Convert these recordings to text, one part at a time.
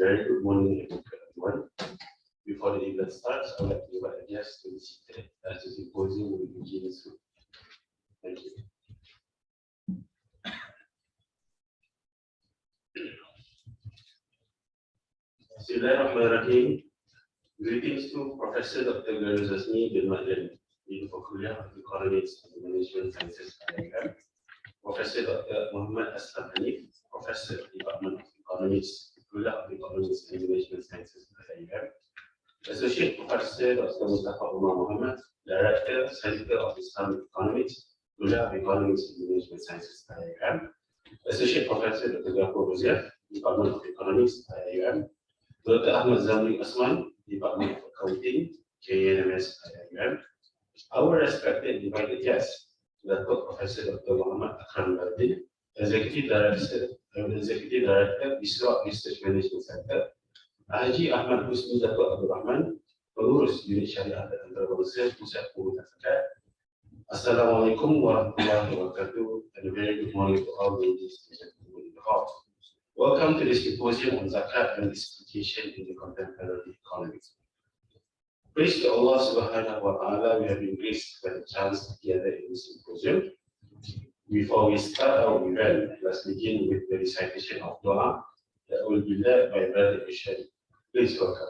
very good morning everyone. Before the event starts, I would like to invite a guest to be seated as the symposium will begin soon. Thank you. Bismillahirrahmanirrahim. Greetings to Professor Dr. Zasmi bin Madlen, Dean for Kulliyyah of Economics and Management Sciences, IIUM. Professor Dr. Muhammad Aslam Hanif, Professor Department of Economics, Kulliyyah of Economics and Management Sciences, IIUM. Associate Professor Dr. Mustafa Umar Muhammad, Director, Center of Islamic Economics, Kulliyyah of Economics and Management Sciences, IIUM. Associate Professor Dr. Gafur Roziaf, Department of Economics, IIUM. Dr. Ahmad Zamri Asman, Department of Accounting, KENMS, IIUM. Our respected invited guests, Dr. Professor Dr. Muhammad Akram Bardin, Executive Director, Isra Research Management Center, Haji Ahmad Husni Dato' Abdul Rahman, Pengurus Unit Syariah dan Antarabangsa Pusat Pengurusan Zakat. Assalamualaikum warahmatullahi wabarakatuh, and a very good morning to all ladies and gentlemen in the hall. Welcome to this symposium on Zakat and its application in the contemporary economy. Praise to Allah subhanahu wa ta'ala, we have been graced by the chance to gather in this symposium. Before we start our event, let's begin with the recitation of dua that will be led by Brother Ishari. Please welcome.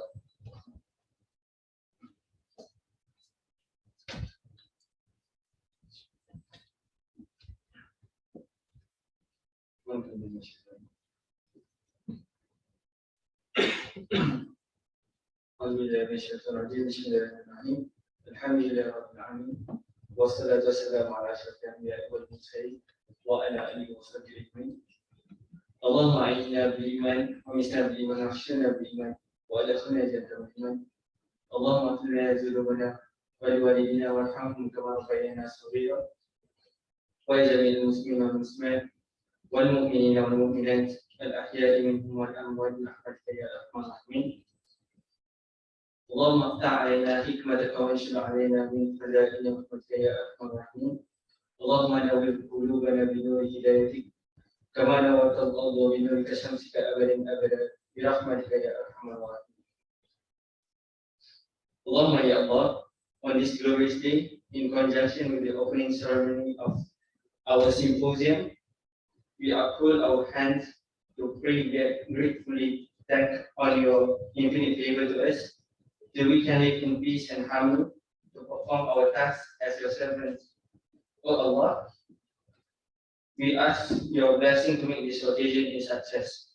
Bismillahirrahmanirrahim. Alhamdulillah rabbil alamin. Wassalatu wassalamu ala asyrafil anbiya'i wal mursalin wa ala alihi wa sahbihi ajma'in. Allahumma a'inna bil iman wa misna bil iman wa ahshina bil iman wa adkhilna jannatal iman. Allahumma ighfir lana dhunubana wa li walidina warhamhum kama rabbayana shaghira. Wa li jami'il muslimina wal muslimat wal mu'minina wal mu'minat al ahya'i minhum wal amwat bi rahmatika ya arhamar rahimin. اللهم افتح علينا حكمتك وانشر علينا من خزائن رحمتك يا ارحم الراحمين. اللهم نور قلوبنا بنور هدايتك كما نورت الارض بنور شمسك ابدا ابدا برحمتك يا ارحم الراحمين. اللهم ya Allah, on this glorious day, in conjunction with the opening ceremony of our symposium, we uphold our hands to pray gratefully thank on your infinite favor to us, that we can live in peace and harmony to perform our tasks as your servants. O Allah, we ask your blessing to make this occasion a success.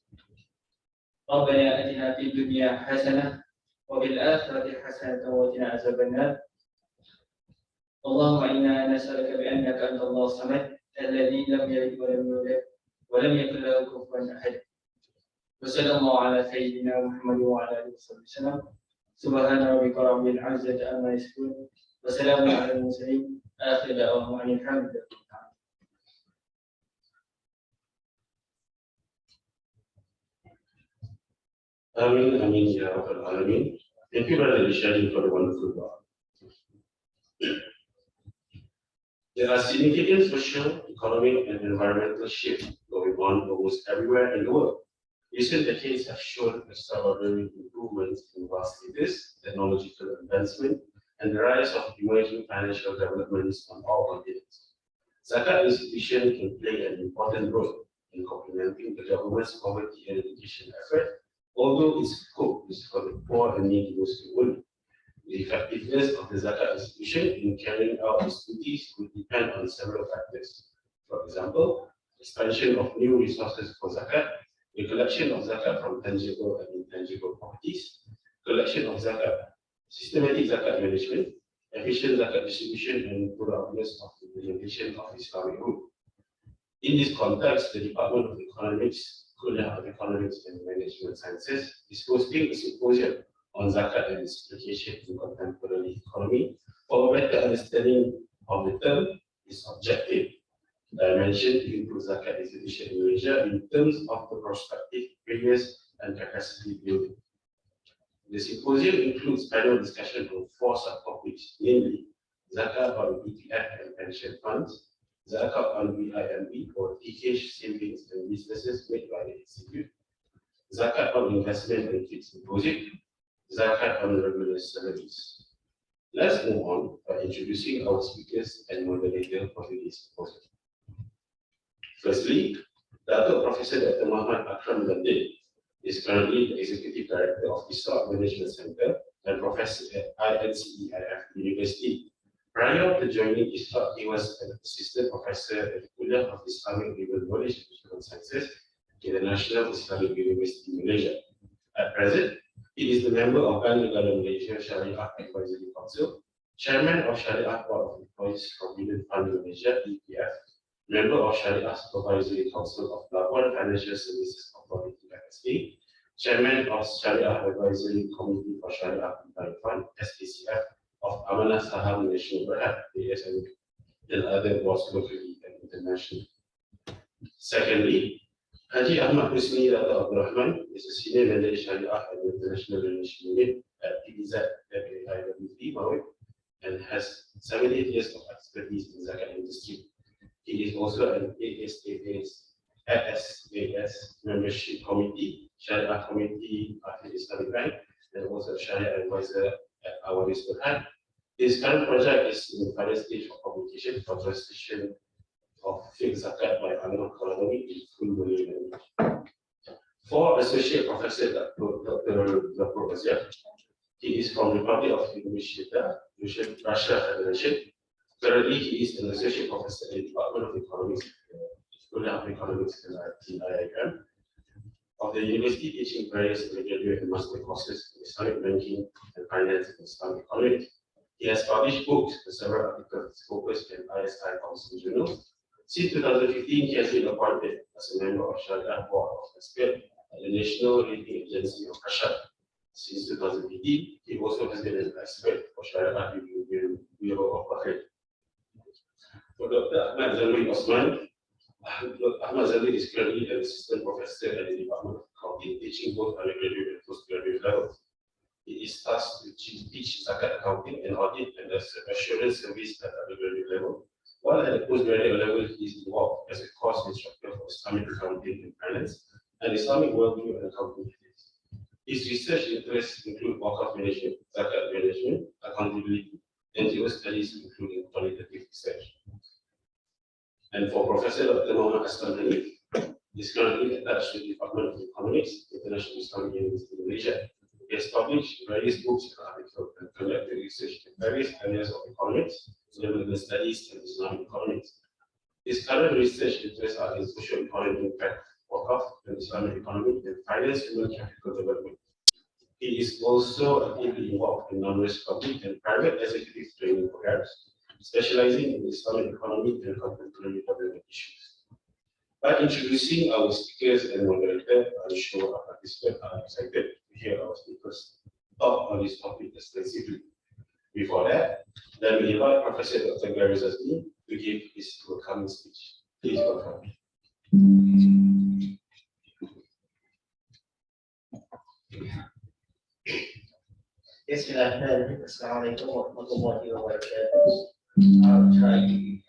ربنا آتنا في الدنيا حسنة وفي الآخرة حسنة وقنا عذاب النار. اللهم إنا نسألك بأنك أنت الله الصمد الذي لم يلد ولم يولد ولم يكن له كفوا أحد. وصلى الله على سيدنا محمد وعلى آله وصحبه وسلم. سبحان ربك رب العزة عما يصفون وسلام على المرسلين آخر دعواهم أن الحمد لله. Amin, Amin, Ya Rabbal Alamin. Thank you, Brother Ishari, for the wonderful dua. There are significant social, economic, and environmental shifts going on almost everywhere in the world. Recent decades have shown extraordinary improvements in vast status, technological advancement, and the rise of emerging financial developments on all continents. Zakat institution can play an important role in complementing the government's poverty eradication effort, although its scope is for the poor and needy Muslim women. The effectiveness of the Zakat institution in carrying out its duties will depend on several factors. For example, expansion of new resources for Zakat, the collection of Zakat from tangible and intangible properties, collection of Zakat, systematic Zakat management, efficient Zakat distribution, and thoroughness of implementation of Islamic rule. In this context, the Department of Economics, Kulliyyah of Economics and Management Sciences is hosting a symposium on Zakat and its application in contemporary economy. For a better understanding of the term, its objective, dimension to improve Zakat institution in Malaysia in terms of the prospective, previous, and capacity building. The symposium includes panel discussion on 4 subtopics, namely Zakat on ETF and pension funds, Zakat on BIMB or TH savings and businesses made by the institute, Zakat on investment and fixed deposit, Zakat on regular salaries. Let's move on by introducing our speakers and moderator for today's symposium. Firstly, Professor Dr. Muhammad Akram Bandit is currently the Executive Director of the Stock Management Center and Professor at INCEIF University. Prior to joining ISFAC, he was an Assistant Professor at the Kulliyyah of Islamic Legal Knowledge and Human Sciences in the National Islamic University, Malaysia. At present, he is the member of Bank Negara Malaysia Syariah Advisory Council, Chairman of Syariah Board of Employees Provident Fund Malaysia (EPF), member of Syariah Supervisory Council of Labuan Financial Services Authority (FSA), Chairman of Syariah Advisory Committee for Syariah Compliant Fund (SACF) of Amanah Saham National Berhad (ASN), and other boards locally and internationally. Secondly, Haji Ahmad Husni Rata Abdul Rahman is a Senior Manager Syariah and International Relations Unit at PDZ IIUM and has 78 years of expertise in Zakat industry. He is also an ASAS membership committee, Syariah Committee of the Islamic Bank, and also a Syariah advisor at Awaris Berhad. His current project is in the final stage of publication for translation of fixed zakat by Anwar Karawi in full Malay language. For Associate Professor Dr. Azia, he is from the Republic of Indonesia, Russia Federation. Currently, he is an Associate Professor in the Department of Economics, School of Economics in IIUM, of the university, teaching various undergraduate and master courses in Islamic banking and finance and Islamic economics. He has published books and several articles focused in ISI Council journals. Since 2015, he has been appointed as a member of Syariah Board of Experts at the National Rating Agency of Russia. Since 2015, he also has been an expert for Syariah Bureau of Bahrain. For Dr. Ahmad Zalwi Osman, Ahmad Zalwi is currently an assistant professor at the Department of Accounting, teaching both undergraduate and postgraduate levels. He is tasked to teach Zakat accounting and audit and assurance service at undergraduate level. While at the postgraduate level, he is involved as a course instructor for Islamic accounting and finance and Islamic worldview and accounting ethics. His research interests include Wakaf management, Zakat management, accountability, NGO studies, including qualitative research. And for Professor Dr. Muhammad Aslam Hanif, he is currently attached to the Department of Economics, International Islamic University in Malaysia. He has published various books and articles and conducted research in various areas of economics, development studies, and Islamic economics. His current research interests are in social economic impact, Wakaf, and Islamic economic and finance human capital development. He is also actively involved in numerous public and private executive training programs, specializing in Islamic economy and contemporary development issues. By introducing our speakers and moderator, I'm sure our participants are excited to hear our speakers talk on this topic extensively. Before that, let me invite Professor Dr. Gary Zazmi to give his welcoming speech. Please welcome. Yes, Assalamualaikum warahmatullahi wabarakatuh. I'll try to be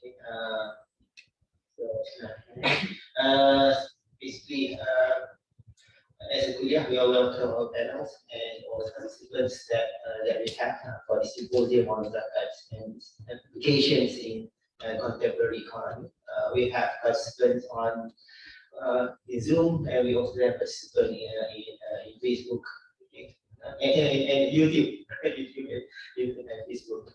quick. Basically, as a Kulliyyah, we are welcome all panels and all participants that we have for the symposium on Zakat and applications in contemporary economy. We have participants on in Zoom, and we also have participants in Facebook and YouTube, YouTube and Facebook.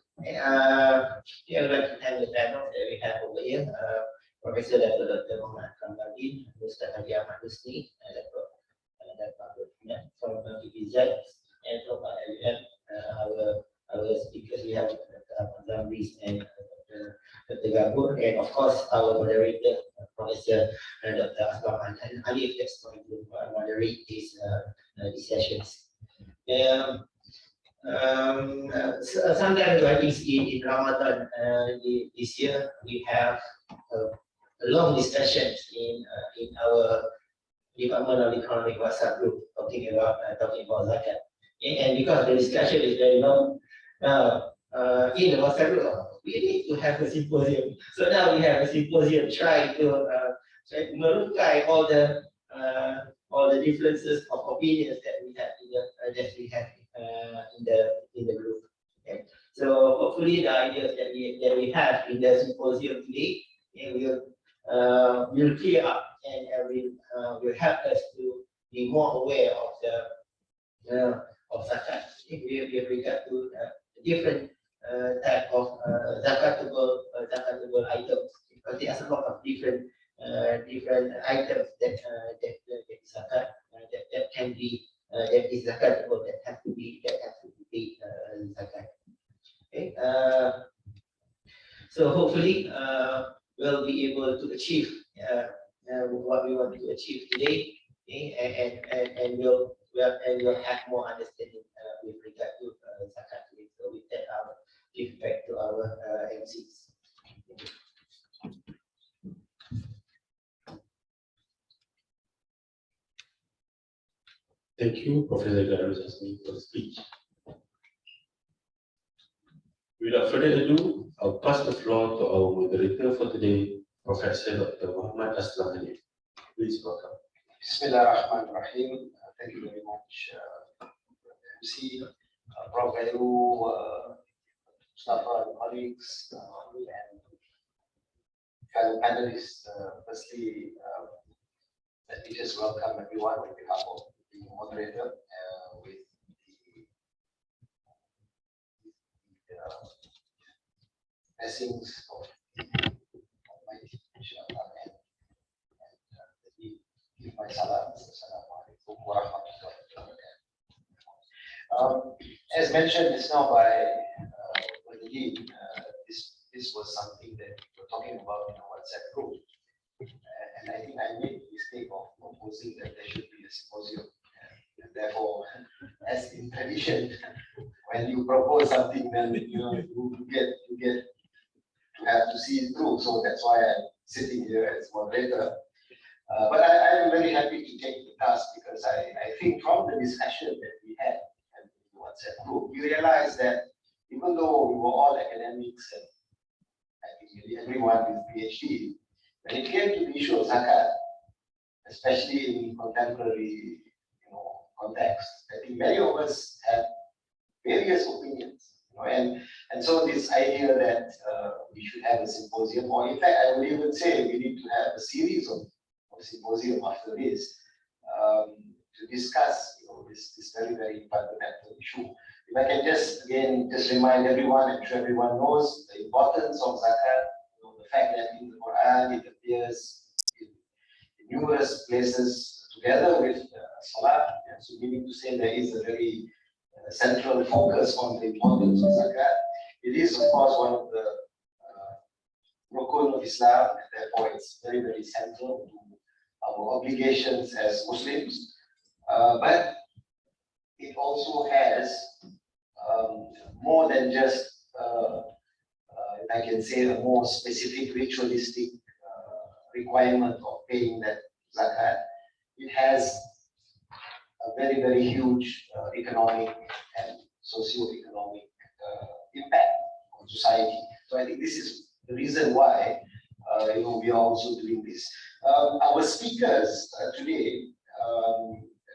Here I'd like to thank the panel that we have over here. Professor Dr. Muhammad Kambagin, Mr. Haji Ahmad Husni, from PPZ, and from IIUM, our speakers, we have Dr. Zamris and Dr. Gabur, and of course our moderator, Professor Dr. Aslam Hanif, that's going to moderate these sessions. Sometimes I think in Ramadan this year we have long discussions in our Department of Economic WhatsApp group talking about Zakat, and because the discussion is very long now in the WhatsApp group, we need to have a symposium. So now we have a symposium trying to merungkai all the all the differences of opinions that we have in the group. Okay. So hopefully the ideas that we have in the symposium today will clear up and will help us to be more aware of the of zakat with regard to different type of zakatable items, because there are a lot of different items that zakat that can be that is zakatable, that have to be paid zakat. Okay. So hopefully we'll be able to achieve what we want to achieve today, okay? And we'll have more understanding with regard to zakat today. So with that, I'll give back to our MCs. Thank you, Professor Garus, for the speech. Without further ado, I'll pass the floor to our moderator for today, Professor Dr. Muhammad Aslam. Please welcome. Bismillahirrahmanirrahim. Thank you very much, MC, Prof. Velu, Mustafa, and colleagues, and fellow panelists. Firstly, let me just welcome everyone on behalf of the moderator with the blessings of Almighty, inshallah, and give my salam. Assalamualaikum warahmatullahi wabarakatuh. As mentioned just now by Kulliyyah, this was something that we were talking about in our WhatsApp group, and I think I made the mistake of proposing that there should be a symposium. And therefore, as in tradition, when you propose something, then you get to have to see it through. So that's why I'm sitting here as moderator. But I am very happy to take the task, because I think from the discussion that we had in the WhatsApp group, we realized that even though we were all academics and I think nearly everyone with PhD, when it came to the issue of zakat, especially in contemporary context, I think many of us have various opinions. And so this idea that we should have a symposium, or in fact, I would even say we need to have a series of symposium after this to discuss this very, very fundamental issue. If I can just remind everyone, I'm sure everyone knows the importance of zakat, the fact that in the Quran it appears in numerous places together with salat, so meaning to say there is a very central focus on the importance of zakat. It is, of course, one of the rukun of Islam, and therefore it's very, very central to our obligations as Muslims. But it also has more than just, if I can say, a more specific ritualistic requirement of paying that zakat. It has a very, very huge economic and socio-economic impact on society. So I think this is the reason why we are also doing this. Our speakers today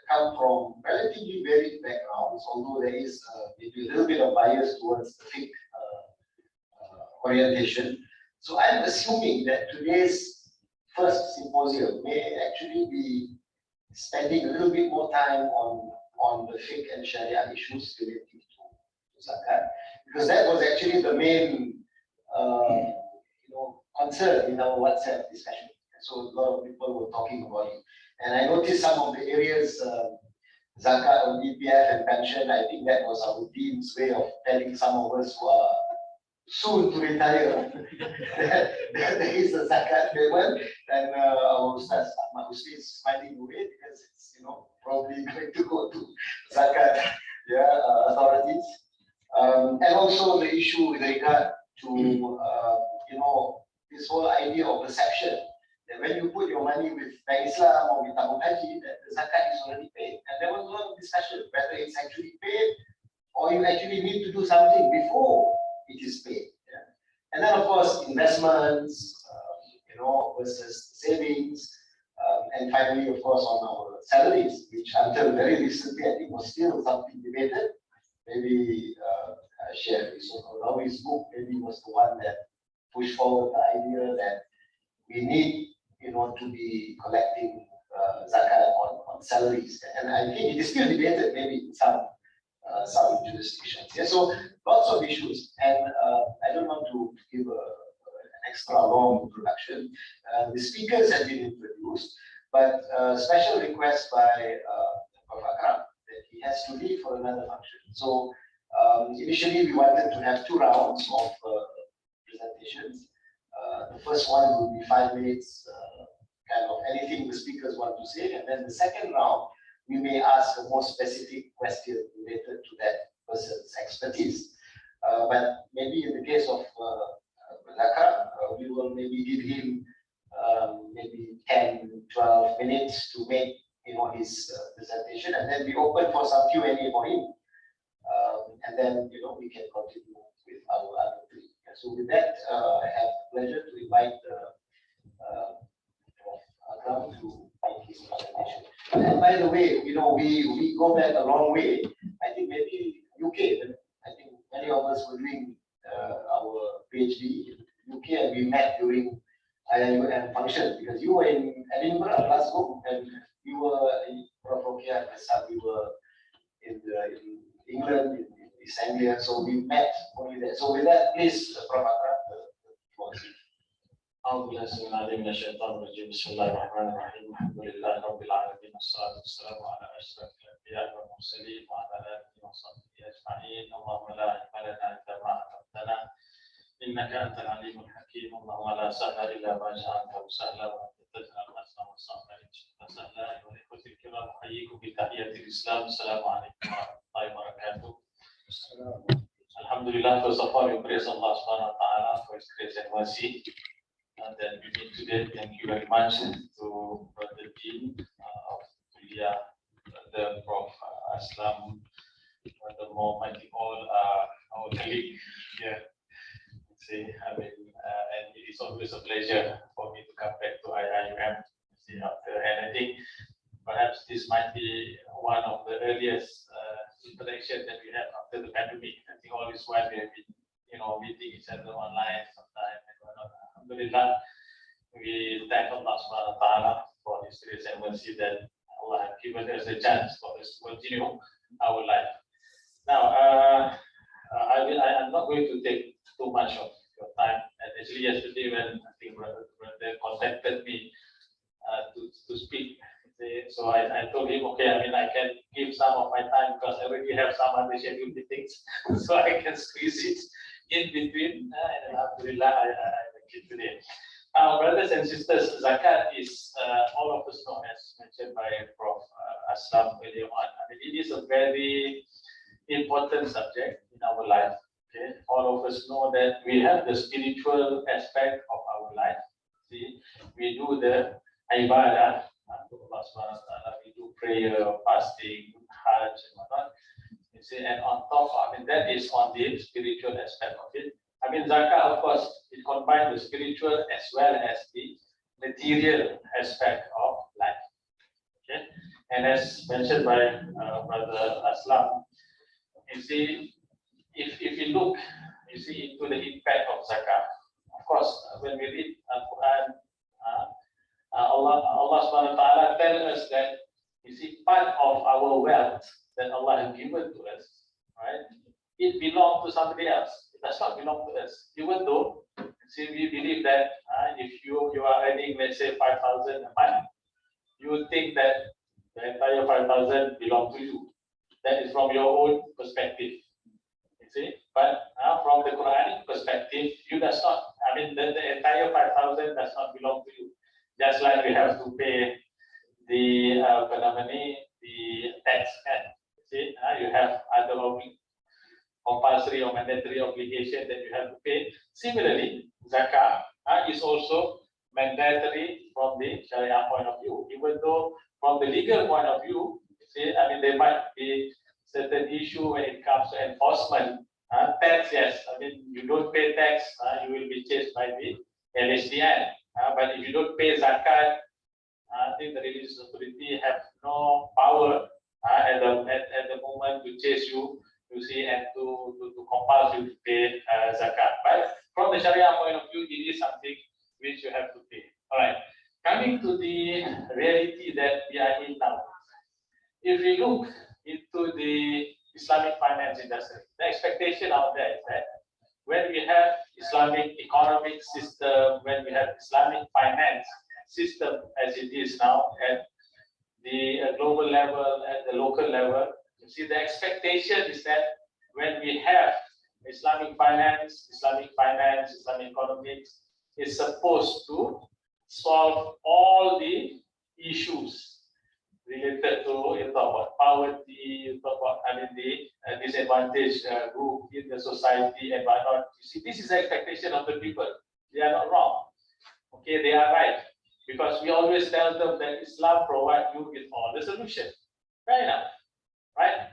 come from relatively varied backgrounds, although there is maybe a little bit of bias towards the fiqh orientation. So I'm assuming that today's first symposium may actually be spending a little bit more time on the fiqh and sharia issues related to zakat, because that was actually the main concern in our WhatsApp discussion. So a lot of people were talking about it. And I noticed some of the areas, zakat on EPF and pension, I think that was our team's way of telling some of us who are soon to retire that there is a zakat payment, and our Ustaz Ahmad Husni is smiling away because it's probably going to go to zakat authorities. And also the issue with regard to this whole idea of perception, that when you put your money with Bank Islam or with Tabung Haji, that the zakat is already paid. And there was a lot of discussion whether it's actually paid or you actually need to do something before it is paid. And then, of course, investments, versus savings, and finally, of course, on our salaries, which until very recently I think was still something debated. Maybe Chef Rawi's book maybe was the one that pushed forward the idea that we need, to be collecting zakat on salaries, and I think it is still debated maybe in some jurisdictions. Yeah, so lots of issues, and I don't want to give an extra long introduction. The speakers have been introduced, but special request by Prof. Akram that he has to leave for another function. So initially we wanted to have 2 rounds of presentations. The first one will be 5 minutes, kind of anything the speakers want to say, and then the second round we may ask a more specific question related to that person's expertise. But maybe in the case of Akram, we will maybe give him maybe 10-12 minutes to make his presentation, and then be open for some Q&A for him, and then we can continue with our other 3. So with that, I have the pleasure to invite Akram to make his presentation. And by the way, we go back a long way. I think maybe UK. I think many of us were doing our PhD in UK, and we met during IIUM function, because you were in Edinburgh, Glasgow, and you were in Prof. Rokia, and we were in England, in East Anglia, so we met only there. So with that, please, Prof. Akram, the floor is yours. أعوذ بالله السميع العليم من الشيطان الرجيم بسم الله الرحمن الرحيم الحمد لله رب العالمين والصلاة والسلام على أشرف الأنبياء والمرسلين وعلى آله وصحبه أجمعين اللهم لا علم لنا إلا ما علمتنا إنك أنت العليم الحكيم اللهم لا سهل إلا ما جعلته سهلا وأنت تجعل الحزن والصعب إن شئت سهلا. وإخوتي الكرام أحييكم بتحية الإسلام السلام عليكم ورحمة الله وبركاته. Alhamdulillah, first of all, we praise Allah subhanahu wa ta'ala for His grace and mercy. And then we meet today. Thank you very much to the dean of Kulliyyah, the Prof. Aslam, furthermore, I think all our colleagues here. And it is always a pleasure for me to come back to IIUM. And I think perhaps this might be one of the earliest interactions that we have after the pandemic. I think all this while we have been, meeting each other online sometimes. Alhamdulillah, we thank Allah subhanahu wa ta'ala for His grace and mercy that Allah has given us a chance for us to continue our life. Now, I'm not going to take too much of your time. And actually, yesterday when I think they contacted me to speak, so I told him, okay, I can give some of my time because I already have some other scheduled meetings, so I can squeeze it in between. And Alhamdulillah, I today. Brothers and sisters, Zakat is, all of us know, as mentioned by Prof. Aslam earlier on. It is a very important subject in our life. Okay, all of us know that we have the spiritual aspect of our life. See, we do the ibadah, we do prayer, fasting, hajj, and whatnot. You see, and on top, that is on the spiritual aspect of it. Zakat, of course, it combines the spiritual as well as the material aspect of life. Okay, and as mentioned by Brother Aslam, you see, if you look, into the impact of zakat. Of course, when we read Al-Quran, Allah subhanahu wa ta'ala tells us that, part of our wealth that Allah has given to us, right, it belongs to somebody else. It does not belong to us. Even though, we believe that if you are earning, let's say, 5,000 a month, you would think that the entire 5,000 belong to you. That is from your own perspective. But from the Quranic perspective, you does not. The entire 5,000 does not belong to you. Just like we have to pay the tax. You have other compulsory or mandatory obligation that you have to pay. Similarly, zakat is also mandatory from the Sharia point of view. Even though from the legal point of view, there might be certain issue when it comes to enforcement. Tax, yes, you don't pay tax, you will be chased by the LSDN. But if you don't pay zakat, I think the religious authority have no power at the moment to chase you, you see, and to compel you to pay zakat. But from the Sharia point of view, it is something which you have to pay. All right. Coming to the reality that we are in now, if we look into the Islamic finance industry, the expectation out there is that when we have Islamic economic system, when we have Islamic finance system as it is now at the global level, at the local level, you see the expectation is that when we have Islamic finance, Islamic economics is supposed to solve all the issues related to, you talk about poverty, you talk about the disadvantaged group in the society and whatnot. You see, this is the expectation of the people. They are not wrong. Okay, they are right. Because we always tell them that Islam provides you with all the solution. Fair enough, right?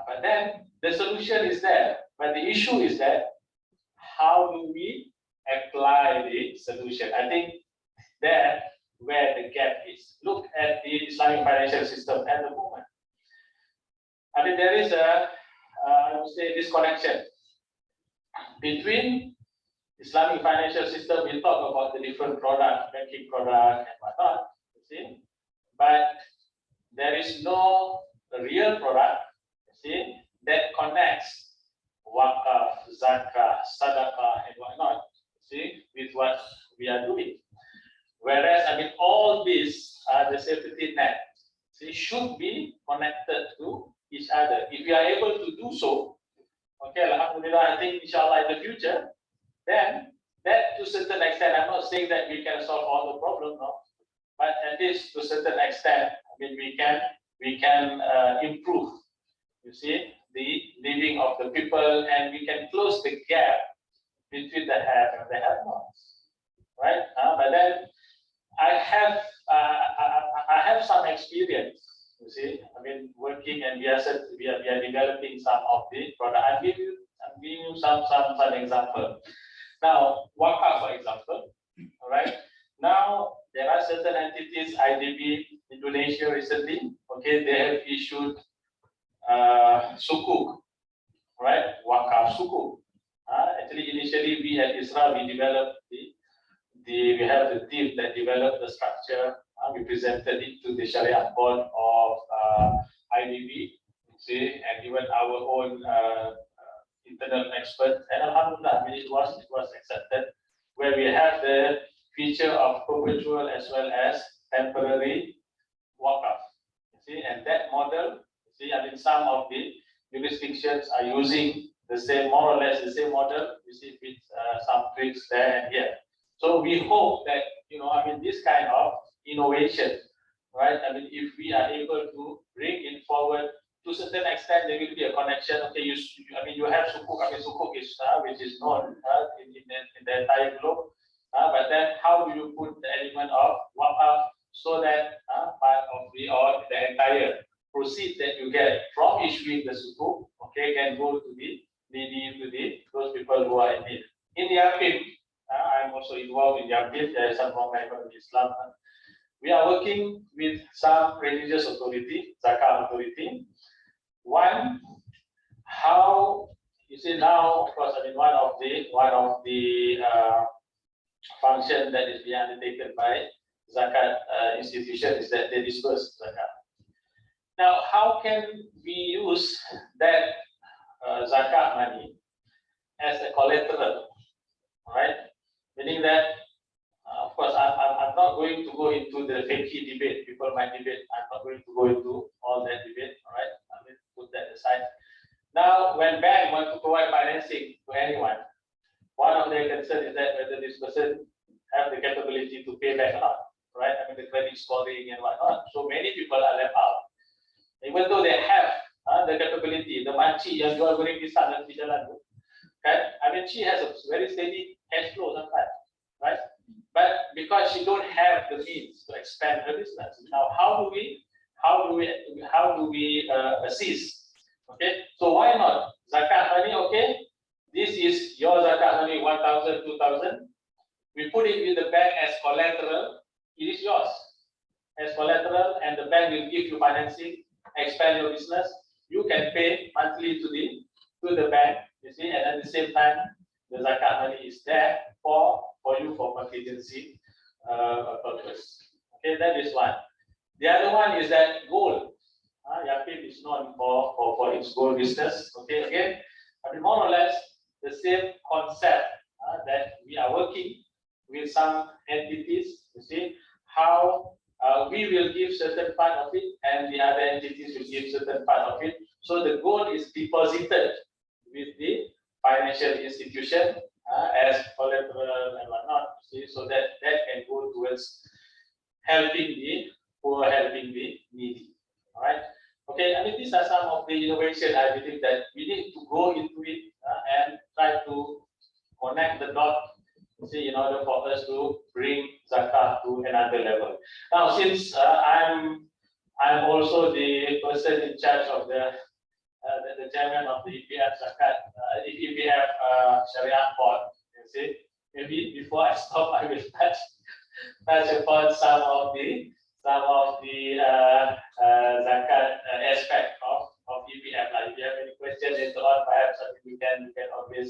But then the solution is there. But the issue is that how do we apply the solution? I think there where the gap is. Look at the Islamic financial system at the moment. I mean, there is a, I would say, disconnection between Islamic financial system. We talk about the different products, banking product and whatnot, you see, but there is no real product, you see, that connects wakaf, zakat, sadaqah and whatnot, you see, with what we are doing. Whereas, I mean, all these are the safety net. They should be connected to each other. If we are able to do so, okay, alhamdulillah, I think inshallah in the future, then that to a certain extent, I'm not saying that we can solve all the problems, no, but at least to a certain extent, I mean, we can improve, you see, the living of the people, and we can close the gap between the have and the have-nots, right? But then I have some experience, you see. I mean, working and we are developing some of the product. I'm giving you some example. Now, wakaf, for example, all right. Now there are certain entities, IDB, Indonesia recently, okay, they have issued sukuk, right? Wakaf sukuk. Actually, initially we at ISRA we developed we have the team that developed the structure. We presented it to the Sharia board of IDB, see, and even our own internal expert. And alhamdulillah, I mean, it was accepted, where we have the feature of perpetual as well as temporary wakaf. See, and that model, see, I mean, some of the jurisdictions are using the same, more or less the same model. You see, with some tweaks there and here. So we hope that, you know, I mean, this kind of innovation, right? I mean, if we are able to bring it forward to a certain extent, there will be a connection. Okay, you have sukuk. I mean, sukuk is which is known in the entire globe. But then, how do you put the element of wakaf so that part of the entire proceeds that you get from issuing the sukuk, okay, can go to the needy, to those people who are in need. In the BIMB, I'm also involved in the BIMB. There is some program of Islam. We are working with some religious authority, Zakat authority. One, how you see now, of course, I mean, one of the function that is being undertaken by Zakat institution is that they disperse Zakat. Now, how can we use that Zakat money as a collateral, right? Meaning that, of course, I'm not going to go into the fakey debate. People might debate. I'm not going to go into all that debate. All right, I mean, put that aside. Now, when bank want to provide financing to anyone, one of their concerns is that whether this person have the capability to pay back or not. Right? I mean, the credit scoring and whatnot. So many people are left out, even though they have the capability. The makcik yang jual goreng pisang di jalan tu, kan? I mean, she has a very steady cash flow sometimes, right? But because she don't have the means to expand her business, now how do we assist? Okay, so why not zakat money? Okay, this is your zakat money, 1,000, 2,000. We put it with the bank as collateral. It is yours. as collateral, and the bank will give you financing, expand your business. You can pay monthly to the bank, you see, and at the same time, the zakat money is there for you for contingency purpose. Okay, that is one. The other one is that gold. Yapip is known for its gold business. Okay, again, I mean, more or less the same concept that we are working with some entities. You see how we will give certain part of it, and the other entities will give certain part of it. So the gold is deposited with the financial institution as collateral and whatnot. See, so that can go towards helping the poor, helping the needy. All right. Okay. I mean, these are some of the innovation I believe that we need to go into it and try to connect the dot. See, in order for us to bring zakat to another level. Now, since I'm also the person in charge of the chairman of the EPF Zakat, EPF Sharia Board, you see, maybe before I stop, I will touch upon some of the zakat aspect of EPF. Like, if you have any questions later on, perhaps you can always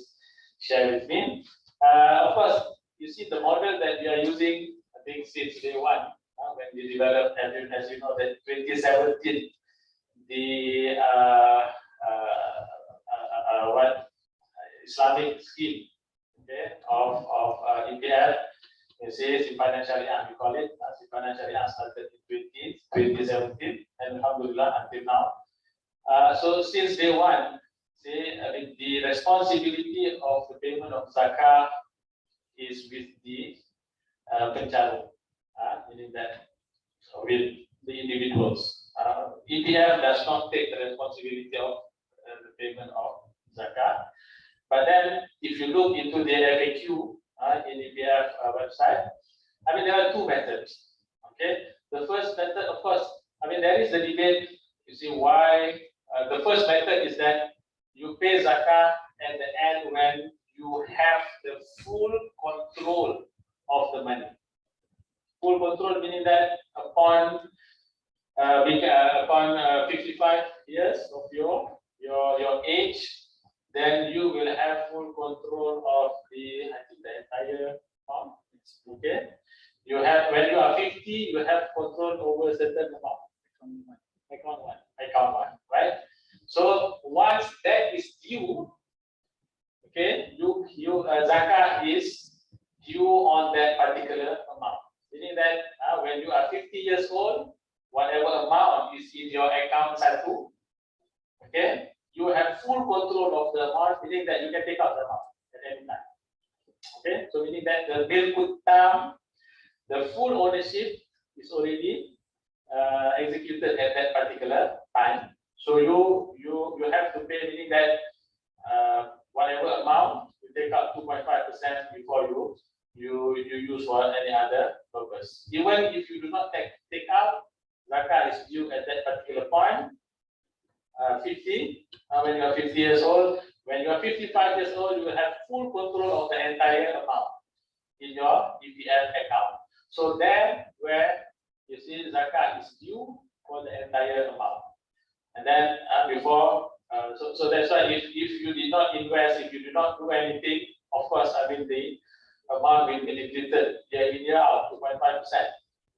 share with me. Of course, you see the model that we are using, I think since day one, when we developed, as you know, that 2017, the Islamic scheme, okay, of EPF, you see, Simpanan Syariah, we call it. Simpanan Syariah started in 2017, and alhamdulillah until now. So since day one, see, I mean, the responsibility of the payment of zakah is with the pencarum, meaning that with the individuals. EPF does not take the responsibility of the payment of zakat. But then, if you look into the FAQ in EPF website, I mean, there are two methods. Okay, the first method, of course, I mean, there is a debate. You see why the first method is that you pay zakat at the end when you have the full control of the money. Full control meaning that upon 55 years of your age, then you will have full control of the entire amount. Okay, you have when you are 50, you have control over a certain amount. Account one, right? So once that is due, okay, zakat is due on that particular amount. Meaning that when you are 50 years old, whatever amount is in your account satu, okay, you have full control of the amount, meaning that you can take out the amount at any time. Okay, so meaning that the bill put down, the full ownership is already executed at that particular time. So you have to pay, meaning that whatever amount you take out 2.5% before you use for any other purpose. Even if you do not take out, zakat is due at that particular point. 50, when you are 50 years old, when you are 55 years old, you will have full control of the entire amount in your EPF account. So there, where you see zakat is due for the entire amount. And then before, so that's why if you did not invest, if you do not do anything, of course, I mean the amount will be depleted year in, year out, 2.5%.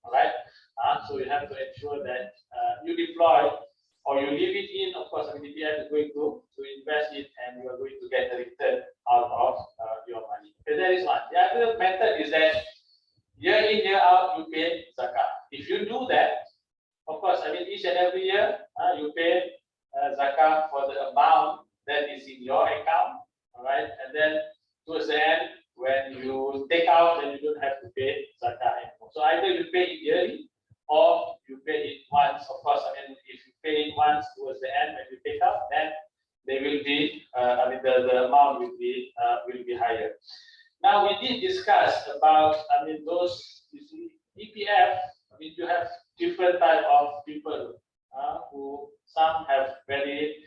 All right. So you have to ensure that you deploy or you leave it in. Of course, I mean, EPF is going to invest it, and you are going to get the return out of your money. Okay, that is one. The other method is that year in, year out, you pay zakat. If you do that, of course, I mean, each and every year, you pay zakat for the amount that is in your account, all right? And then towards the end, when you take out, then you don't have to pay zakat anymore. So either you pay it yearly or you pay it once. Of course, I mean, if you pay it once towards the end when you take out, then they will be, I mean, the amount will be higher. Now we did discuss about, I mean, those, you see, EPF. I mean, you have different type of people who some have very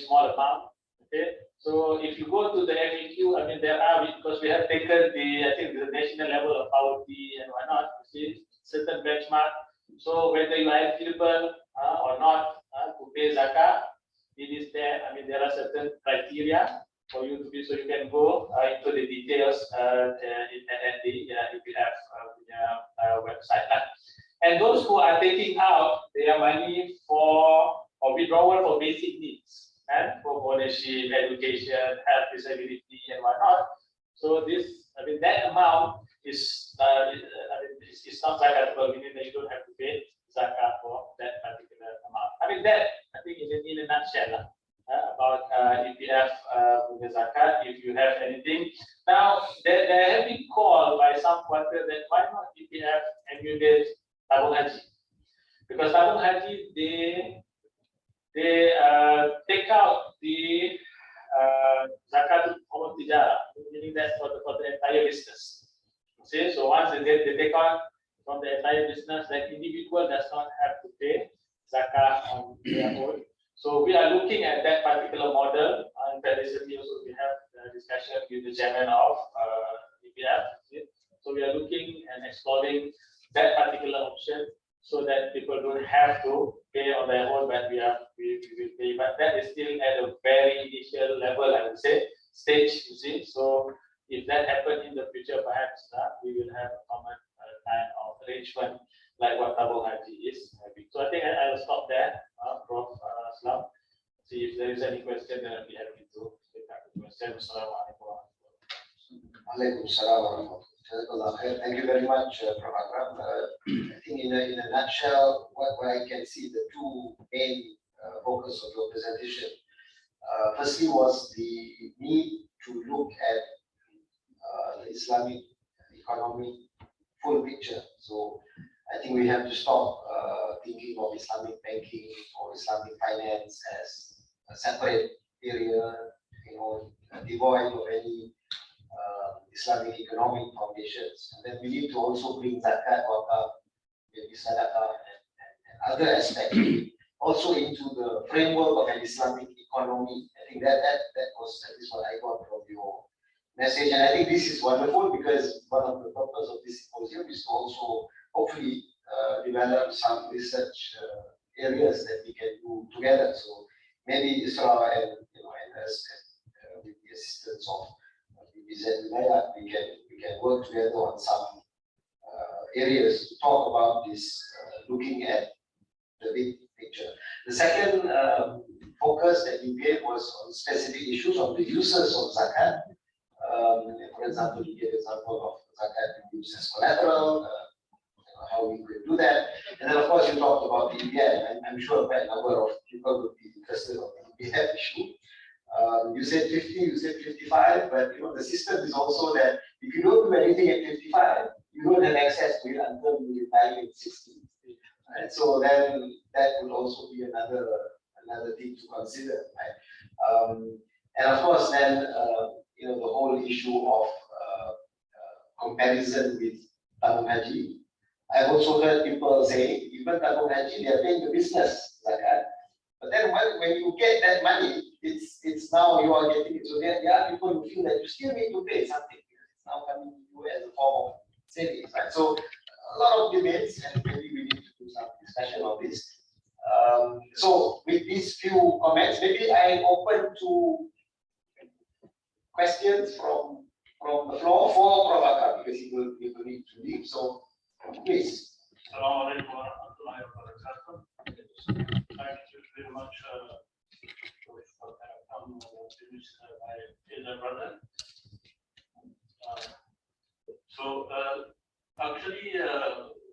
small amount. Okay, so if you go to the FAQ, I mean, there are, because we have taken the, I think, the national level of poverty and whatnot. You see, certain benchmark. So whether you are eligible or not to pay zakat, it is there. I mean, there are certain criteria for you to be, so you can go into the details at the EPF website. And those who are taking out their money for or withdrawal for basic needs, and for ownership, education, health, disability, and whatnot. So this, I mean, that amount is, it's not zakatable, meaning that you don't have to pay zakat for that particular amount. I mean, that, I think, in a nutshell, about EPF the zakat, if you have anything. Now, there have been called by some quarter that why not EPF emulate tabung haji? Because tabung haji, they take out the zakat for tijara, meaning that for the entire business. See, so once they take on from the entire business, that individual does not have to pay zakat on their own. So we are looking at that particular model, and very recently also we have a discussion with the chairman of EPF. So we are looking and exploring that particular option, so that people don't have to pay on their own, but we will pay. But that is still at a very initial level, I would say, stage, you see. So if that happens in the future, perhaps we will have a common kind of arrangement like what tabung haji is having. So I think I will stop there, Prof. Islam. See if there is any question, then I'll be happy to take up the question. Assalamualaikum. Waalaikumsalam. Thank you very much, Prof. Akram. I think in a nutshell, what I can see the two main focus of your presentation. Firstly was the need to look at the Islamic economy full picture. So I think we have to stop thinking of Islamic banking or Islamic finance as a separate area, devoid of any Islamic economic foundations. And then we need to also bring zakat, wakaf, maybe sadaqah, and other aspects also into the framework of an Islamic economy. I think that was at least what I got from your message. And I think this is wonderful, because one of the purpose of this symposium is to also hopefully develop some research areas that we can do together. So maybe Isra and us, with the assistance of we can work together on some areas to talk about this, looking at the big picture. The second focus that you gave was on specific issues of the uses of zakat. For example, you gave example of zakat used as collateral, how we could do that. And then of course you talked about the EPF. I'm sure quite a number of people would be interested on the EPF issue. You said 50, you said 55, but the system is also that if you don't do anything at 55, you don't have access to it until you retire at 60. Right? So then that would also be another thing to consider, right? And of course then the whole issue of comparison with tabung haji. I've also heard people say even tabung haji, they are paying the business zakat. But then when you get that money, it's now you are getting it. So there are people who feel that you still need to pay something. It's now coming to you as a form of savings, right? So a lot of debates, and maybe we need to do some discussion on this. So with these few comments, maybe I open to questions from the floor for Prof. Akram, because he will need to leave. So please. Assalamualaikum warahmatullahi wabarakatuh. Thank you very much for my elder brother. Actually,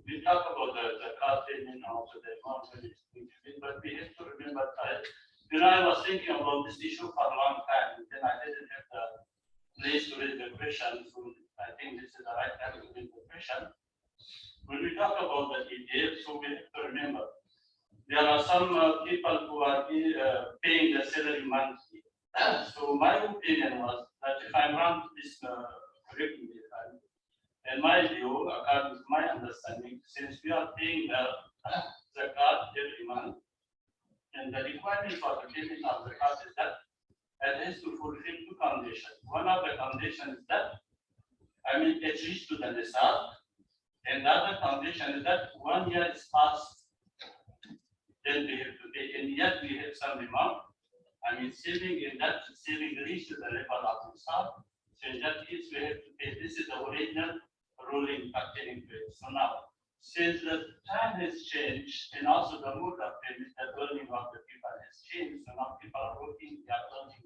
we talk about the zakat payment and also the amount that is included, but we have to remember that I was thinking about this issue for a long time, and then I didn't have the place to raise the question. So I think this is the right time to raise the question. When we talk about the EPF, so we have to remember there are some people who are paying the salary monthly. So my opinion was that if I run this correctly, in my view, according to my understanding, since we are paying the zakat every month, and the requirement for the payment of zakat is that it has to fulfill two conditions. One of the conditions is that it reaches to the nisab, And the other condition is that 1 year is passed, then we have to pay, and yet we have some amount. I mean, saving in that saving reaches the level of the staff. So in that case, we have to pay. This is the original ruling pertaining to it. So now, since the time has changed and also the mode of payment, the earning of the people has changed. So now people are working, they are earning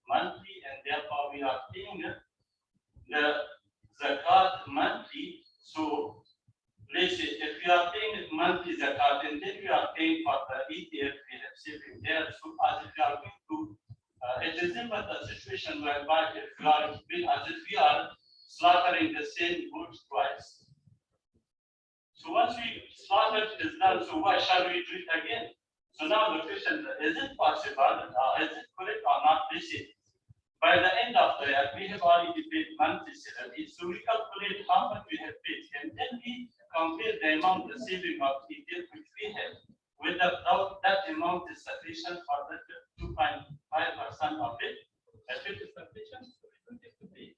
monthly, and therefore we are paying the zakat monthly. So let's say if you are paying monthly zakat and then you are paying for the ETF we have saving there, so as if you are going to it resembles the situation whereby if you are as if we are slaughtering the same goods twice. So once we slaughter is done, so why shall we do it again? So now the question is it possible, is it correct or not? This is by the end of the year, we have already paid monthly salaries. So we calculate how much we have paid, and then we compare the amount the saving of detail which we have, whether that amount is sufficient for the 2.5% of it. If it is sufficient, so we don't have to pay.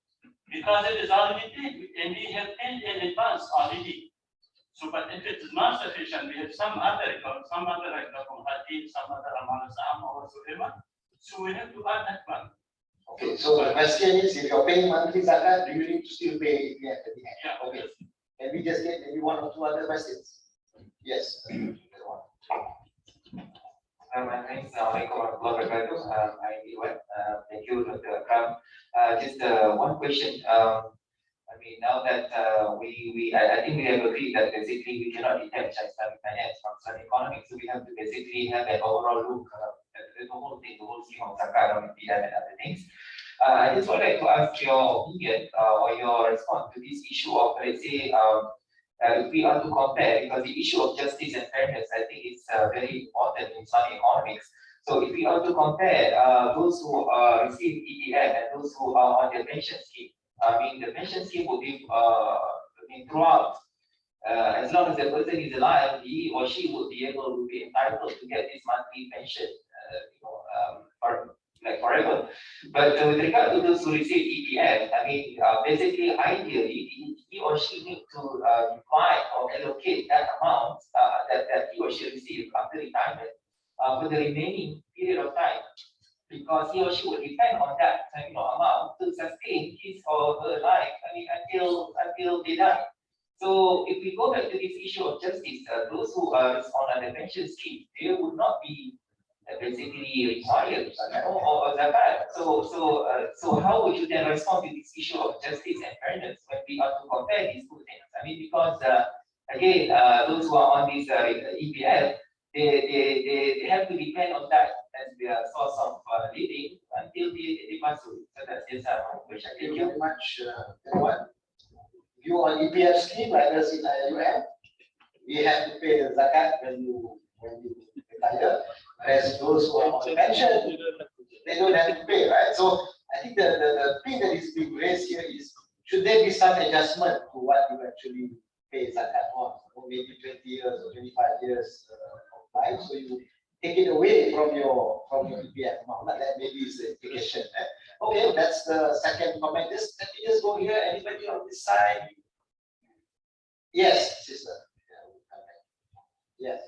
Because it is already paid, and we have paid in advance already. So, but if it is not sufficient, we have some other account, some other amount or whatsoever. So we have to add that one. Okay, so the question is, if you're paying monthly zakat, do you need to still pay ETF at the end? Yeah. Okay. Can we just get maybe one or two other questions? Yes. My name is Assalamualaikum warahmatullahi wabarakatuh. I'm Iwan. Thank you, Dr. Akram. Just one question. I mean, now that I think we have agreed that basically we cannot detach Islamic finance from Islamic economics, so we have to basically have an overall look at the whole thing, the whole scheme of zakat or BIMB and other things. I just would like to ask your opinion or your response to this issue of, let's say, if we are to compare, because the issue of justice and fairness, I think is very important in Islamic economics. So if we are to compare those who receive ETF and those who are on the pension scheme, I mean, the pension scheme will be throughout, as long as the person is alive, he or she will be able to be entitled to get this monthly pension, for like forever. But with regard to those who receive ETF, I mean, basically, ideally, he or she need to divide or allocate that amount that he or she received after retirement for the remaining period of time, because he or she will depend on that amount to sustain his or her life. I mean, until they die. So if we go back to this issue of justice, those who are on the pension scheme, they would not be basically required or zakat. So how would you then respond to this issue of justice and fairness when we are to compare these two things? I mean, because again, those who are on this EPL, they have to depend on that as their source of living until they pass away. So that's just my question. Thank you very much, everyone. You on EPF scheme, like us in IIUM, we have to pay the zakat when you retire. Whereas those who are on pension, they don't have to pay, right? So I think the thing that is being raised here is, should there be some adjustment to what you actually pay zakat on? Maybe 20 years or 25 years of life, so you take it away from your EPF amount. That maybe is the implication. Okay, that's the second comment. Let me just go here. Anybody on this side? Yes, sister. Yes.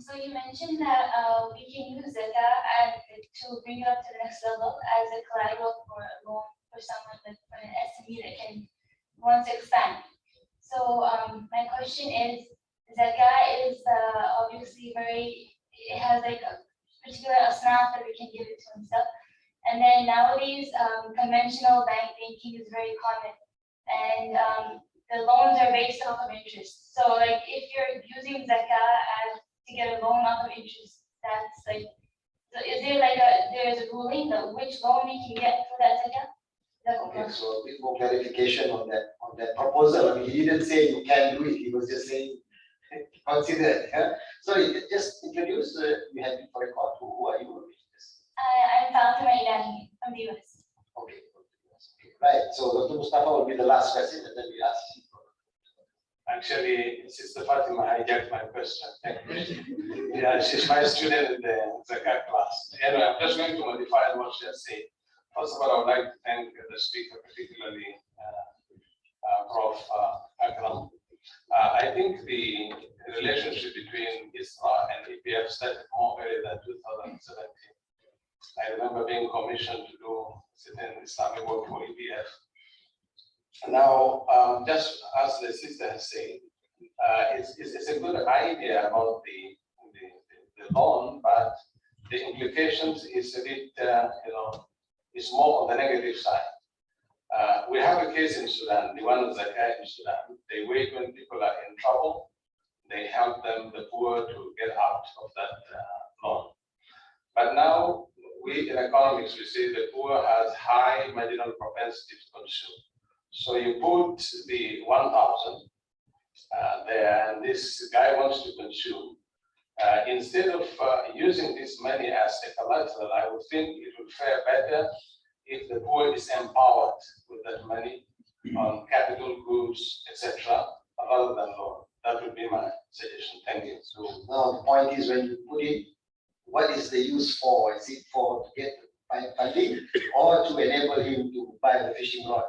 So you mentioned that we can use Zakat to bring it up to the next level as a collateral for a loan for someone like for an SME that can want to expand. So my question is, Zakat is obviously it has like a particular asnaf that we can give it to himself. And then nowadays, conventional banking is very common, and the loans are based off of interest. So like if you're using zakat to get a loan off of interest, that's like, so is there like there's a ruling that which loan we can get for that zakat? Okay, so a bit more clarification on that proposal. I mean, he didn't say you can do it. He was just saying consider it. Yeah? Sorry, just introduce. You have been for a call. Who are you? I'm Fatima Irani from the US. Okay. Right. So Dr. Mustafa will be the last question, and then we ask. Actually, Sister Fatima hijacked my question. Thank you. Yeah, she's my student in the Zakat class. Anyway, I'm just going to modify what she has said. First of all, I would like to thank the speaker, particularly Prof. Akram. I think the relationship between ISRA and EPF started more earlier than 2017. I remember being commissioned to do certain Islamic work for EPF. Now, just as the sister has said, it's a good idea about the loan, but the implications is a bit, is more on the negative side. We have a case in Sudan, the one of Zakat in Sudan. They wait when people are in trouble. They help them, the poor, to get out of that loan. But now, we in economics, we say the poor has high marginal propensity to consume. So you put the 1,000 there, and this guy wants to consume. Instead of using this money as a collateral, I would think it would fare better if the poor is empowered with that money on capital goods, etc., rather than loan. That would be my suggestion. Thank you. So now the point is, when you put it, what is the use for? Is it for to get funding or to enable him to buy the fishing rod? I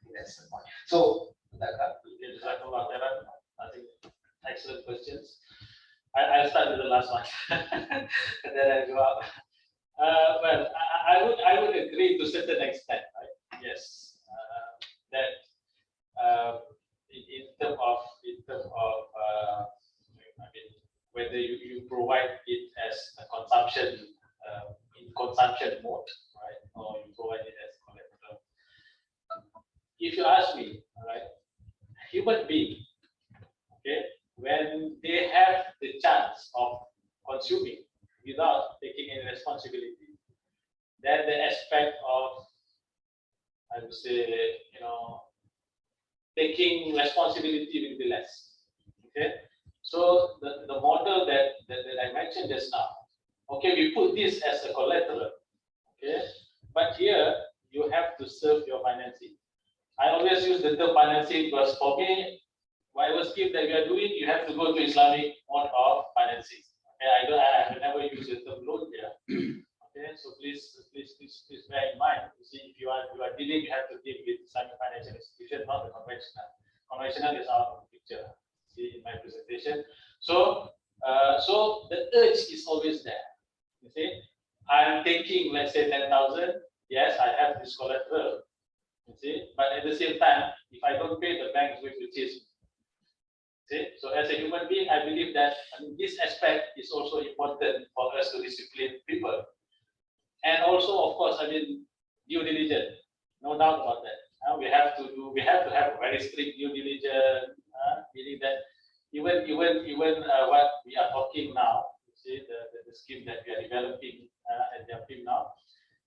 think that's the point. So I think excellent questions. I'll start with the last one, and then I'll go up. Well, I would agree to a certain extent, right? Yes, that in terms of I mean, whether you provide it as a consumption in consumption mode, right, or you provide it as collateral. If you ask me, right, human being, okay, when they have the chance of consuming without taking any responsibility, then the aspect of, I would say, taking responsibility will be less. Okay, so the model that I mentioned just now, okay, we put this as a collateral, okay, but here you have to serve your financing. I always use the term financing because for me, whatever scheme that we are doing, you have to go to Islamic mode of financing. Okay, I have never used the term loan here. Okay, so please bear in mind. You see, if you are dealing, you have to deal with Islamic financial institution, not the conventional. Conventional is out of the picture. See in my presentation. So the urge is always there. You see, I'm taking, let's say, 10,000. Yes, I have this collateral. You see, but at the same time, if I don't pay, the bank is going to chase me. See? So as a human being, I believe that this aspect is also important for us to discipline people. And also, of course, due diligence, no doubt about that. We have to have a very strict due diligence, meaning that even what we are talking now, you see, the scheme that we are developing at the now,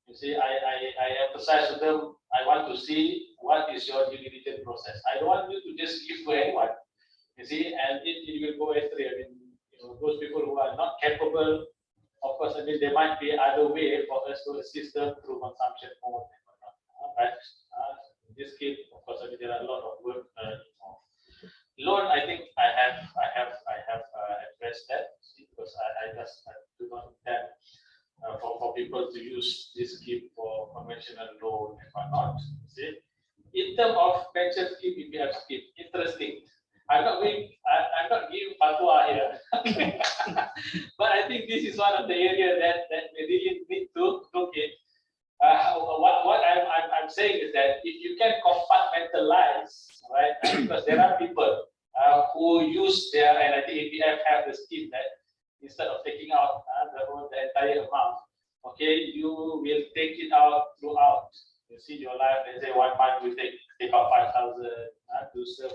you see, I emphasize to them, I want to see what is your due diligence process. I don't want you to just give to anyone. You see, and it will go astray. Those people who are not capable, of course, there might be other way for us to assist them through consumption mode. But in this case, of course, there are a lot of work involved. Loan, I think I have addressed that because I just do not intend for people to use this scheme for conventional loan and whatnot. See, in terms of pension scheme, EPF scheme, interesting. I'm not giving fatwa here, but I think this is one of the areas that we really need to look at. What I'm saying is that if you can compartmentalize, right, because there are people who use their, and I think EPF have the scheme that instead of taking out the entire amount, okay, you will take it out throughout. You see your life, let's say 1 month you take out 5,000 to serve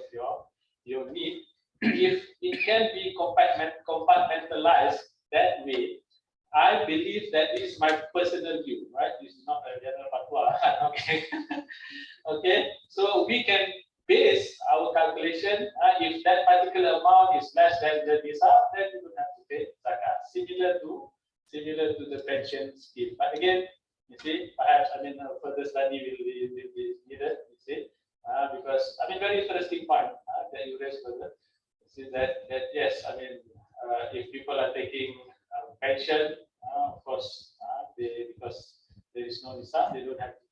your need. If it can be compartmentalized that way, I believe that this is my personal view, right? This is not a general fatwa. Okay. Okay. So we can base our calculation. If that particular amount is less than the nisab, then you will have to pay zakat. Similar to the pension scheme. But again, you see, perhaps further study will be needed. You see, because very interesting point that you raised further. You see that yes, if people are taking pension, of course, because there is no nisab, they don't have to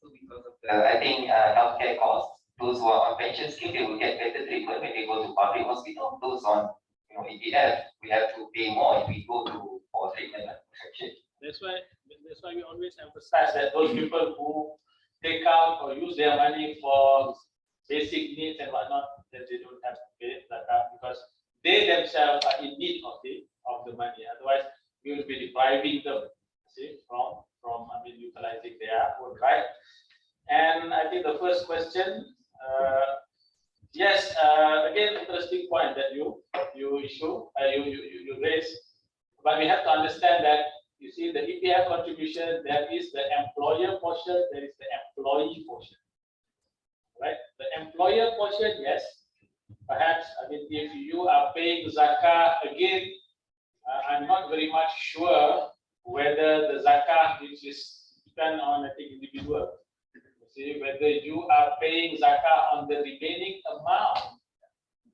also because of the, I think, healthcare costs. Those who are on pension scheme, they will get better treatment when they go to public hospital. Those on, EPF, we have to pay more if we go to for treatment. That's why we always emphasize that those people who take out or use their money for basic needs and whatnot, that they don't have to pay zakat because they themselves are in need of the money. Otherwise, we will be depriving them, from utilizing their own right. And I think the first question, yes, again, interesting point that you raise, but we have to understand that you see the EPF contribution, there is the employer portion, there is the employee portion, right? The employer portion, yes, perhaps, if you are paying zakah again, I'm not very much sure whether the zakah which is depend on, I think, individual. See whether you are paying zakah on the remaining amount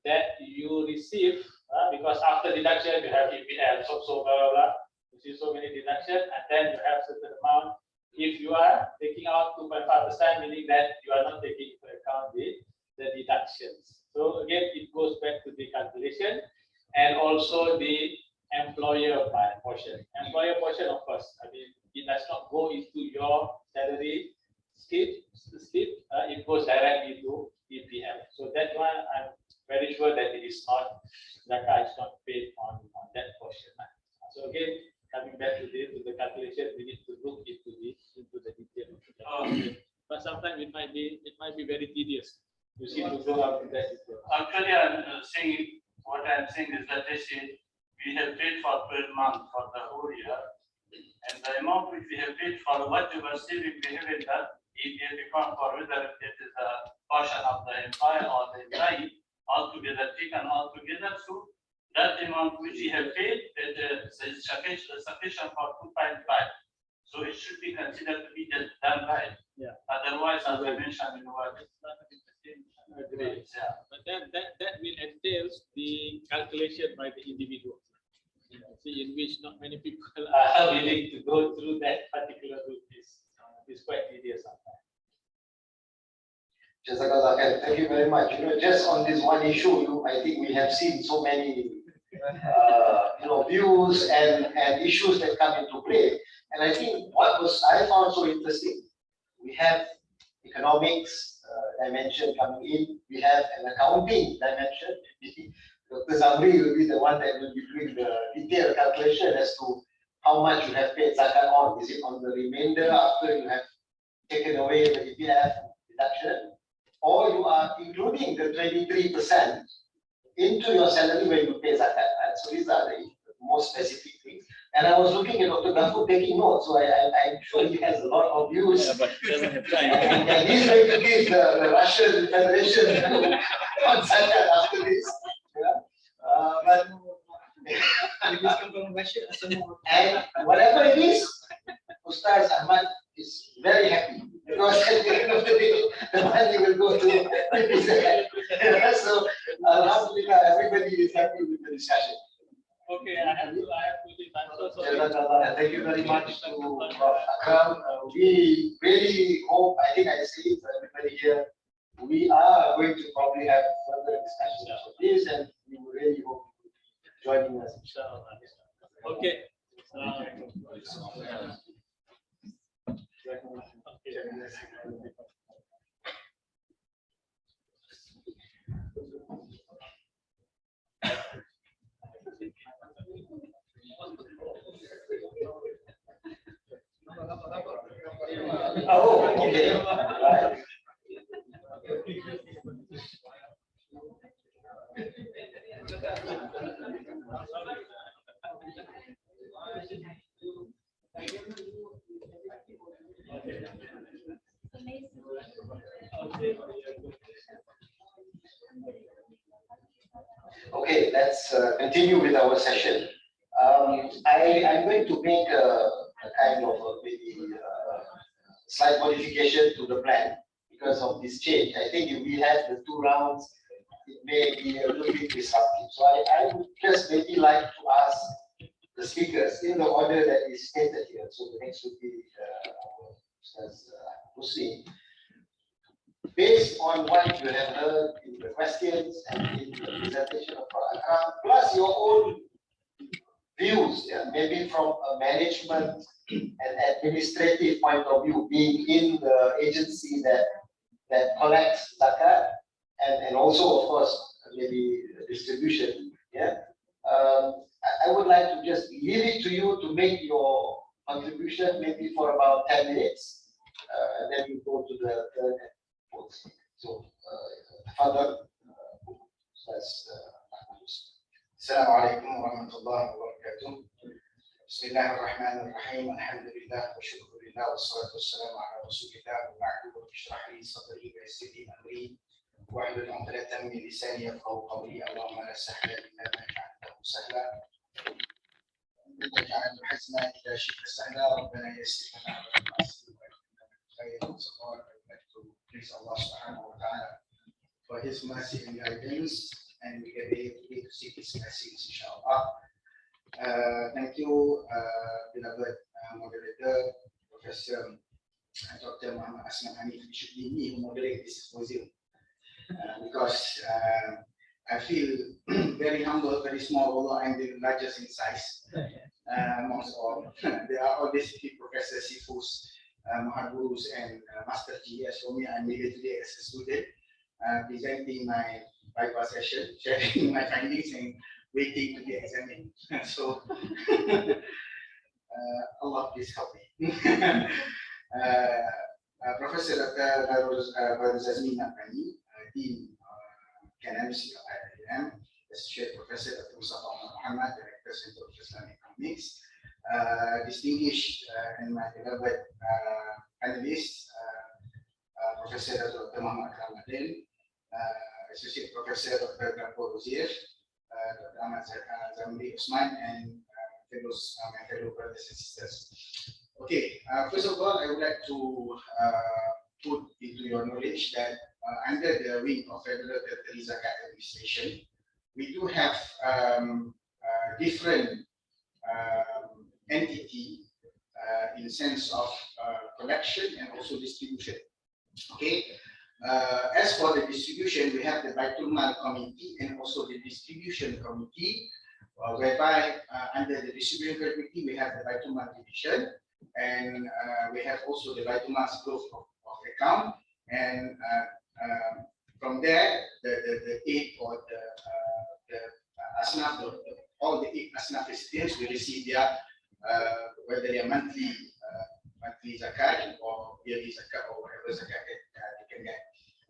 that you receive, because after deduction you have EPL, so blah blah blah. You see so many deductions, and then you have certain amount. If you are taking out 2.5%, meaning that you are not taking into account the deductions. So again, it goes back to the calculation and also the employer portion. Employer portion, of course, it does not go into your salary slip, it goes directly to EPF. So that one, I'm very sure that it is not, zakat is not paid on that portion. So again, coming back to the calculation, we need to look into the detail. But sometimes it might be very tedious. You see to go out to that detail. Actually, I'm saying what I'm saying is that they say we have paid for 12 months for the whole year, and the amount which we have paid for what you were saving, we haven't done EPF account for whether it is a portion of the employer or the employee altogether taken altogether. So that amount which we have paid is sufficient for 2.5. So it should be considered to be done right. Yeah. Otherwise, as I mentioned, It's not the same. Agree. Yeah. But that will entails the calculation by the individual. See, in which not many people are willing to go through that particular route. Is quite tedious sometimes. Jazakallah khair. Thank you very much. Just on this one issue, I think we have seen so many views and issues that come into play. And I think what I found so interesting, we have economics dimension coming in, we have an accounting dimension. Dr. Zamri will be the one that will be doing the detailed calculation as to how much you have paid zakat on. Is it on the remainder after you have taken away the EPF deduction, or you are including the 23% into your salary when you pay zakat? Right? So these are the most specific things. And I was looking at Dr. Ghaffur taking notes, so I'm sure he has a lot of views. Yeah, but he doesn't have time. And he's going to give the Russian Federation on zakat after this. But and whatever it is, Ustaz Ahmad is very happy because at the end of the day, the money will go to PPZ. So, alhamdulillah, everybody is happy with the discussion. Okay, I have to leave. I'm so sorry. Thank you very much to Prof. Akram. We really hope, I think I say it for everybody here, we are going to probably have further discussions of this, and we really hope you will be joining us. Okay. Oh, okay. Right. Okay, let's continue with our session. I'm going to make a kind of maybe slight modification to the plan because of this change. I think if we had the 2 rounds, it may be a little bit disruptive. So I would just maybe like to ask the speakers in the order that is stated here. So the next would be our Muslim, based on what you have heard in the questions and in the presentation of Akram, plus your own views, maybe from a management and administrative point of view, being in the agency that collects zakat, and also, of course, maybe distribution. I would like to just leave it to you to make your contribution, maybe for about 10 minutes, and then we go to the third and fourth speaker. So, Father, السلام عليكم ورحمة الله وبركاته. بسم الله الرحمن الرحيم. الحمد لله والشكر لله والصلاة والسلام على رسول الله وبعد. رب اشرح لي صدري ويسر لي أمري واحلل عقدة من لساني يفقهوا قولي. اللهم لا سهل إلا ما جعلته سهلا وجعل الحزن إذا شئت سهلا. ربنا يسر لنا ولا تعسر وأكرمنا بالخير والصبر. I'd like to praise Allah subhanahu wa ta'ala for His mercy and guidance, and we get able to see His blessings, inshallah. Thank you, beloved moderator, Professor Dr. Muhammad Asman Hanif. It should be me who moderate this symposium, because I feel very humble, very small, although I'm the largest in size amongst all. There are all these professors, Sifus, Mahagurus, and Master G. As for me, I'm here today as a student, presenting my Viva session, sharing my findings, and waiting to be examined. So, Allah please help me. Professor Dr. Zazmin Nabani, Dean KENMS of IIUM, Associate Professor Dr. Mustafa Muhammad, Director Center of Islamic Economics, distinguished and my beloved panelists, Professor Dr. Muhammad Akram, Associate Professor Dr. Gapur Rozier, Dr. Ahmad Zamri Usman, and my fellow brothers and sisters. Okay, first of all, I would like to put into your knowledge that under the wing of Federal Tertiary Zakat Administration, we do have different entity in the sense of collection and also distribution. Okay. As for the distribution, we have the Baitul Mal Committee and also the Distribution Committee, whereby under the Distribution Committee we have the Baitul Mal Division, and we have also the Baitul Mal's growth of account, and from there the 8 or the Asnaf, all the 8 Asnaf recipients will receive their whether they are monthly zakat or yearly zakat or whatever zakat they can get.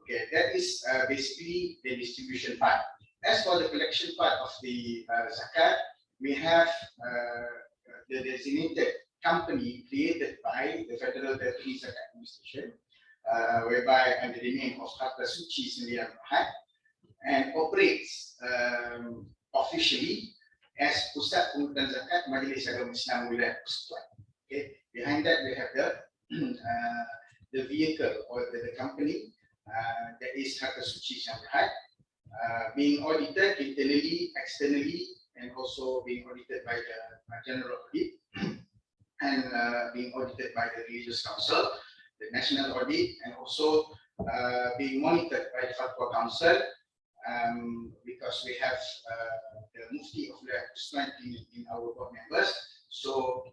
Okay, that is basically the distribution part. As for the collection part of the zakat, we have the designated company created by the Federal Tertiary Zakat Administration, whereby under the name of Harta Suci Sembilan Mahat, and operates officially as Pusat Pengurutan Zakat Majlis Agama Islam Wilayah Persekutuan. Okay, behind that we have the vehicle or the company that is Harta Suci Sembilan Mahat, being audited internally, externally, and also being audited by the General Audit, and being audited by the Religious Council, the National Audit, and also being monitored by the Fatwa Council, because we have the Mufti of Wilayah Persekutuan in our board members. So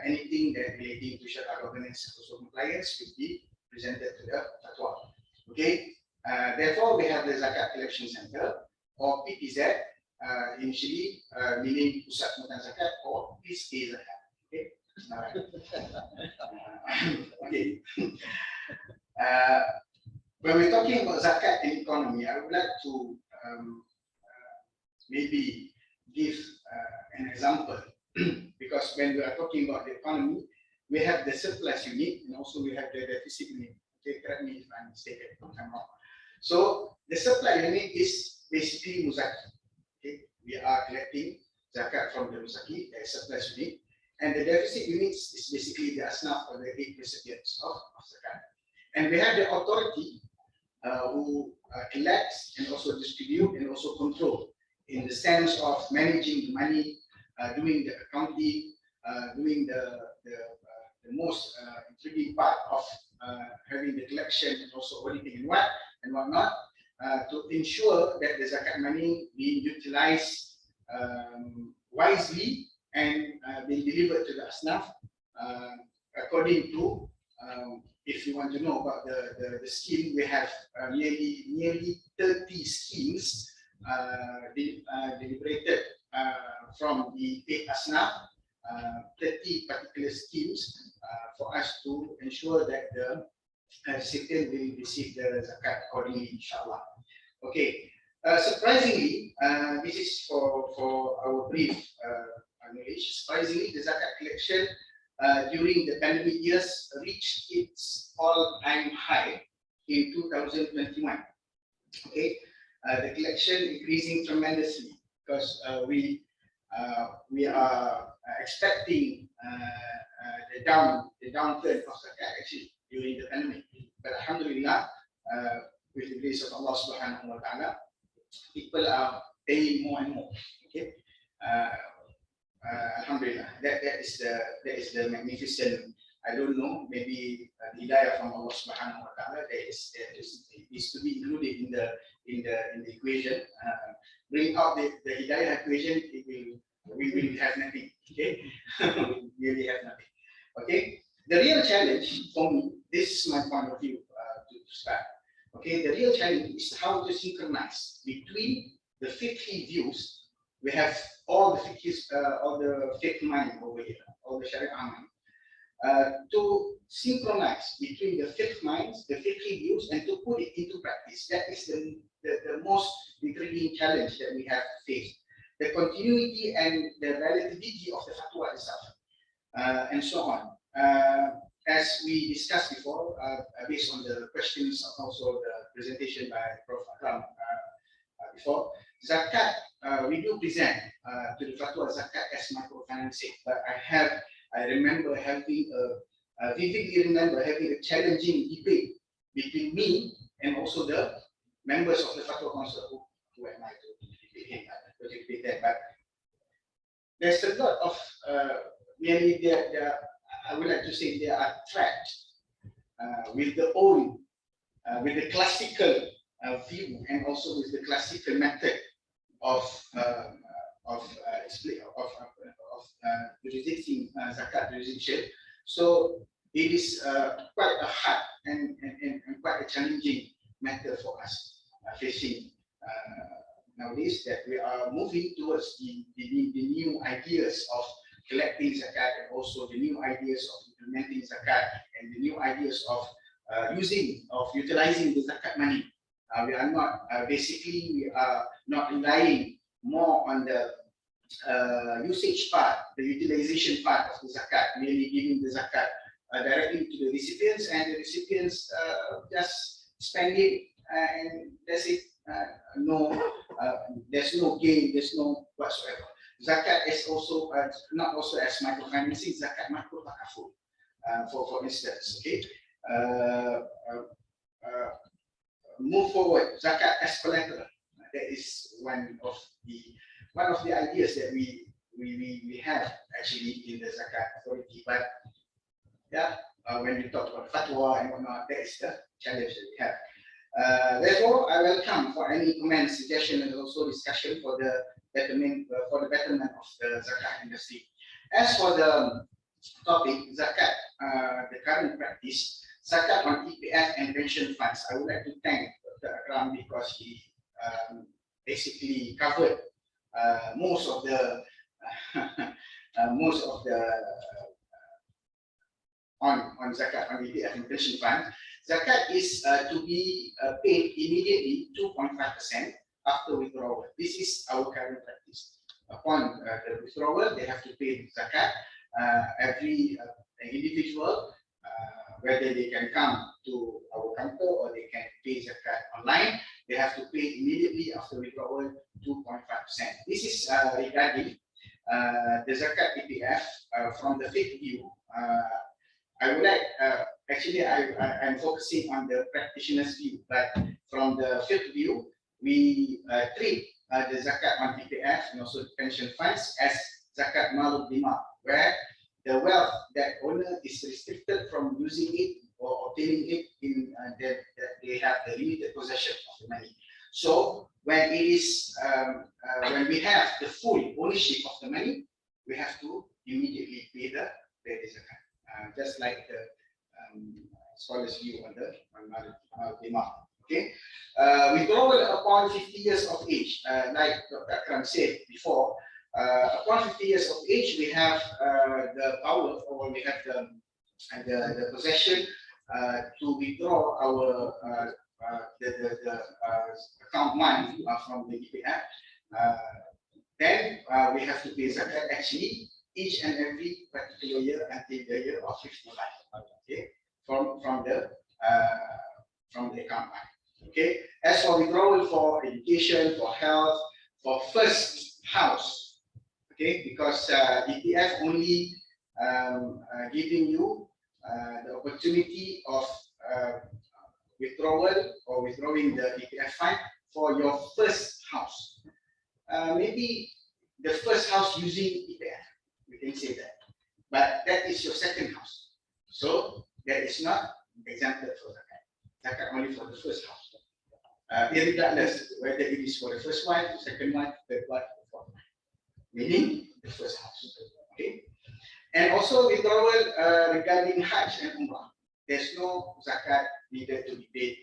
anything that relating to Sharia governance and also compliance will be presented to the Fatwa. Okay. Therefore, we have the Zakat Collection Center, or PTZ, initially meaning Pusat Pengurutan Zakat or PSK Zakat. Okay. Okay. When we're talking about zakat and economy, I would like to maybe give an example, because when we are talking about the economy, we have the surplus unit and also we have the deficit unit. Okay, correct me if I'm mistaken, if I'm wrong. So the surplus unit is basically Muzaki. Okay, we are collecting zakat from the Muzaki, the surplus unit. And the deficit units is basically the asnaf or the 8 recipients of zakat. And we have the authority who collects and also distribute and also control in the sense of managing the money, doing the accounting, doing the most intriguing part of having the collection and also auditing and whatnot, to ensure that the zakat money being utilized wisely and being delivered to the asnaf according to, if you want to know about the scheme, we have nearly 30 schemes deliberated from the paid asnaf, 30 particular schemes for us to ensure that the recipient will receive the zakat accordingly, inshallah. Okay. Surprisingly, this is for our brief knowledge. Surprisingly, the zakat collection during the pandemic years reached its all-time high in 2021. Okay, the collection increasing tremendously because we are expecting the downturn of zakat actually during the pandemic. But alhamdulillah, with the grace of Allah subhanahu wa ta'ala, people are paying more and more. Okay, alhamdulillah, that is the magnificent. I don't know, maybe the hidayah from Allah subhanahu wa ta'ala is to be included in the equation. Bring out the hidayah equation, we will have nothing. Okay, we really have nothing. Okay, the real challenge for me, this is my point of view to start. Okay, the real challenge is how to synchronize between the fiqhi views. We have all the fiqh mind over here, all the sharia mind, to synchronize between the fiqh minds, the fiqhi views, and to put it into practice. That is the most intriguing challenge that we have faced. The continuity and the relativity of the fatwa itself, and so on. As we discussed before, based on the questions and also the presentation by Prof. Akram before, zakat, we do present to the fatwa zakat as microfinancing, but I remember having vividly remember having a challenging debate between me and also the members of the fatwa council who am I to debate that. But there's a lot of merely I would like to say they are trapped with with the classical view and also with the classical method of jurisdiction, zakat jurisdiction. So it is quite a hard and quite a challenging matter for us facing nowadays, that we are moving towards the new ideas of collecting zakat and also the new ideas of implementing zakat and the new ideas of utilizing the zakat money. We are not we are not relying more on the usage part, the utilization part of the zakat, merely giving the zakat directly to the recipients, and the recipients just spend it and that's it. There's no gain, there's no whatsoever. Zakat is also not also as microfinancing, zakat macro takaful, for instance. Okay, move forward, zakat as collateral. That is one of the ideas that we have actually in the zakat authority. But yeah, when we talk about fatwa and whatnot, that is the challenge that we have. Therefore, I welcome for any comments, suggestion, and also discussion for the betterment of the zakat industry. As for the topic zakat, the current practice, zakat on EPF and pension funds, I would like to thank Dr. Akram because he basically covered most of the on zakat on EPF and pension funds. Zakat is to be paid immediately 2.5% after withdrawal. This is our current practice. Upon the withdrawal, they have to pay zakat. Every individual, whether they can come to our counter or they can pay zakat online, they have to pay immediately after withdrawal 2.5%. This is regarding the zakat EPF from the fiqh view. I would like, actually I'm focusing on the practitioner's view, but from the fiqh view, we treat the zakat on EPF and also pension funds as zakat malul dimar, where the wealth that owner is restricted from using it or obtaining it in that they have the limited possession of the money. So when it is when we have the full ownership of the money, we have to immediately pay the zakat. Just like the scholars' view on the demand. Okay, withdrawal upon 50 years of age, like Dr. Akram said before. Upon 50 years of age, we have the power, or we have the possession to withdraw our the account money from the EPF. Then we have to pay zakat actually each and every particular year until the year of 55. Okay, from the account money. Okay, as for withdrawal for education, for health, for first house. Okay, because EPF only giving you the opportunity of withdrawal or withdrawing the EPF fund for your first house. Maybe the first house using EPF, we can say that. But that is your second house. So that is not exempted for zakat. Zakat only for the first house. Regardless whether it is for the first wife, the second wife, third wife, or fourth wife. Meaning the first house. Okay. And also withdrawal regarding Hajj and Umrah. There's no zakat needed to be paid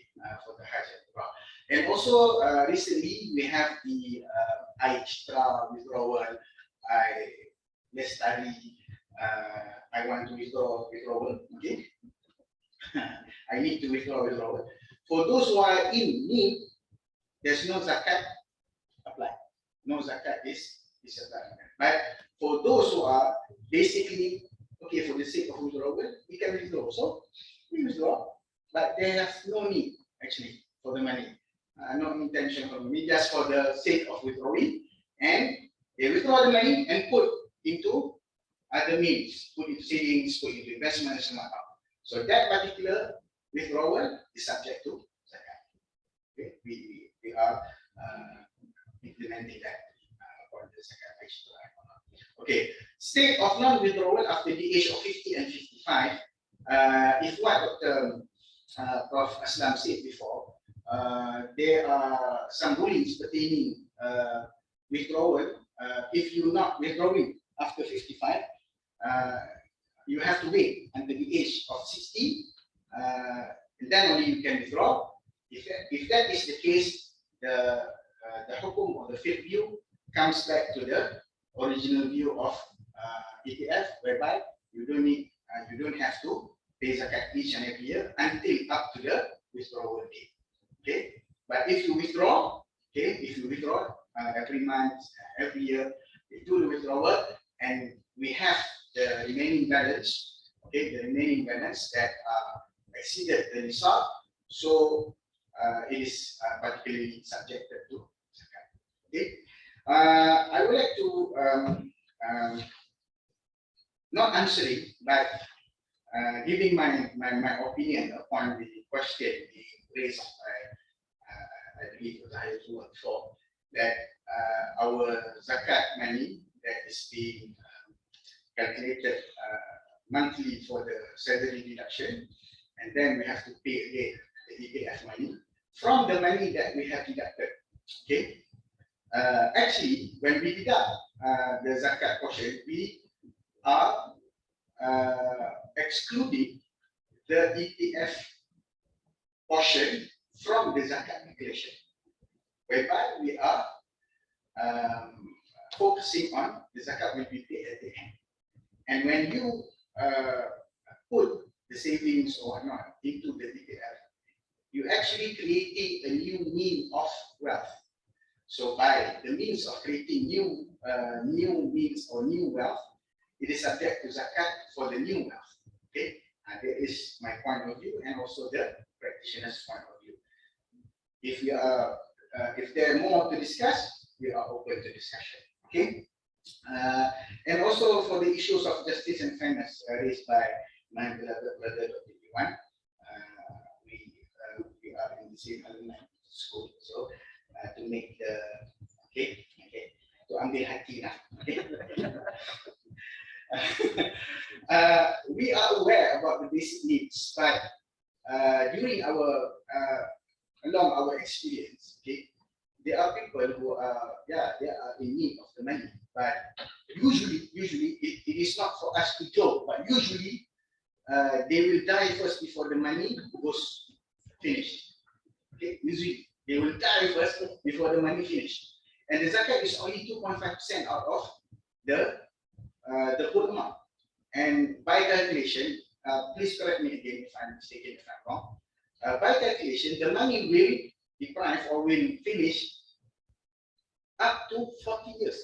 for the Hajj and Umrah. And also recently we have the extra withdrawal. Let's study. I want to withdrawal. Okay. I need to withdrawal. For those who are in need, there's no zakat applied. No zakat is applied. But for those who are basically okay for the sake of withdrawal, we can withdraw. So we withdraw, but they have no need actually for the money. No intention for the money, just for the sake of withdrawing, and they withdraw the money and put into other means, put into savings, put into investments, and whatnot. So that particular withdrawal is subject to zakat. Okay, we are implementing that for the zakat. Okay, state of non-withdrawal after the age of 50 and 55. If what Dr. Prof. Aslam said before, there are some rulings pertaining withdrawal. If you're not withdrawing after 55, you have to wait until the age of 60, and then only you can withdraw. If that is the case, the hukum or the fiqh view comes back to the original view of EPF, whereby you don't have to pay zakat each and every year until up to the withdrawal date. Okay, but if you withdraw, every month, every year, we do the withdrawal, and we have the remaining balance. Okay, the remaining balance that exceeded the nisab, so it is particularly subjected to zakat. Okay. I would like to not answering, but giving my opinion upon the question raised by I believe the higher before, that our zakat money that is being calculated monthly for the salary deduction, and then we have to pay again the EPF money from the money that we have deducted. Okay. Actually, when we deduct the zakat portion, we are excluding the EPF portion from the zakat calculation, whereby we are focusing on the zakat will be paid at the end. And when you put the savings or whatnot into the EPF, you're actually creating a new mean of wealth. So by the means of creating new means or new wealth, it is subject to zakat for the new wealth. Okay, and that is my point of view, and also the practitioner's point of view. If we are, if there are more to discuss, we are open to discussion. Okay, and also for the issues of justice and fairness raised by my beloved brother Dr. Iwan, we are in the same alumni school, so to make the to ambil hati lah. We are aware about the basic needs, but during our along our experience, okay, there are people who are they are in need of the money, but usually it is not for us to joke, but usually they will die first before the money goes finished. Okay, usually they will die first before the money finished, and the zakat is only 2.5% out of the whole amount. And by calculation, please correct me again if I'm mistaken, if I'm wrong. By calculation, the money will deprive or will finish up to 40 years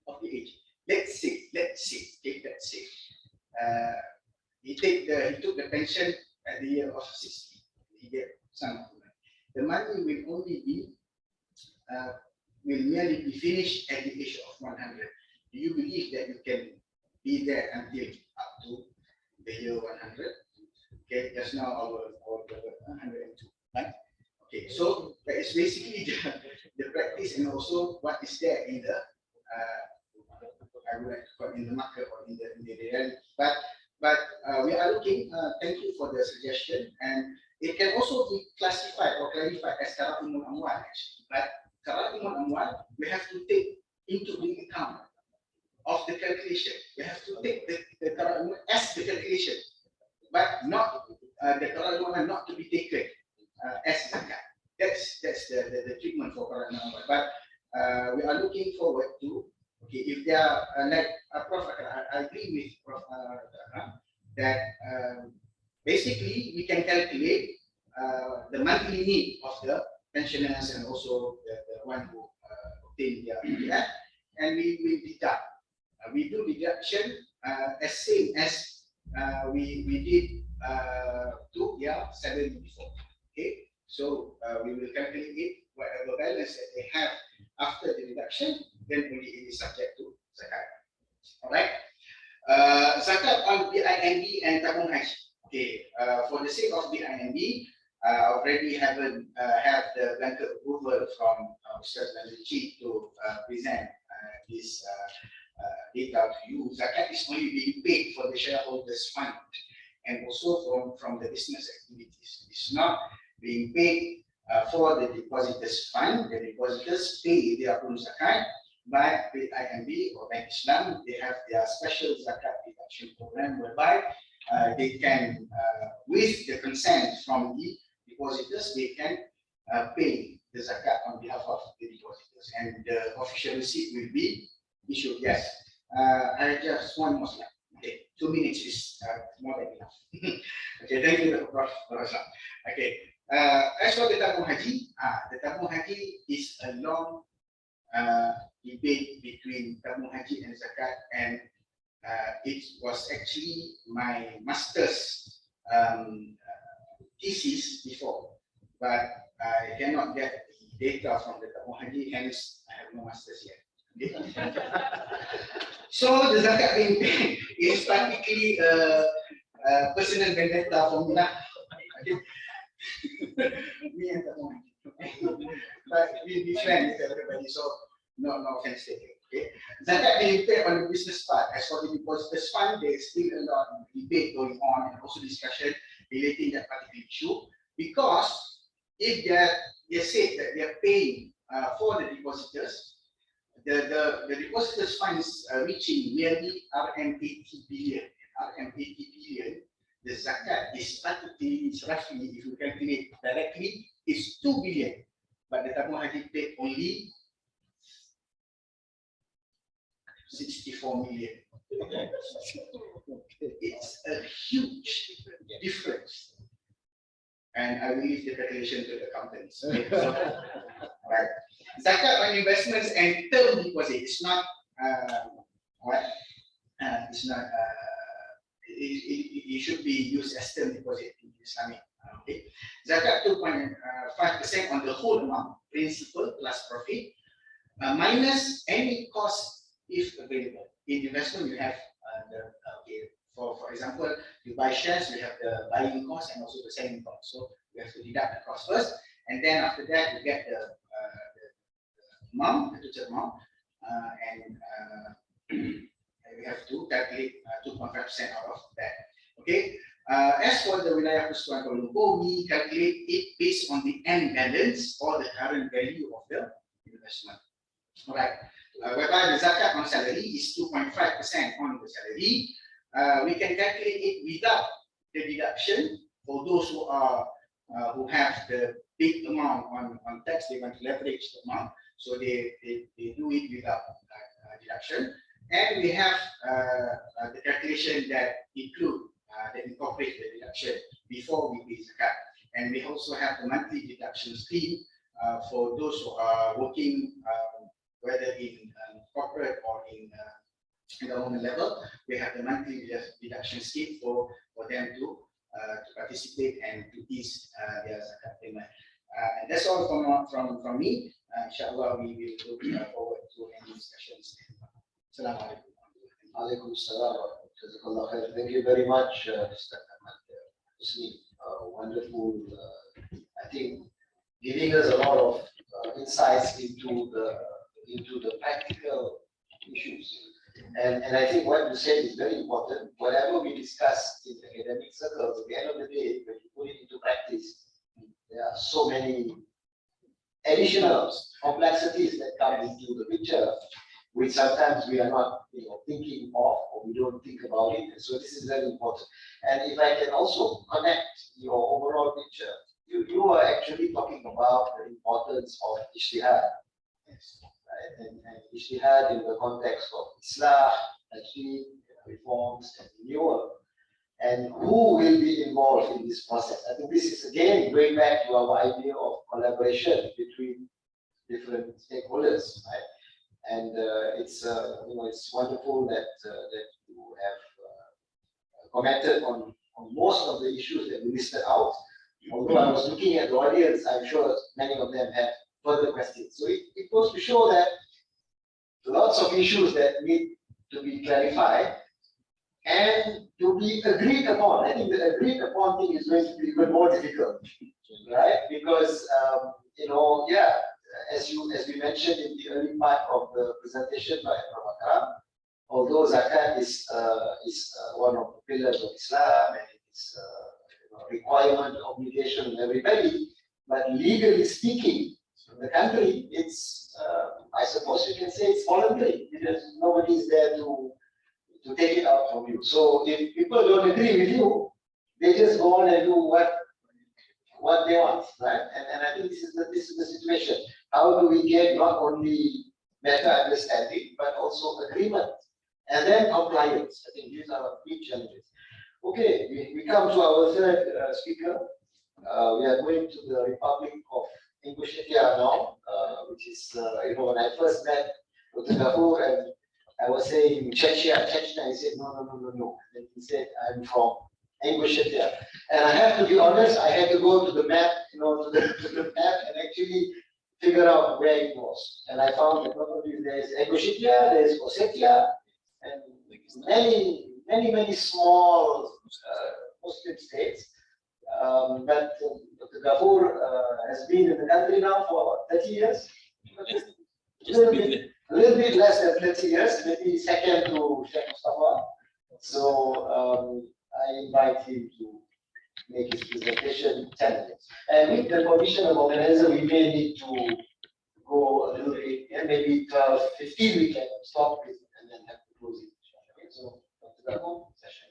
of the age. Let's say, okay, let's say, he took the pension at the year of 60. He get some of the money. The money will only be, will merely be finished at the age of 100. Do you believe that you can be there until up to the year 100? Okay, just now our 102, right? Okay, so that is basically the practice and also what is there in the I would like to call in the market or in the reality. But we are looking. Thank you for the suggestion, and it can also be classified or clarified as karatun amwal actually. But karatun amwal we have to take into the account of the calculation. We have to take the karatun as the calculation, but not the karatun not to be taken as zakat. That's the treatment for karatun amwal. But we are looking forward to. Okay, if they are like Prof, I agree with Prof that basically we can calculate the monthly need of the pensioners and also the one who obtain their EPF, and we will deduct. We do deduction as same as we did to their salary before. Okay, so we will calculate it whatever balance that they have after the deduction, then only it is subject to zakat. All right. Zakat on BIMB and tabung haji. Okay. For the sake of BIMB, already haven't have the blanket approval from Ustaz Nazuchi to present this data to you. Zakat is only being paid for the shareholders' fund and also from the business activities. It's not being paid for the depositors' fund. The depositors pay their own zakat, but with IMB or Bank Islam, they have their special zakat deduction program whereby they can, with the consent from the depositors, they can pay the zakat on behalf of the depositors, and the official receipt will be issued. Yes, I just one more slide. Okay, 2 minutes is more than enough. Okay, thank you, Prof. Okay. As for the tabung haji is a long debate between tabung haji and zakat, and it was actually my master's thesis before, but I cannot get the data from the tabung haji, hence I have no master's yet. Okay. So the zakat being paid is practically a personal vendetta for me. Okay. Me and tabung haji. But we be friends with everybody, so no offense taken. Okay. Zakat being paid on the business part. As for the depositors fund, there is still a lot of debate going on and also discussion relating that particular issue. Because if they say that they are paying for the depositors, the depositors funds reaching nearly RM80 billion. RM80 billion, the zakat is practically, roughly, if you calculate directly, is 2 billion. But the tabung haji paid only 64 million. It's a huge difference. And I will leave the calculation to the accountants. Okay, so, right. Zakat on investments and term deposit is not it's not it should be used as term deposit in Islamic. Okay. Zakat 2.5% on the whole amount, principal plus profit, minus any cost if available. In investment, you have for example, you buy shares, you have the buying cost and also the selling cost. So you have to deduct the cost first, and then after that you get the amount, the total amount, and we have to calculate 2.5% out of that. Okay. As for the Wilayah Persekutuan Kuala Lumpur, we calculate it based on the end balance or the current value of the investment. Alright. Whereby the zakat on salary is 2.5% on the salary. We can calculate it without the deduction for those who have the big amount on tax. They want to leverage the amount, so they do it without deduction. And we have the calculation that incorporate the deduction before we pay zakat. And we also have the monthly deduction scheme for those who are working, whether in corporate or in government level. We have the monthly deduction scheme for them to participate and to ease their zakat payment. And that's all from me. Inshallah, we will look forward to any discussions. Assalamu alaikum. Alaikum salam. Jazakallah khair. Thank you very much, Mr. Ahmad Husni. Wonderful, I think, giving us a lot of insights into the practical issues. And I think what you said is very important. Whatever we discuss in the academic circles, at the end of the day, when you put it into practice, there are so many additional complexities that come into the picture, which sometimes we are not thinking of, or we don't think about it. And so this is very important. And if I can also connect your overall picture, you are actually talking about the importance of ijtihad. Right? And ijtihad in the context of Islam, reforms, and renewal. And who will be involved in this process? I think this is again going back to our idea of collaboration between different stakeholders, right? And it's wonderful that you have commented on most of the issues that we listed out. Although I was looking at the audience, I'm sure many of them have further questions. So it goes to show that lots of issues that need to be clarified and to be agreed upon. I think the agreed upon thing is going to be even more difficult, right? Because as we mentioned in the early part of the presentation by Prof. although zakat is one of the pillars of Islam and it's a requirement, obligation of everybody, but legally speaking, in the country, it's I suppose you can say it's voluntary because nobody is there to take it out from you. So if people don't agree with you, they just go on and do what they want, right? And I think this is the situation. How do we get not only better understanding but also agreement and then compliance? I think these are big challenges. Okay, we come to our third speaker. We are going to the Republic of Ingushetia now, which is when I first met Dr. Gafur and I was saying Chechnya, he said no. And he said I'm from Ingushetia, and I have to be honest, I had to go to the map, to the map and actually figure out where it was. And I found that not only there's Ingushetia, there's Ossetia, and many small Muslim states. But Dr. Gafur has been in the country now for 30 years. A little bit less than 30 years, maybe second to Sheikh Mustafa. So I invite him to make his presentation 10 minutes. And with the permission of organizer, we may need to go a little bit, maybe 12, 15 we can stop it and then have to close it. Okay, so Dr. Gafur, session.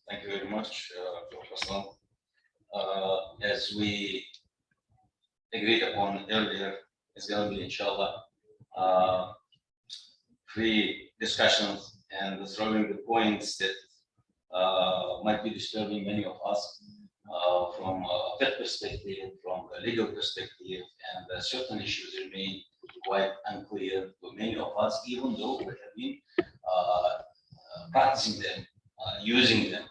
Thank you very much, Professor. As we agreed upon earlier, it's going to be, inshallah, free discussions and throwing the points that might be disturbing many of us from a faith perspective, from a legal perspective, and certain issues remain quite unclear to many of us, even though we have been practicing them, using them.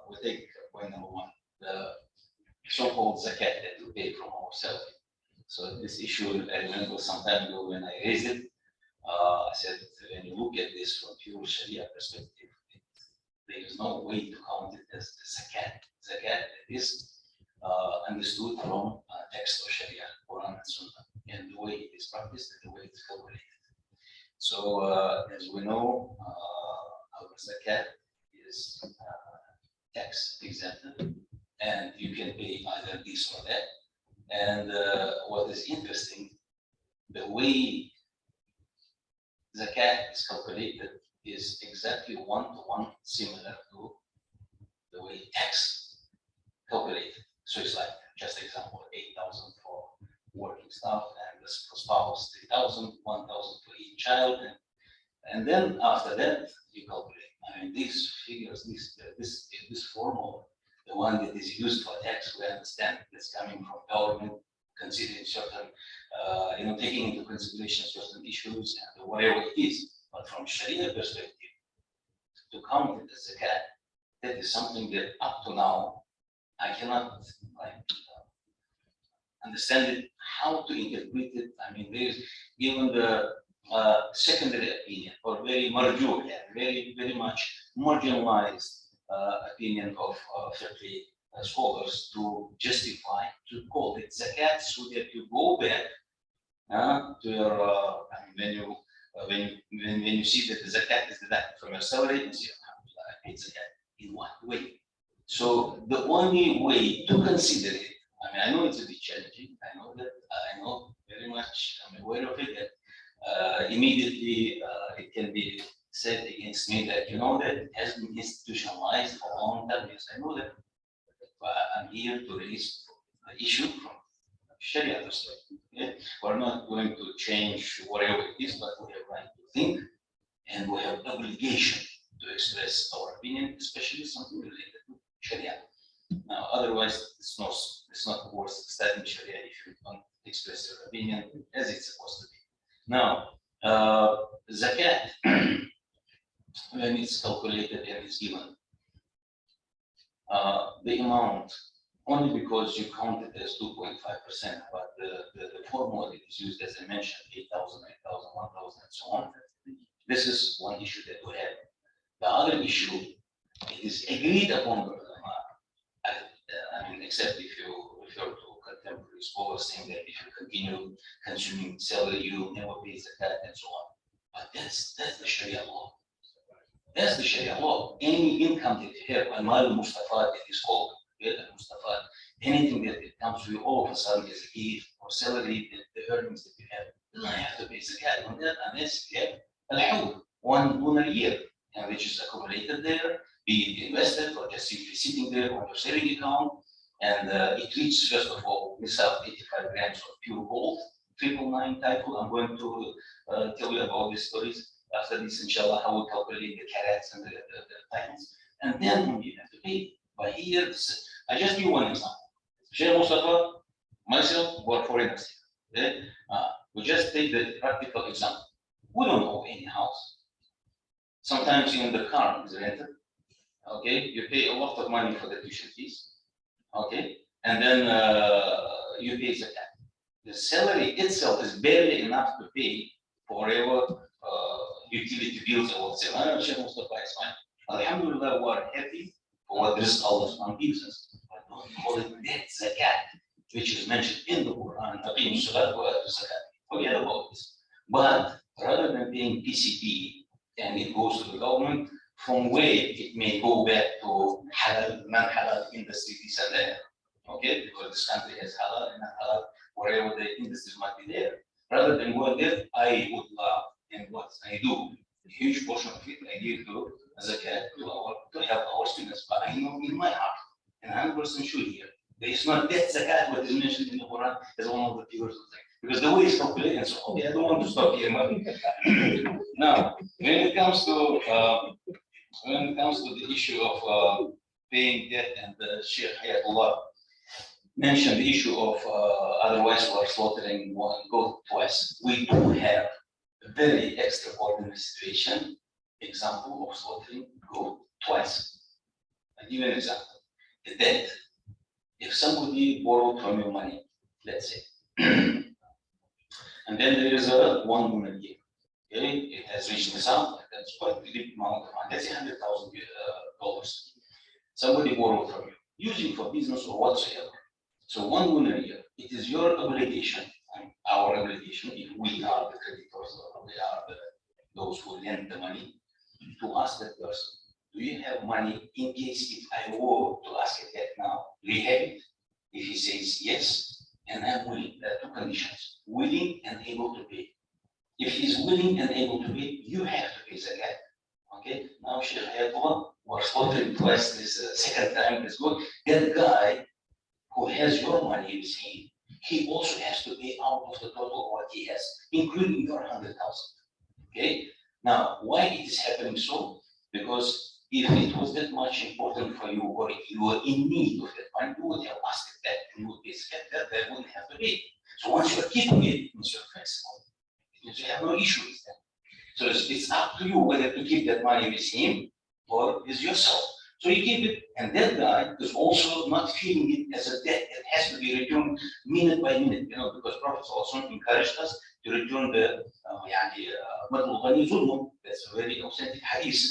We take point number one, the so-called zakat that we pay from ourselves. So this issue, I remember some time ago when I raised it, I said, when you look at this from pure Sharia perspective, there is no way to count it as the zakat. Zakat is understood from text of Sharia, Quran and Sunnah, and the way it is practiced and the way it's calculated. So as we know, our zakat is tax exempted, and you can pay either this or that. And what is interesting, the way zakat is calculated is exactly one-to-one similar to the way tax calculated. So it's like, just example, 8,000 for working staff, and this for spouse 3,000, 1,000 for each child, and then after that you calculate. I mean, these figures, this formula, the one that is used for tax, we understand it's coming from government, considering certain, taking into consideration certain issues and whatever it is. But from Sharia perspective, to count it as zakat, that is something that up to now I cannot understand it, how to interpret it. I mean, there is given the secondary opinion, or very marjuh, very much marginalized opinion of fiqh scholars to justify, to call it zakat, so that you go back to your, when you see that the zakat is deducted from your salary, and say, alhamdulillah, I paid zakat. In what way? So the only way to consider it, I mean, I know it's a bit challenging. I know that. I know very much. I'm aware of it. That immediately it can be said against me that that it has been institutionalized for a long time. Yes, I know that. But I'm here to raise the issue from Sharia perspective. Okay? We're not going to change whatever it is, but we have right to think, and we have obligation to express our opinion, especially something related to Sharia. Now, otherwise, it's not worth studying Sharia if you don't express your opinion as it's supposed to be. Now, zakat, when it's calculated and is given, the amount, only because you count it as 2.5%, but the formula that is used, as I mentioned, 8,000, 9,000, 1,000, and so on. This is one issue that we have. The other issue, it is agreed upon by ulama. I mean, except if you refer to contemporary scholars saying that if you continue consuming salary, you will never pay zakat and so on. But that's the Sharia law. That's the Sharia law. Any income that you have, al-mal al-mustafad, it is called, al-mustafad, anything that it comes to you all of a sudden as a gift or salary, the earnings that you have, you don't have to pay zakat on that unless you have al-hawl, one lunar year, and which is accumulated there, be it invested or just simply sitting there on your saving account, and it reaches, first of all, nisab 85 grams of pure gold, 999 title. I'm going to tell you about these stories after this, inshallah, how we calculate the carats and the titles. And then you have to pay by here. I just give one example. Sheikh Mustafa, myself, were foreigners here. Okay? We just take the practical example. We don't own any house. Sometimes even the car is rented. Okay, you pay a lot of money for the tuition fees. Okay, and then you pay zakat. The salary itself is barely enough to pay for whatever utility bills or whatever. Sheikh Mustafa is fine. Alhamdulillah, we are happy for what this Allah gives us. But don't call it that zakat, which is mentioned in the Quran. Forget about this. But rather than paying PCP and it goes to the government, from where it may go back to halal, non-halal industry, this and that. Okay, because this country has halal and non-halal, wherever the industries might be there. Rather than going there, I would and what I do, a huge portion of it I give to zakat to help our students. But I know in my heart, and 100% sure here, there is not that zakat what is mentioned in the Quran as one of the pillars of zakat. Because the way it's calculated, so okay, I don't want to stop here. Now, when it comes to the issue of paying debt, and Sheikh Hayatullah mentioned the issue of otherwise we're slaughtering one goat twice. We do have a very extraordinary situation, example of slaughtering goat twice. I'll give you an example. The debt. If somebody borrowed from your money, let's say, and then there is a 1 million year. Okay, it has reached the sum, that's quite a big amount of money. That's $100,000. Somebody borrowed from you, using for business or whatsoever. So 1 million a year, it is your obligation, and our obligation, if we are the creditors or we are those who lend the money, to ask that person, do you have money in case if I were to ask it that now, do you have it? If he says yes, and I'm willing, there are two conditions, willing and able to pay. If he's willing and able to pay, you have to pay zakat. Okay, now Sheikh Hayatullah was following twice this second time is good. That guy who has your money with him, he also has to pay out of the total of what he has, including your 100,000. Okay, now why it is happening so? Because if it was that much important for you, or if you were in need of that money, you would have asked it back and you would pay zakat, that wouldn't have to pay. So once you're keeping it, it means you're flexible. It means you have no issue with that. So it's up to you whether to keep that money with him or with yourself. So you keep it, and that guy is also not feeling it as a debt. It has to be returned minute by minute, you know, because Prophet also encouraged us to return the that's a very authentic hadith.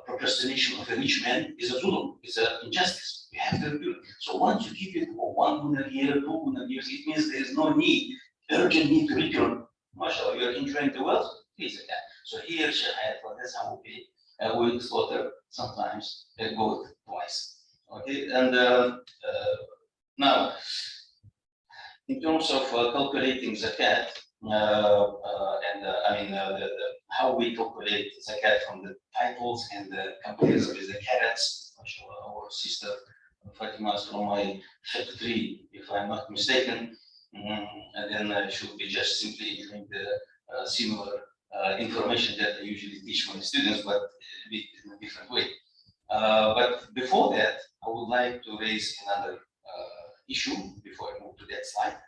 Procrastination of a rich man is a zulm, it's an injustice. You have to return. So once you keep it for 1 year, 2 years, it means there is no need, urgent need to return. MashaAllah, you're enjoying the wealth, please zakat. So here, Sheikh Hayatullah, that's how we will slaughter sometimes a goat twice. Okay, and now, in terms of calculating zakat, how we calculate zakat from the titles and the comparison with the carats. Our sister Fatima is from my Fiqh 3, if I'm not mistaken, and then she'll be just simply giving the similar information that I usually teach my students, but a bit in a different way. But before that, I would like to raise another issue before I move to that slide.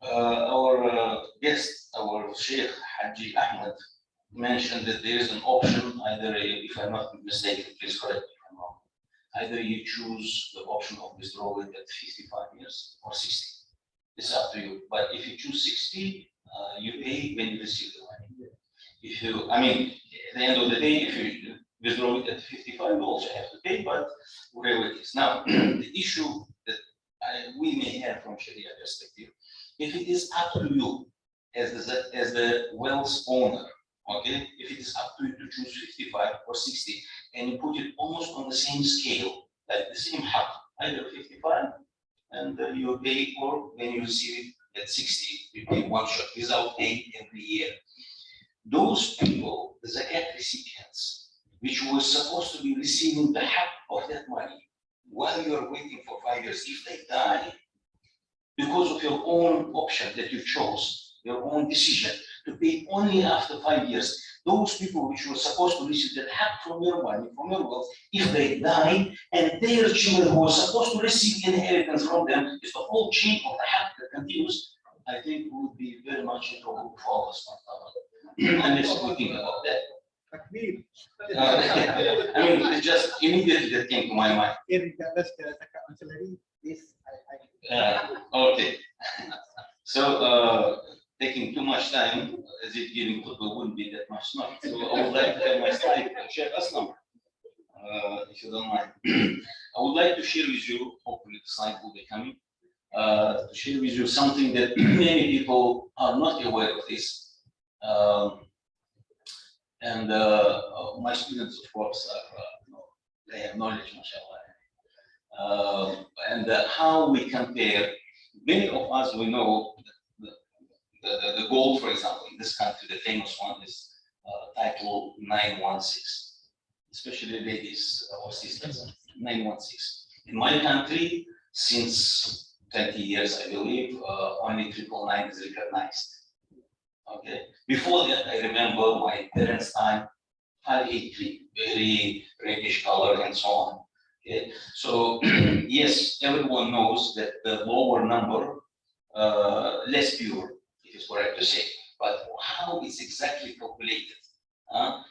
Our guest, our Sheikh Haji Ahmed, mentioned that there is an option, either, if I'm not mistaken, please correct me if I'm wrong, either you choose the option of withdrawing at 55 years or 60. It's up to you. But if you choose 60, you pay when you receive the money. If you, at the end of the day, if you withdraw it at 55, you also have to pay, but whatever it is. Now, the issue that we may have from Sharia perspective, if it is up to you as the wealth owner, okay, if it is up to you to choose 55 or 60, and you put it almost on the same scale, like the same haq, either 55, and you pay, or when you receive it at 60, you pay one shot without paying every year. Those people, the zakat recipients, which were supposed to be receiving the haq of that money, while you are waiting for 5 years, if they die, because of your own option that you chose, your own decision to pay only after 5 years, those people which were supposed to receive that haq from your money, from your wealth, if they die, and their children who are supposed to receive inheritance from them, if the whole chain of the haq that continues, I think we would be very much in trouble for us. I'm just thinking about that. It's just immediately that came to my mind. Okay. So, taking too much time, as if giving football wouldn't be that much time. So I would like to have my slide, Sheikh Aslam, if you don't mind. I would like to share with you, hopefully the slide will be coming, to share with you something that many people are not aware of this. And my students, of course, they have knowledge, mashallah. And how we compare, many of us, we know the gold, for example, in this country, the famous one is title 916, especially ladies or sisters, 916. In my country, since 20 years, I believe, only 999 is recognized. Okay. Before that, I remember my parents' time, 583, very reddish color and so on. Okay. So yes, everyone knows that the lower number, less pure, it is correct to say. But how is exactly calculated?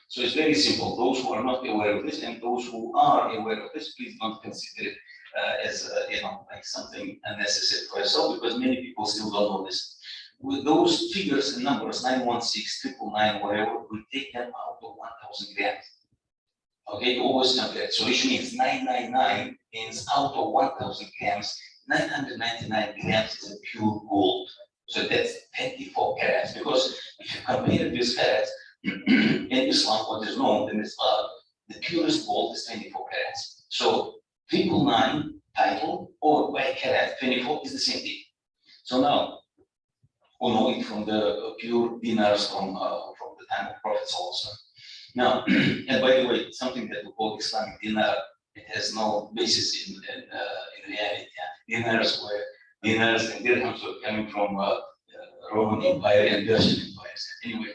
So it's very simple. Those who are not aware of this and those who are aware of this, please don't consider it as like something unnecessary for yourself, because many people still don't know this. With those figures and numbers, 916, 999, whatever, we take them out of 1,000 grams. Okay, always compare. So which means 999 means out of 1,000 grams, 999 grams is a pure gold. So that's 24 carats. Because if you compare it with carats, in Islam, what is known in Islam, the purest gold is 24 carats. So 999 title or by carat 24 is the same thing. So now, we know it from the pure dinars from the time of Prophet also. Now, and by the way, something that we call Islamic dinar, it has no basis in reality. Yeah. Dinars and dirhams were coming from Roman Empire and Persian empires. Anyway,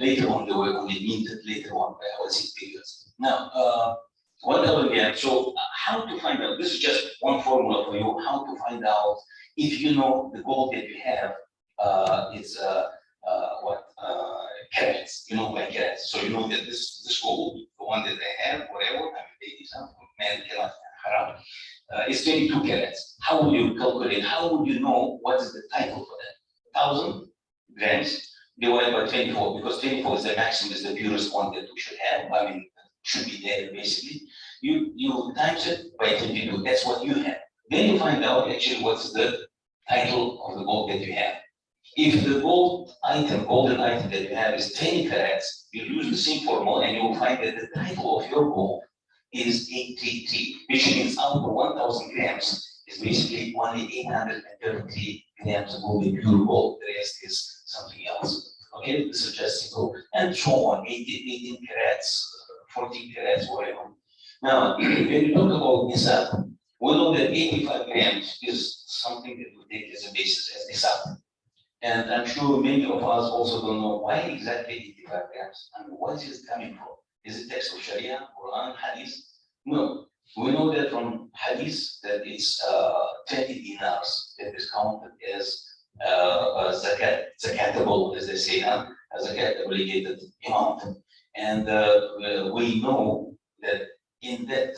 later on they were only minted later on by our periods. Now, what else again? So how to find out? This is just one formula for you. How to find out if you know the gold that you have is carats, you know, by carats. So you know that this gold, the one that I have, whatever, I mean, they man cannot haram, is 22 carats. How will you calculate? How would you know what is the title for that? 1,000 grams divided by 24, because 24 is the maximum, is the purest one that we should have. I mean, should be there basically. You times it by 22. That's what you have. Then you find out actually what's the title of the gold that you have. If the golden item that you have is 20 carats, you use the same formula and you will find that the title of your gold is 833, which means out of 1,000 grams is basically only 833 grams of gold, pure gold. The rest is something else. Okay, this is just simple, and so on. 18 carats, 14 carats, whatever. Now, when you talk about nisab, we know that 85 grams is something that we take as a basis as nisab. And I'm sure many of us also don't know why exactly 85 grams and where is it coming from? Is it text of Sharia, Quran, Hadith? No. We know that from Hadith that it's 20 dinars that is counted as zakatable, as they say, a zakat obligated amount. And we know that in that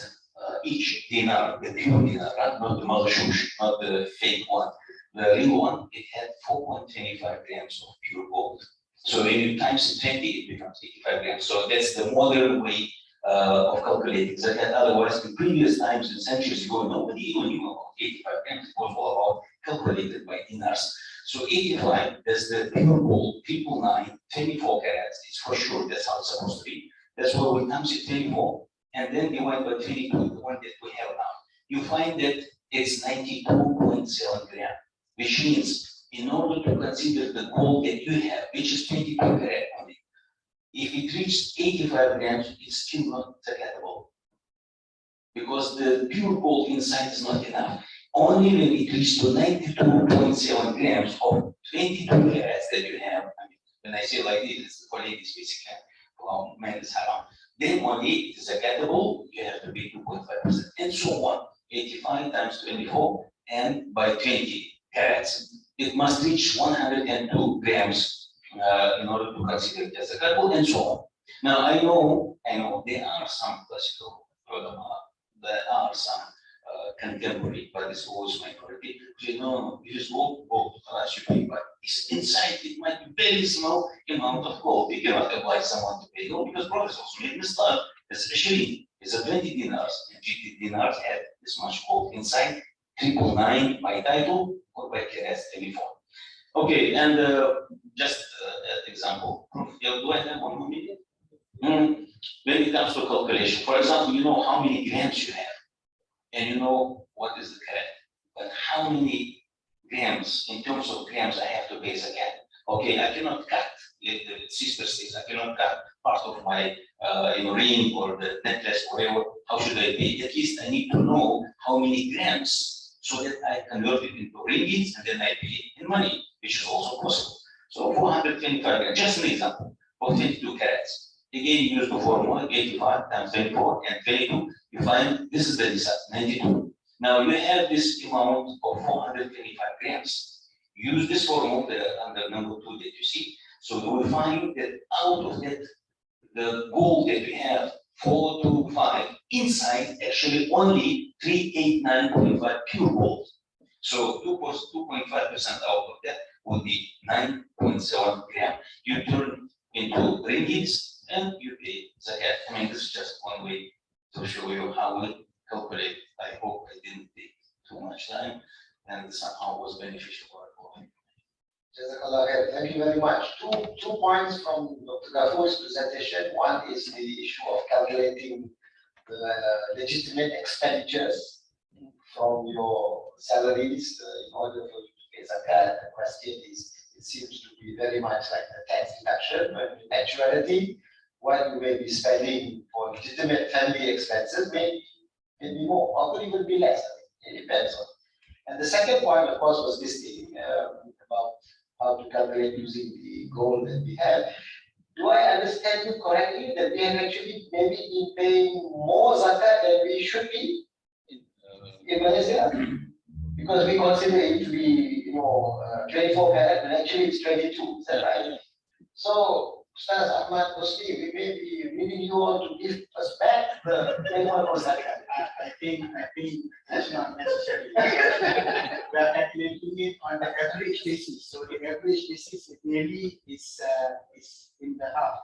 each dinar, the pure dinar, not the maghshush, not the fake one, the real one, it had 4.25 grams of pure gold. So when you times 20, it becomes 85 grams. So that's the modern way of calculating zakat. Otherwise, in previous times, in centuries ago, nobody even knew about 85 grams. It was all about calculated by dinars. So 85, that's the pure gold, 999, 24 carats. It's for sure, that's how it's supposed to be. That's why we times it 24, and then divide by 22, the one that we have now. You find that it's 92.7 grams. Which means, in order to consider the gold that you have, which is 22 carat only, if it reaches 85 grams, it's still not zakatable. Because the pure gold inside is not enough. Only when it reaches to 92.7 grams of 22 carats that you have, I mean, when I say like this, it's for ladies basically, men is haram. Then only it is zakatable, you have to pay 2.5%, and so on. 85 times 24, and by 20 carats, it must reach 102 grams in order to consider it as zakatable, and so on. Now I know there are some classical ulama, there are some contemporary, but it's always minority. You know, you just gold, you pay, but it's inside it might be very small amount of gold. You cannot apply someone to pay gold because Prophet also made mistake, especially it's a 20 dinars. And 20 dinars had this much gold inside, 999 by title or by carats 24. Okay, and just example. Do I have 1 more minute? When it comes to calculation, for example, you know how many grams you have, and you know what is the carat, but how many grams, in terms of grams, I have to pay zakat. Okay, I cannot cut, the sister says, I cannot cut part of my ring or the necklace, whatever. How should I pay? At least I need to know how many grams so that I convert it into ringgits and then I pay it in money, which is also possible. So 425 grams, just an example, of 22 carats. Again, you use the formula 85 times 24 and 22. You find this is the result, 92. Now you have this amount of 425 grams. Use this formula under number 2 that you see. So you will find that out of that, the gold that we have, 425, inside actually only 389.5 pure gold. So 2.5% out of that would be 9.7 grams. You turn into ringgits and you pay zakat. I mean, this is just one way to show you how we calculate. I hope I didn't take too much time and somehow was beneficial for everyone. Jazakallah khair. Thank you very much. Two points from Dr. Ghafoor's presentation. One is the issue of calculating the legitimate expenditures from your salaries in order for you to pay zakat. The question is, it seems to be very much like a tax deduction, but in actuality, what you may be spending for legitimate family expenses may be more, or could even be less. It depends on. And the second point, of course, was this thing about how to calculate using the goal that we have. Do I understand you correctly that we have actually maybe been paying more zakat than we should be in Malaysia? Because we consider it to be, 24 carat, and actually it's 22. Is that right? So, Ustaz Ahmad Musli, we may be needing you all to give us back the 21 zakat. I think that's not necessary. We are calculating it on the average basis. So the average basis really is in the half.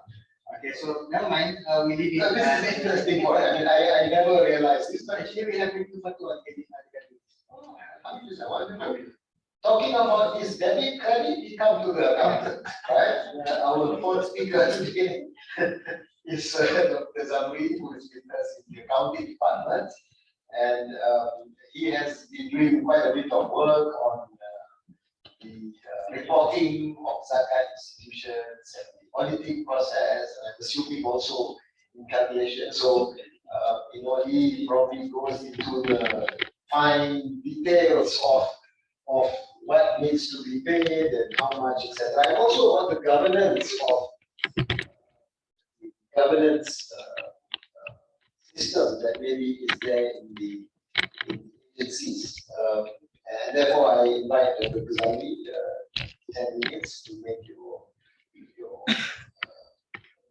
Okay, so never mind. We leave it. No, this is interesting point. I mean, I never realized this. So actually, we have been for to getting Talking about this debit credit, we come to the accountant, right? Our fourth speaker at the beginning is Dr. Zamri, who is with us in the accounting department. And he has been doing quite a bit of work on the reporting of zakat institutions and the auditing process, and I'm assuming also in calculation. So, he probably goes into the fine details of what needs to be paid and how much, etc. And also on the governance system that maybe is there in the agencies. And therefore, I invite Dr. Ghazali 10 minutes to make your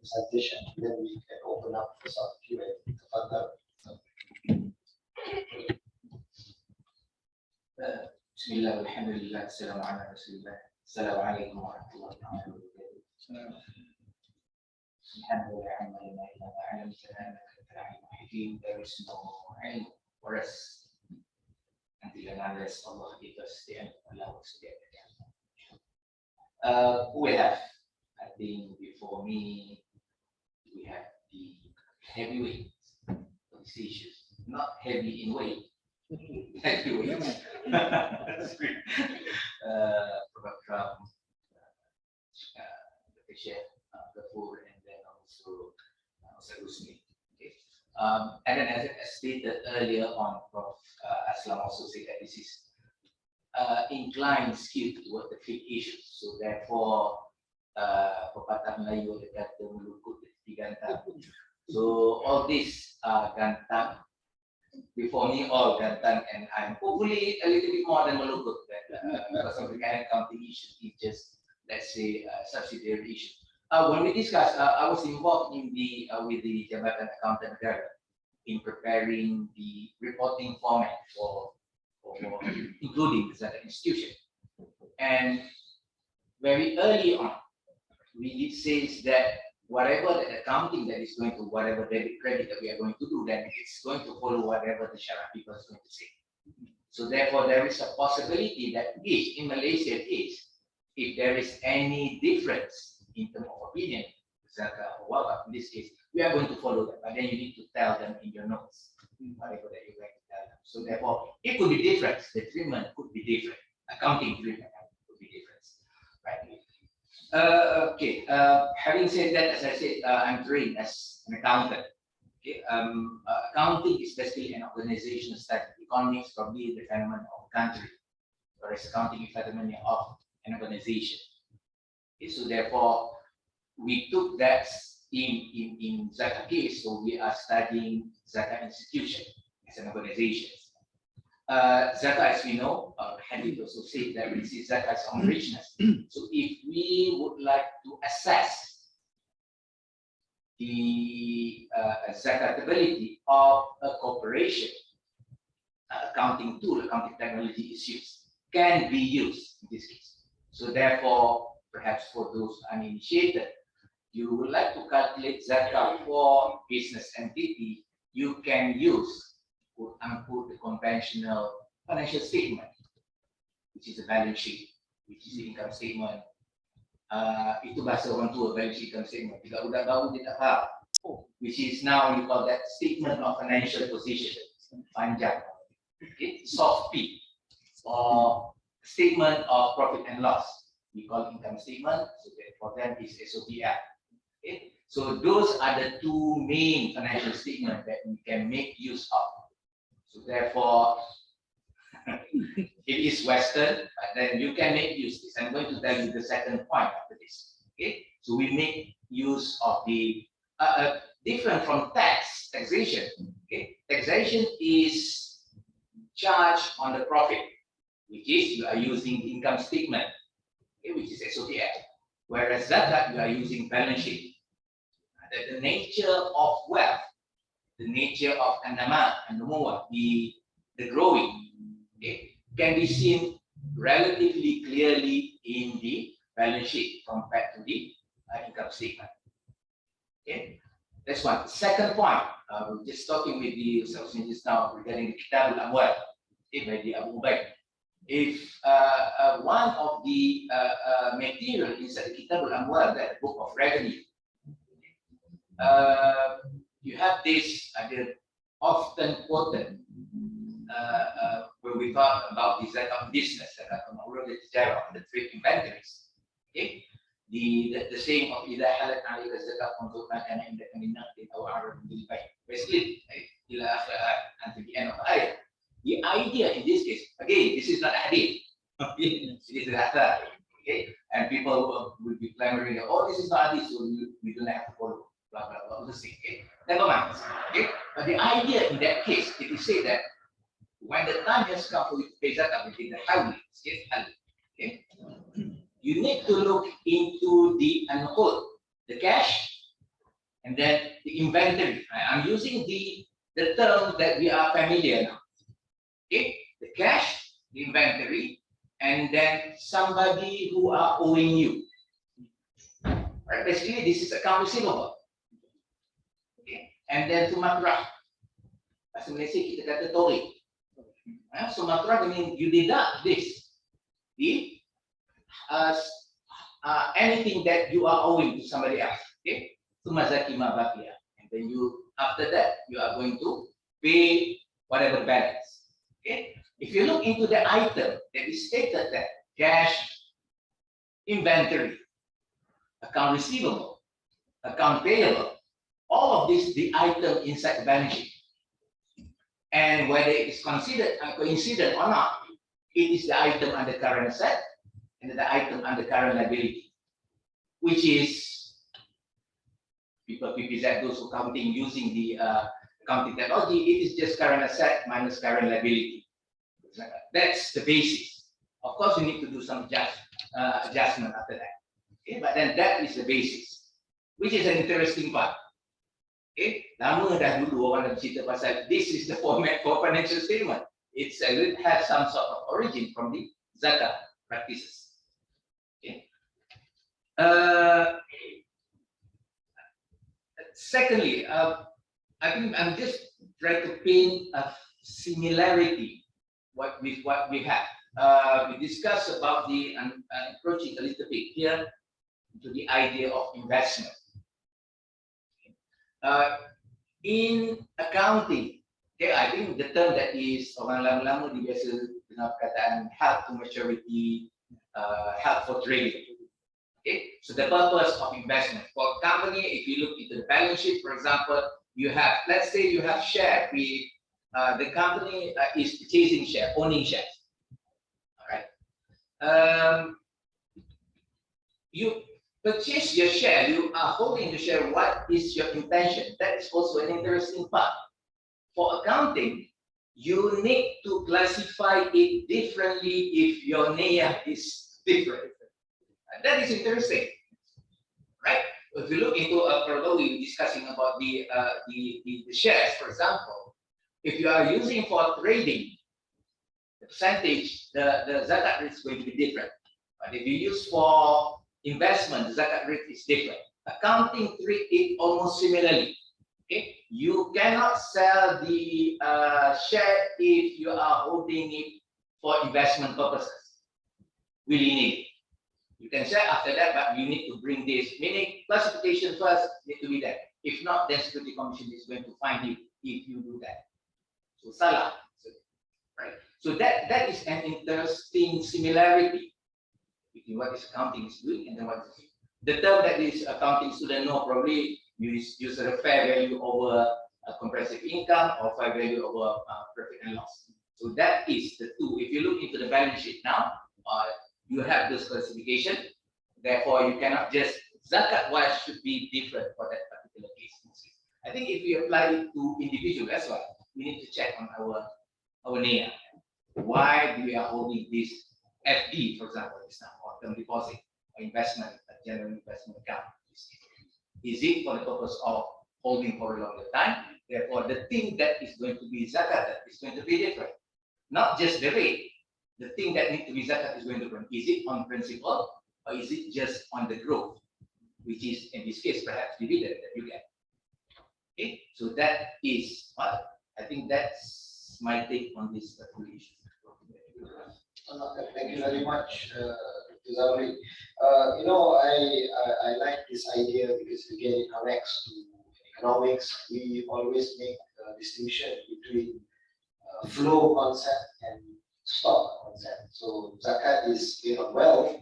presentation. Then we can open up for some Q&A. Bismillah, alhamdulillah, assalamu ala rasulillah, assalamu alaikum wa rahmatullahi wa barakatuh. Alhamdulillah, there is no ilm or rest until and unless Allah gives us the ilm, allow us to get it. We have, I think before me, we have the heavyweight of these issues, not heavy in weight. Heavyweight. From the Sheikh Ghafoor and then also Sarusmi. Okay. And then as stated earlier on, Prof. Aslam also said that this is inclined skewed toward the fiqh issues. So therefore, pepatah Melayu dia kata melukut di gantang. So all these are gantang. Before me, all gantang, and I'm hopefully a little bit more than melukut because of the kind of accounting issue. It's just, let's say, subsidiary issue. When we discussed, I was involved in the with the Jabatan Accountant Negara in preparing the reporting format for including the Zakat institution. And very early on, we did say that whatever the accounting that is going to, whatever debit credit that we are going to do, then it's going to follow whatever the Sharia people is going to say. So therefore, there is a possibility that if in Malaysia if there is any difference in terms of opinion, zakat or waqf, in this case, we are going to follow that. But then you need to tell them in your notes, whatever that you're going to tell them. So therefore, it could be different. The treatment could be different. Accounting treatment could be different. Right. Okay. Having said that, as I said, I'm trained as an accountant. Okay. Accounting is basically an organizational study. Economics probably the development of a country, whereas accounting is the development of an organization. Okay. So therefore, we took that in Zakat case. So we are studying Zakat institution as an organization. Zakat, as we know, Hadith also said that we see Zakat's own richness. So if we would like to assess the zakatability of a corporation, accounting tool, accounting technology is used, can be used in this case. So therefore, perhaps for those uninitiated, you would like to calculate zakat for business entity, you can use, quote unquote, the conventional financial statement, which is a balance sheet. which is the income statement. Itu bahasa orang tua, balance sheet income statement. Bila budak baru dia tak faham, which is now we call that statement of financial position, panjang. Okay, soft P, or statement of profit and loss. We call income statement, so that for them is SOPL. Okay, so those are the two main financial statements that we can make use of. So therefore, it is Western, but then you can make use of this. I'm going to tell you the second point after this. Okay, so we make use of the different from taxation. Okay, taxation is charged on the profit, which is you are using the income statement, okay, which is SOPL. Whereas Zakat, you are using balance sheet. The nature of wealth, the nature of an-nama, the growing, okay, can be seen relatively clearly in the balance sheet compared to the income statement. Okay, that's one. Second point, we're just talking with the just now regarding the Kitab al-Amwal, okay, by the Abu Ubaid. If one of the material inside the Kitab al-Amwal, that book of revenue, you have this often quoted when we talk about the Zakat business, the trade inventories. Okay, the saying of إذا حلت عليك الزكاة فانظر ما كان عندك من نقد أو عرض بالبيع. Basically, until the end of the ayah. The idea in this case, again, this is not a hadith. It is a hadith. Okay, and people will be clamoring, oh, this is not hadith, so we don't have to follow. Blah blah blah. Okay, never mind. Okay, but the idea in that case, it is said that when the time has come for you to pay zakat within the house, okay, you need to look into the unhold, the cash, and then the inventory. I'm using the term that we are familiar now. Okay, the cash, the inventory, and then somebody who are owing you. Right? Basically, this is account receivable. Okay, and then sumatrah. Bahasa Malaysia kita kata tori. Sumatrah means you deduct this, the anything that you are owing to somebody else. Okay, sumazaki mabakia, and then you after that you are going to pay whatever balance. Okay, if you look into the item that is stated that cash, inventory, account receivable, account payable, all of this the item inside the balance sheet. And whether it is considered coincident or not, it is the item under current asset and the item under current liability, which is people PPZ, those who counting using the accounting technology, it is just current asset minus current liability. That's the basis. Of course, you need to do some adjustment after that. Okay, but then that is the basis, which is an interesting part. Okay, lama dah dulu orang dah cerita pasal this is the format for financial statement. It has some sort of origin from the Zakat practices. Okay. Secondly, I think I'm just trying to paint a similarity with what we have. We discussed about the approaching a little bit here to the idea of investment. In accounting, okay, I think the term that is orang lama-lama biasa dengar perkataan help to maturity, help for trading. Okay, so the purpose of investment for a company, if you look into the balance sheet, for example, you have, let's say you have share, the company is purchasing share, owning shares. All right, you purchase your share, you are holding the share, what is your intention? That is also an interesting part. For accounting, you need to classify it differently if your niyah is different. And that is interesting, right? If you look into probably we're discussing about the shares, for example, if you are using for trading, the percentage, the zakat rate is going to be different. But if you use for investment, the zakat rate is different. Accounting treat it almost similarly. Okay, you cannot sell the share if you are holding it for investment purposes. willy-nilly. You can check after that, but you need to bring this, meaning classification first need to be there. If not, then Security Commission is going to find you if you do that. So salah, right? So that is an interesting similarity between what is accounting is doing and then what is the term that is accounting student know probably use a fair value over a comprehensive income or fair value over profit and loss. So that is the two. If you look into the balance sheet now, you have this classification. Therefore, you cannot just zakat wise should be different for that particular case. I think if we apply it to individual as well, we need to check on our NIA. Why we are holding this FD, for example, or term deposit or investment, a general investment account. Is it for the purpose of holding for a longer time? Therefore, the thing that is going to be zakat is going to be different. Not just the rate. The thing that needs to be zakat is going to be, is it on principle or is it just on the growth, which is in this case perhaps dividend that you get. Okay, so that is what I think that's my take on this particular issue. Thank you very much, Dr. Zamri. You know, I like this idea because again it connects to economics. We always make a distinction between flow concept and stock concept. So zakat is based on wealth,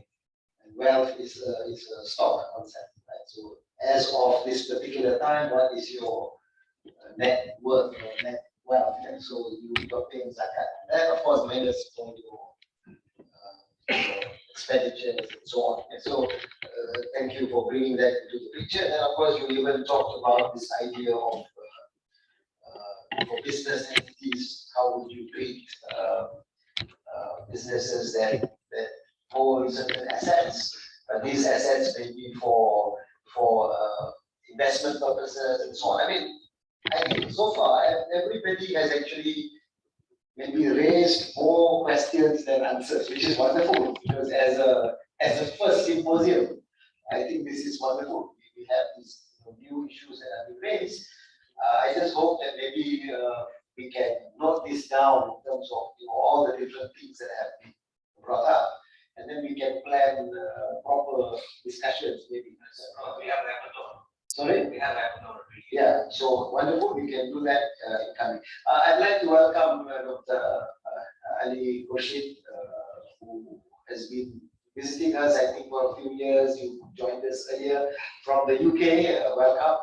and wealth is a stock concept, right? So as of this particular time, what is your net worth or net wealth? And so you're paying zakat. That of course minus from your expenditures and so on. And so thank you for bringing that into the picture. And of course, you even talked about this idea of for business entities, how would you treat businesses that hold certain assets, but these assets may be for investment purposes and so on. I mean, I think so far everybody has actually maybe raised more questions than answers, which is wonderful because as a first symposium, I think this is wonderful. We have these new issues that have been raised. I just hope that maybe we can note this down in terms of all the different things that have been brought up, and then we can plan proper discussions maybe. We have repertoire. Sorry? We have repertoire. Yeah, so wonderful. We can do that in coming. I'd like to welcome Dr. Ali Khurshid, who has been visiting us, I think, for a few years. You joined us earlier from the UK. Welcome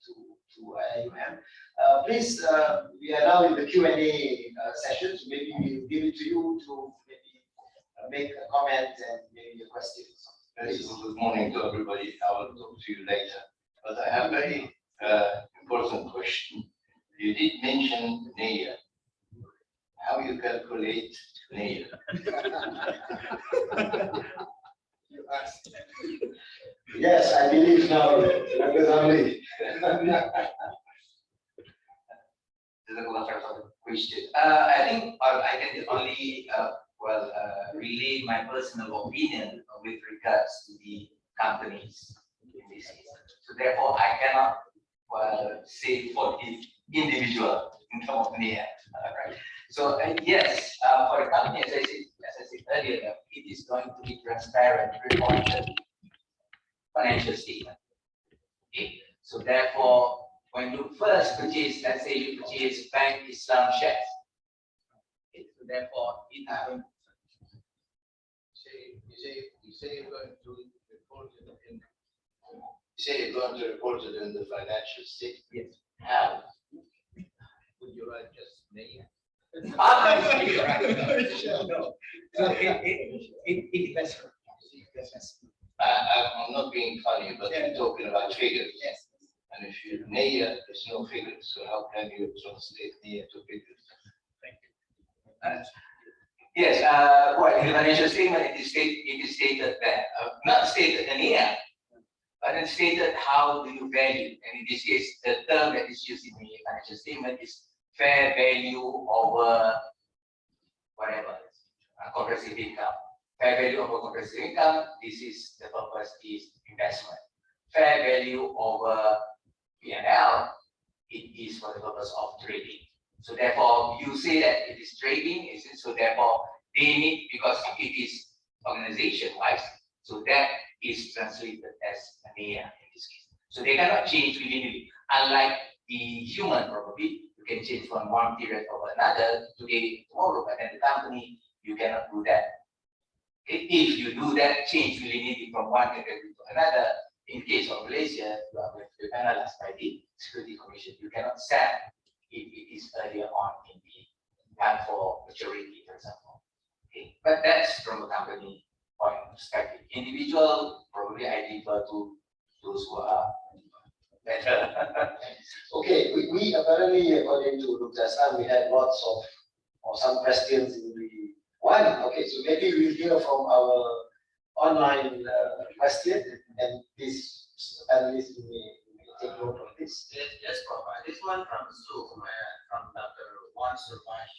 to IIUM. Please, we are now in the Q&A session, so maybe we'll give it to you to maybe make a comment and maybe a question. Yes, good morning to everybody. I will talk to you later. But I have a very important question. You did mention NIA. How you calculate NIA? Yes, I believe now, Dr. Zamri. Question. I think I can only relay my personal opinion with regards to the companies in this case. So therefore, I cannot say for the individual in terms of NIA. Right. So yes, for the company, as I said earlier, it is going to be transparent, reported financial statement. Okay. So therefore, when you first purchase, let's say you purchase Bank Islam shares. Okay. So therefore, it happens. You say you're going to report it in. You say you're going to report it in the financial statement. Yes. How? Would you write just NIA? No. So it depends. I'm not being funny, but Yeah. you're talking about figures. Yes. And if you NIA, there's no figures. So how can you translate NIA to figures? Thank you. Yes, well, in the financial statement, it is stated that, not stated in here, but it's stated how do you value. And in this case, the term that is used in the financial statement is fair value over whatever, comprehensive income. Fair value over comprehensive income, this is the purpose is investment. Fair value over P&L, it is for the purpose of trading. So therefore, you say that it is trading, so therefore they need, because it is organization-wise. So that is translated as NEA in this case. So they cannot change willy-nilly. Unlike the human, probably, you can change from one period over another, today, tomorrow, but then the company, you cannot do that. Okay? If you do that, change willy-nilly from one category to another, in case of Malaysia, you are going to be penalized by the Security Commission. You cannot sell if it is earlier on in the time for maturity, for example. Okay? But that's from a company point of perspective. Individual, probably I defer to those who are better. Okay, we apparently, according to Dr. Aslam, we had lots of, or some questions in the one. Okay, so maybe we'll hear from our online question, and this panelist may take note of this. Yes, Prof. This one from Zoom, from Dr. Wan Surbash.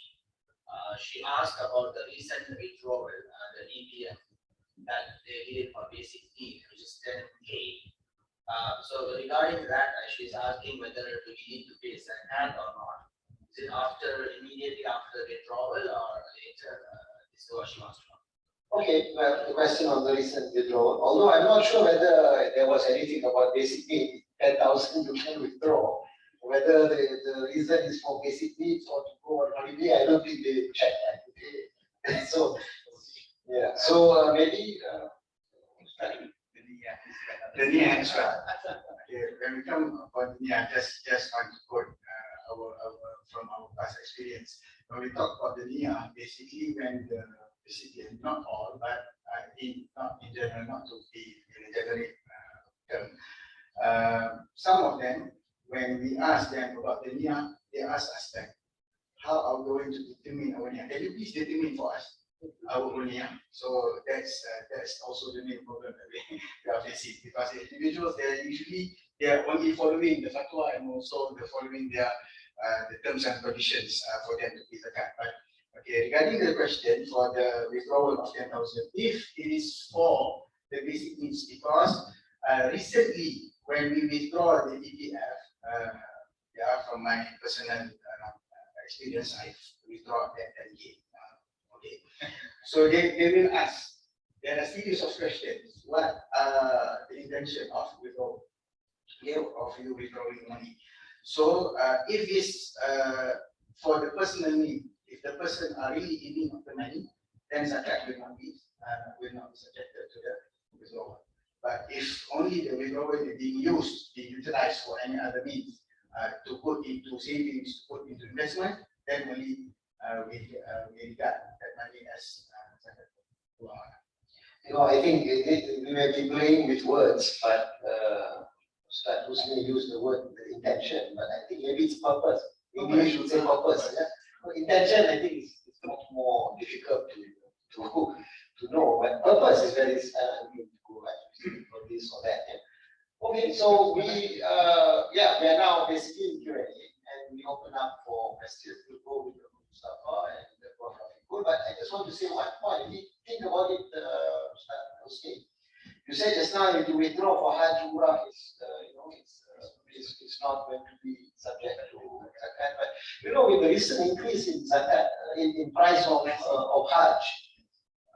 She asked about the recent withdrawal, the EPF, that they did for basic need, which is 10K. So regarding that, she's asking whether we need to pay Zakat or not. Is it immediately after the withdrawal or later? This is what she wants to know. Okay, well, the question on the recent withdrawal, although I'm not sure whether there was anything about basic need, 10,000 you can withdraw. Whether the reason is for basic needs or to go on holiday, I don't think they check that. Okay. So, yeah, so maybe the NIA as well. When we come about the NIA, just want to quote from our past experience. When we talk about the NIA, basically when the recipient, not all, but not in general, not to be in a generic term. Some of them, when we ask them about the NIA, they ask us that, how are we going to determine our NIA? Can you please determine for us our own NIA? So that's also the main problem that we are facing, because the individuals, they are only following the fatwa and also following their the terms and conditions for them to pay zakat. But okay, regarding the question for the withdrawal of 10,000, if it is for the basic needs, because recently when we withdraw the EPF, from my personal experience, I withdraw that 10K. Okay, so they will ask. There are a series of questions. What the intention of withdrawal? Of you withdrawing money. So if it's for the personal need, if the person are really in need of the money, then zakat will not be subjected to the withdrawal. But if only the withdrawal is being utilized for any other means, to put into savings, to put into investment, then only we got that money as zakat. I think we may be playing with words, but Ustaz Husni used the word the intention, but I think maybe it's purpose. English would say purpose. Yeah? So intention, I think, is much more difficult to know, but purpose is very go for this or that. Yeah? Okay, so we are now basically in Q&A, and we open up for questions. We'll go with Mustafa and the Prof. But I just want to say one point. If you think about it, Ustaz, you said just now if you withdraw for Hajj Umrah, it's not going to be subject to zakat. But with the recent increase in zakat, in price of Hajj,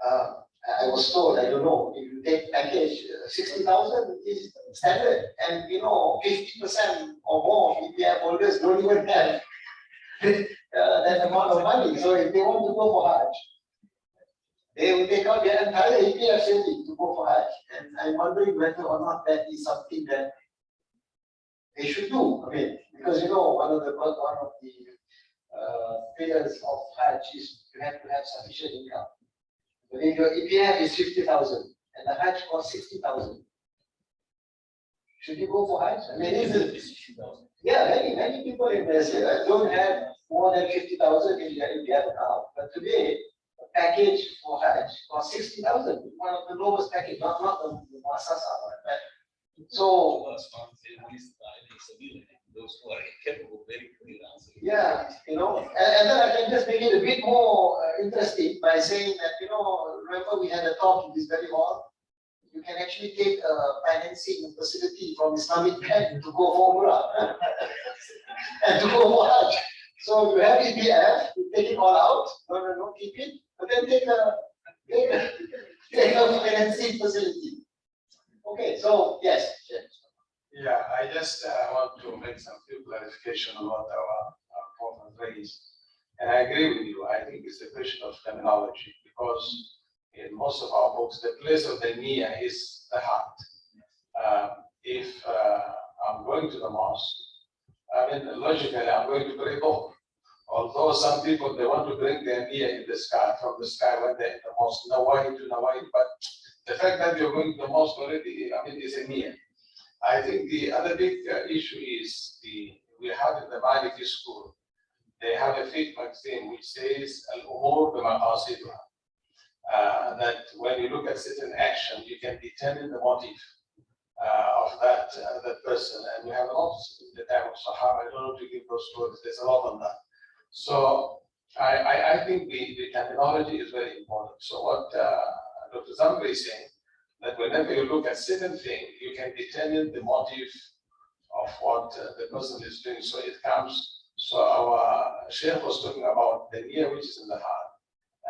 I was told, I don't know, if you take package 60,000 is standard, and 50% or more of EPF holders don't even have that amount of money. So if they want to go for Hajj, they will take out their entire EPF saving to go for Hajj. And I'm wondering whether or not that is something that they should do. I mean, because one of the pillars of Hajj is you have to have sufficient income. But if your EPF is 50,000 and the Hajj costs 60,000, should you go for Hajj? I mean, many people in Malaysia don't have more than 50,000 in their EPF account. But today, a package for Hajj costs 60,000, one of the lowest package, not the Muassasa one. So, those who are capable, very clear answer. Yeah, and then I can just make it a bit more interesting by saying that, remember we had a talk in this very hall. You can actually take a financing facility from Islamic Bank to go for Umrah and to go for Hajj. So you have EPF, you take it all out, no, keep it, but then take a Financing facility. Okay, so yes. Yeah, I just want to make some few clarification on what our problem raised. And I agree with you. I think it's a question of terminology because in most of our books, the place of the niyyah is the heart. If I'm going to the mosque, I mean, logically, I'm going to pray both. Although some people, they want to bring their niyyah in the sky, from the sky when they're in the mosque, Nawahi to Nawahi, but the fact that you're going to the mosque already, I mean, is a niyyah. I think the other big issue is we have in the Maliki school, they have a fiqh magazine which says al-umur bimaqasiduha. That when you look at certain action, you can determine the motive of that person. And we have a lot in the time of Sahaba. I don't know to give those stories. There's a lot on that. So I think the terminology is very important. So what Dr. Zamri is saying, that whenever you look at certain thing, you can determine the motive of what the person is doing. So it comes, so our Sheikh was talking about the niyyah which is in the heart.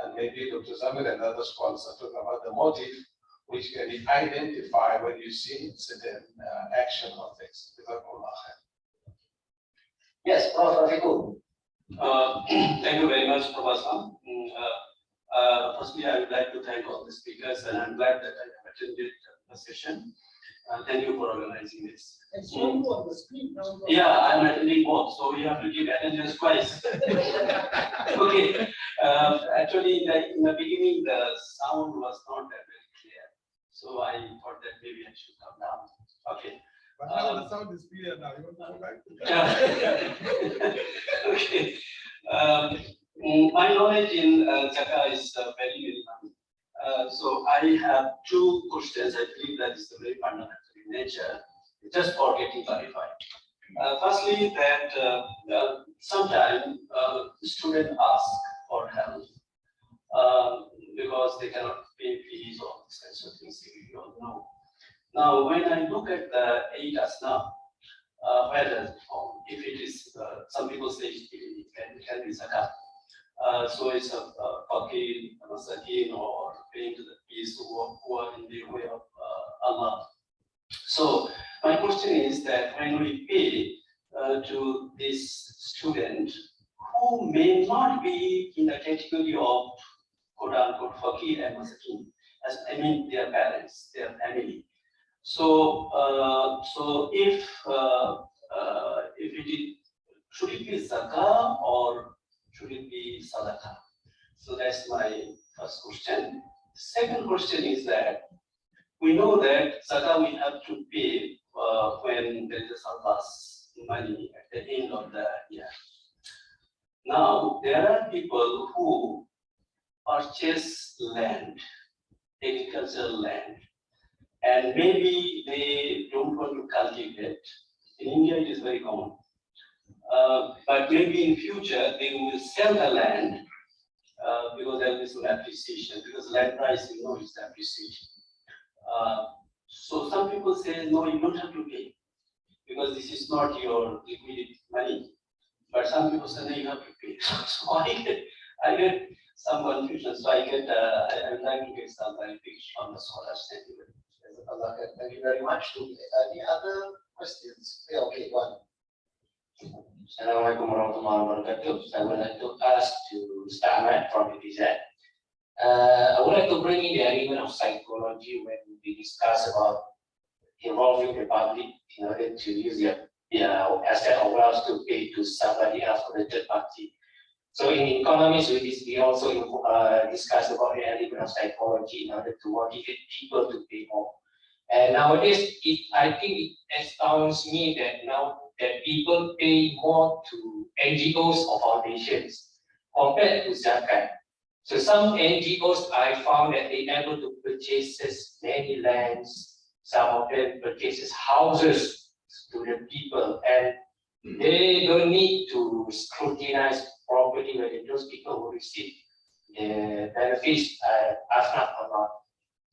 And maybe Dr. Zamir and other scholars are talking about the motive which can be identified when you see certain action or things. Yes, Prof. Rafiqul. Thank you very much, Professor. Firstly, I would like to thank all the speakers, and I'm glad that I have attended the session. Thank you for organizing this. It's on the screen now. Yeah, I'm attending both, so we have to give attendance twice. Okay. Actually, in the beginning, the sound was not that very clear, so I thought that maybe I should come down. Okay. But now the sound is clear now. You want to go back to that? Okay. My knowledge in Zakat is very limited. So I have two questions. I believe that is very fundamental in nature, just for getting clarified. Firstly, that sometimes students ask for help because they cannot pay fees or these kinds of things. You all know. Now, when I look at the 8 asnaf, where does it fall? If it is, some people say it can be zakat. So it's a fakir, masakin, or paying to the peace who are in the way of Allah. So my question is that when we pay to this student who may not be in the category of quote unquote fakir and masakin, as I mean their parents, their family. So so if it is, should it be zakah or should it be sadaqah? So that's my first question. Second question is that we know that zakah we have to pay when there is a surplus money at the end of the year. Now, there are people who purchase land, agricultural land, and maybe they don't want to cultivate. In India, it is very common. But maybe in future, they will sell the land because there will be some appreciation, because land price, you know, is appreciation. So some people say, no, you don't have to pay because this is not your liquid money. But some people say, no, you have to pay. So I get some confusion. So I would like to get some clarification from the scholars. Thank you very much. Any other questions? Yeah, okay, go on. Assalamualaikum warahmatullahi wabarakatuh. I would like to ask to Mr. Ahmad from BPZ. I would like to bring in the element of psychology when we discuss about involving the public in order to use their asset or wealth to pay to somebody else or the third party. So in economics, we also discuss about the element of psychology in order to motivate people to pay more. And nowadays, I think it astounds me that now that people pay more to NGOs or foundations compared to zakat. So some NGOs, I found that they able to purchase many lands, some of them purchases houses to the people, and they don't need to scrutinize properly whether those people who receive the benefits are or not.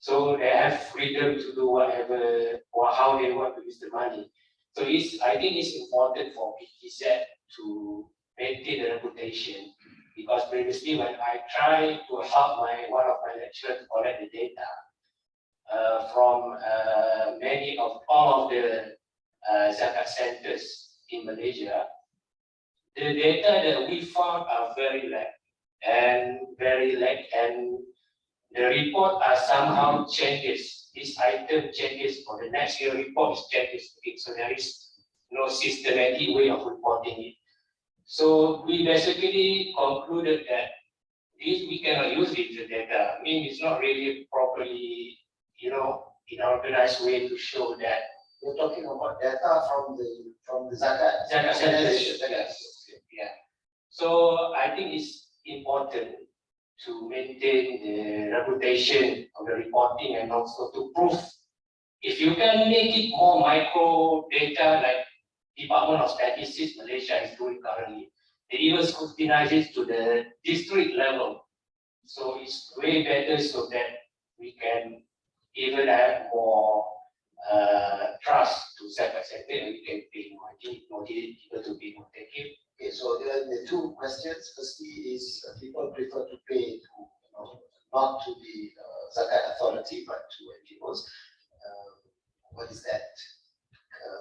So they have freedom to do whatever or how they want to use the money. So I think it's important for BTZ to maintain the reputation because previously when I tried to help one of my lecturers to collect the data from all of the Zakat centers in Malaysia, the data that we found are very lag, and the report are somehow changes. This item changes for the next year report changes again. So there is no systematic way of reporting it. So we basically concluded that we cannot use it, the data. I mean, it's not really properly, in an organized way to show that. You're talking about data from the Zakat. Zakat centers. Yes. Yeah. So I think it's important to maintain the reputation of the reporting and also to prove. If you can make it more micro data like Department of Statistics Malaysia is doing currently, they even scrutinize it to the district level. So it's way better so that we can even have more trust to Zakat center and we can pay more. I think people to be more taking. Okay, so the two questions. Firstly is people prefer to pay to, not to the Zakat authority, but to NGOs. What is that?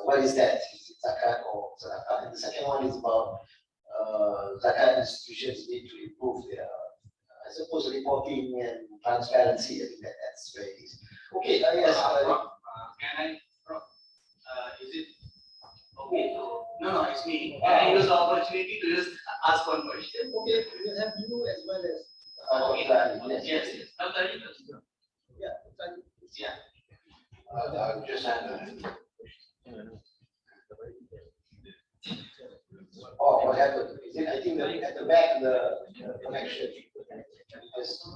What is that? Is it Zakat or Zakat? And the second one is about Zakat institutions need to improve their, I suppose, reporting and transparency. I think that's where it is. Okay, yes. Can I, is it okay? No, it's me. Can I use the opportunity to just ask one question? Okay, we will have you as well as. Yes. Just Oh, what happened? Is it, I think that at the back, the connection. Yes.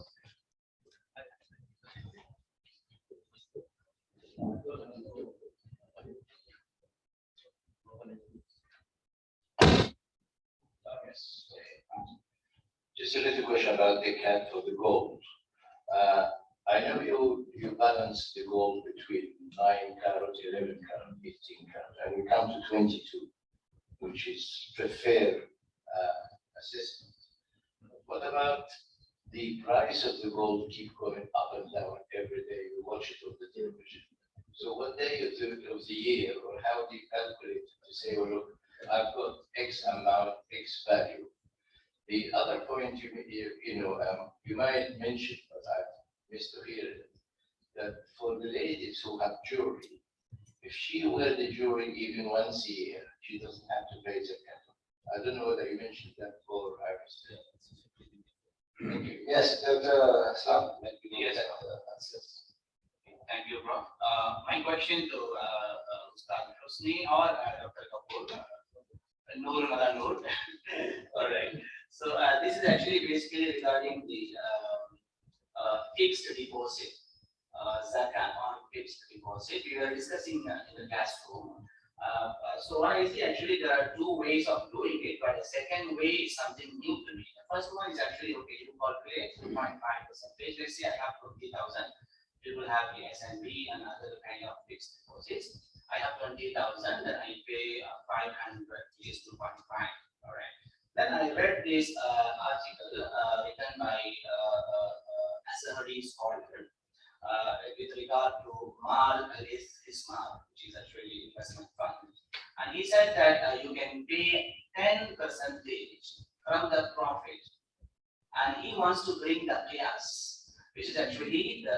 Just a little question about the cap for the gold. I know you balance the gold between 9 carat, 11 carat, 15 carat, and we come to 22, which is preferred assessment. What about the price of the gold keep going up and down every day? We watch it on the television. So what day of the year, or how do you calculate to say, well, look, I've got X amount, X value. The other point you might mention, but I missed to hear it, that for the ladies who have jewelry, if she wear the jewelry even once a year, she doesn't have to pay zakat. I don't know whether you mentioned that before. I Thank you. Yes, Dr. Islam. Yes. Thank you, bro. My question to Ustaz Husni or Dr. Kapoor, Noor Mala Noor. All right. So this is actually basically regarding the fixed deposit, Zakat on fixed deposit. We were discussing in the classroom. So what I see, actually there are two ways of doing it, but the second way is something new to me. The first one is actually, okay, you calculate 2.5%. Let's say I have 20,000. You will have the SNB and other kind of fixed deposits. I have 20,000, then I pay 500, which is 2.5. All right. Then I read this article written by Azhari scholar with regard to Mal al-Istismar, which is actually investment fund. And he said that you can pay 10% from the profit. And he wants to bring the qiyas, which is actually the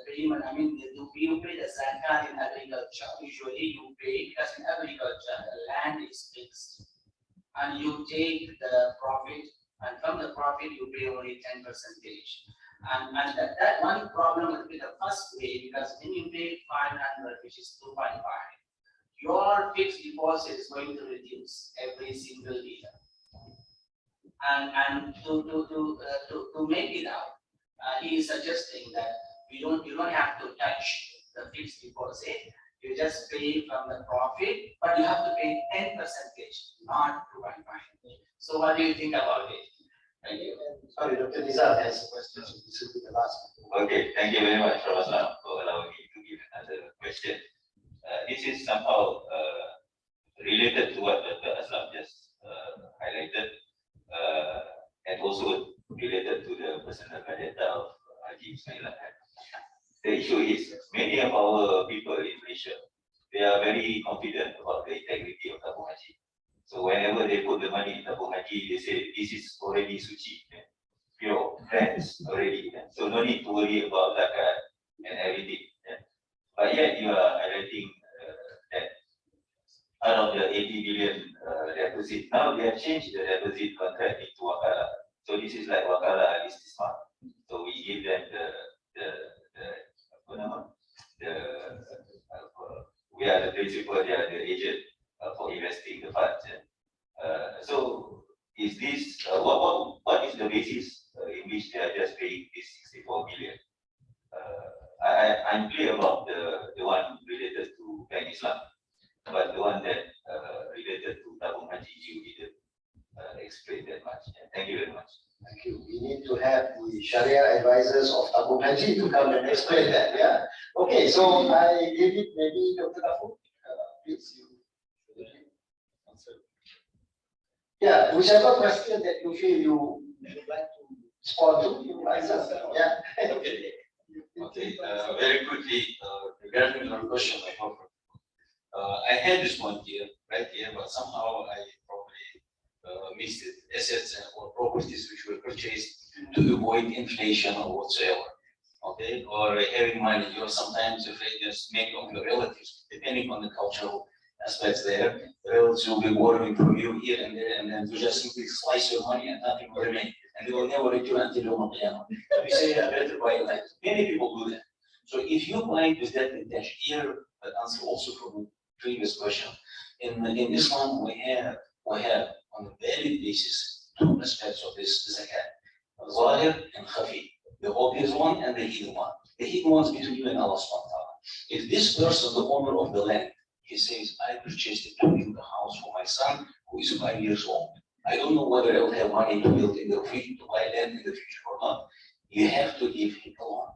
payment. I mean, you pay the zakat in agriculture. Usually you pay, because in agriculture, the land is fixed. And you take the profit, and from the profit you pay only 10%. And that one problem will be the first way, because when you pay 500, which is 2.5, your fixed deposit is going to reduce every single year. And to make it out, he is suggesting that you don't have to touch the fixed deposit. You just pay from the profit, but you have to pay 10%, not 2.5. So what do you think about it? Thank you. Sorry, Dr. Nizar has a question. This will be the last one. Okay, thank you very much, Professor, for allowing me to give another question. This is somehow related to what Dr. Aslam just highlighted, and also related to the personal data of Haji Ismail. The issue is many of our people in Malaysia, they are very confident about the integrity of tabung haji. So whenever they put the money in tabung haji, they say this is already suci, pure, cleansed already. So no need to worry about zakat and everything. But yet you are highlighting that out of the 80 billion deposit, now they have changed the deposit contract into wakala. So this is like wakala istismar. So we give them we are the principal, they are the agent for investing the funds. So is this what is the basis in which they are just paying this 64 billion? I'm clear about the one related to Bank Islam, but the one that related to tabung haji, you didn't explain that much. Thank you very much. Thank you. We need to have the Sharia advisors of tabung haji to come and explain that. Yeah. Okay, so I give it maybe Dr. Dafu, please. Yeah, whichever question that you feel you would like to respond to, you answer. Yeah. Okay, very quickly, regarding your question, I had this one here, right here, but somehow I probably missed it. Assets or properties which were purchased to avoid inflation or whatsoever. Okay, or having money, or sometimes if it is many of your relatives, depending on the cultural aspects there, the relatives will be borrowing from you here and there, and then you just simply slice your money and nothing will remain. And they will never return until you're not there. So we say better buy land. Many people do that. So if you buy with that intention, here, that answer also from the previous question. In Islam, we have on a daily basis two aspects of this zakat: zahir and khafi. The obvious one and the hidden one. The hidden one is between you and Allah subhanahu wa ta'ala. If this person, the owner of the land, he says, I purchased it to build a house for my son who is 5 years old. I don't know whether I will have money to build in the future, to buy land in the future or not. You have to give him a loan.